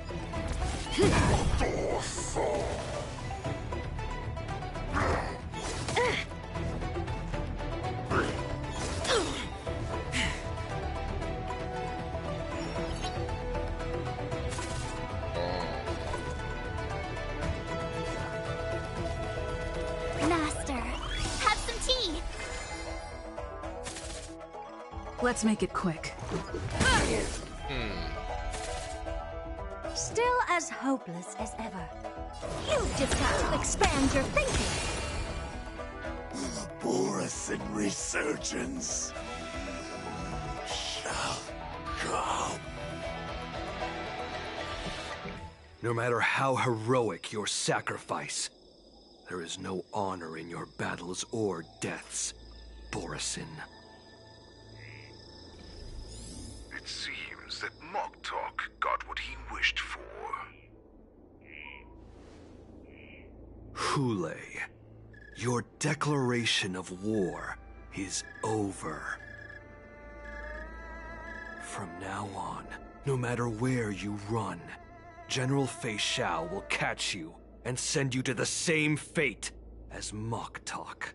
Master, have some tea. Let's make it quick. Still as hopeless as ever. You've just got to expand your thinking. Borisin resurgence shall come. No matter how heroic your sacrifice, there is no honor in your battles or deaths, Borisin. It seems that Moktok got what he wished for. Hule, your declaration of war is over. From now on, no matter where you run, General Fei Xiao will catch you and send you to the same fate as Moktok.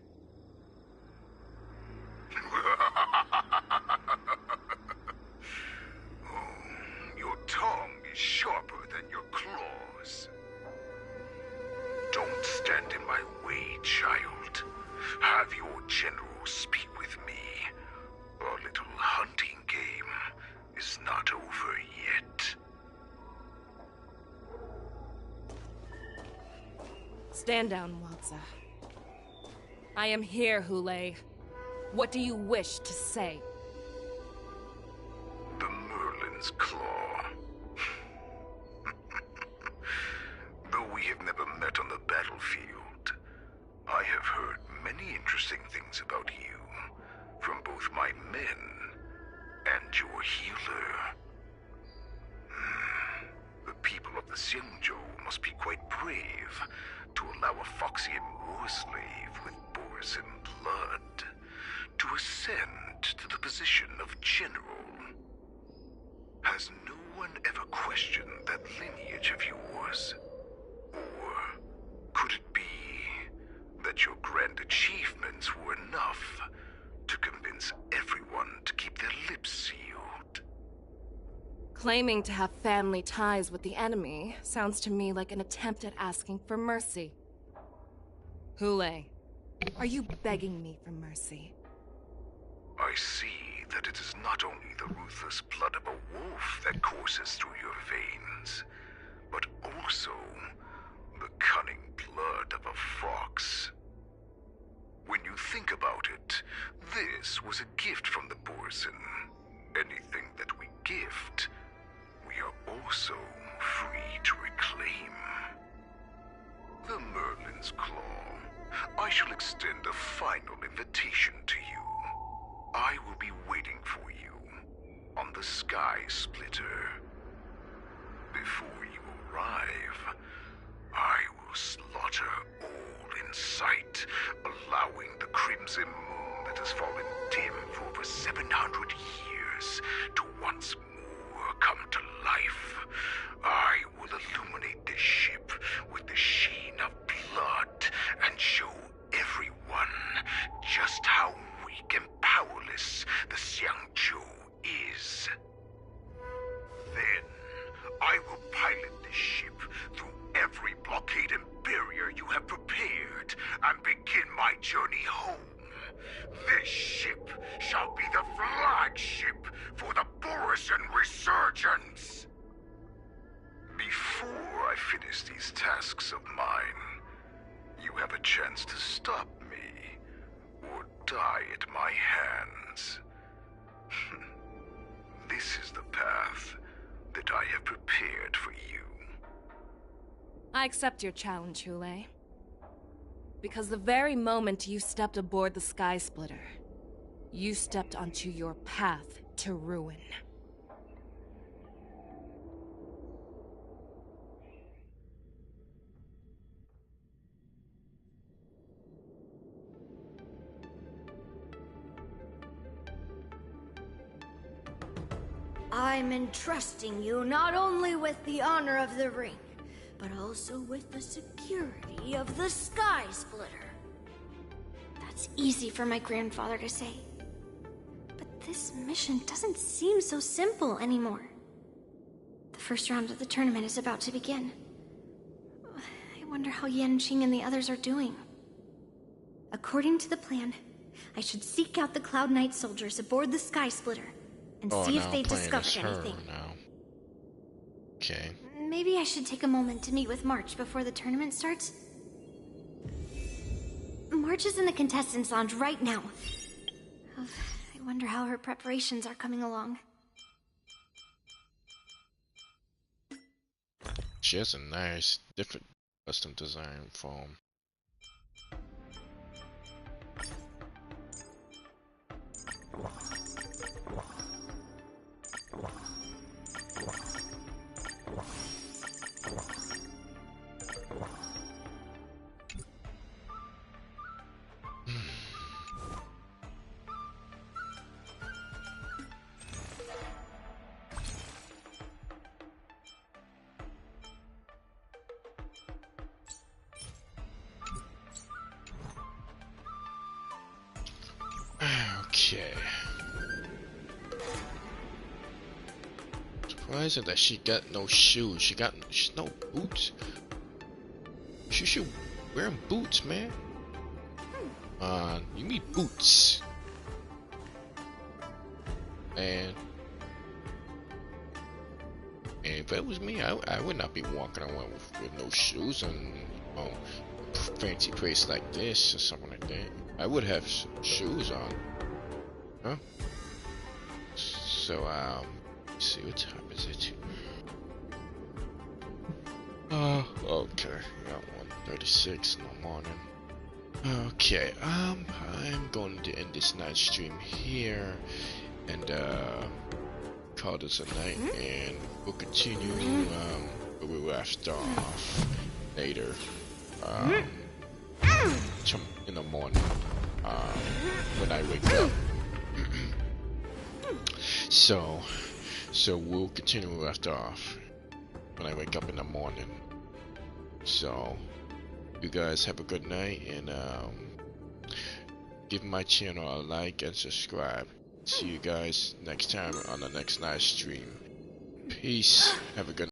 Your tongue is sharper than your claws. Don't stand in my way, child. Have your general speak with me. Our little hunting game is not over yet. Stand down, Walza. I am here, Hule. What do you wish to say? The Merlin's Claw. Though we have never met on the battlefield, I have heard many interesting things about you from both my men and your healer. The people of the Xianzhou must be quite brave to allow a Foxian war slave with Borisin blood to ascend to the position of general. Has no one ever questioned that lineage of yours? Or could it be that your grand achievements were enough to convince everyone to keep their lips sealed? Claiming to have family ties with the enemy sounds to me like an attempt at asking for mercy. Hule, are you begging me for mercy? I see that it is not only the ruthless blood of a wolf that courses through your veins, but also the cunning blood of a fox. When you think about it, this was a gift from the Borisin. Anything that we gift, we are also free to reclaim. The Merlin's Claw. I shall extend a final invitation to you. I will be waiting for you on the Sky Splitter. Before you arrive, I will chance. Before I finish these tasks of mine, you have a chance to stop me, or die at my hands. This is the path that I have prepared for you. I accept your challenge, Hule. Because the very moment you stepped aboard the Sky Splitter, you stepped onto your path to ruin. I'm entrusting you not only with the honor of the ring, but also with the security of the Sky Splitter. That's easy for my grandfather to say. But this mission doesn't seem so simple anymore. The first round of the tournament is about to begin. I wonder how Yanqing and the others are doing. According to the plan, I should seek out the Cloud Knight soldiers aboard the Sky Splitter and see if they discovered anything. Now. Okay. Maybe I should take a moment to meet with March before the tournament starts. March is in the contestants' lounge right now. I wonder how her preparations are coming along. She has a nice, different custom design foam. Okay. Surprising that she got no shoes. She got no boots. She should wear boots, man. You need boots. And if it was me, I would not be walking around with no shoes and fancy place like this or something like that. I would have shoes on. Huh? So, let's see what time is it? Okay, got 1:36 in the morning. Okay, I'm going to end this night stream here and call this a night, and we'll continue where we left off later. In the morning, when I wake up. So we'll continue where we left off when I wake up in the morning. So you guys have a good night, and give my channel a like and subscribe. See you guys next time on the next live stream. Peace. Have a good night.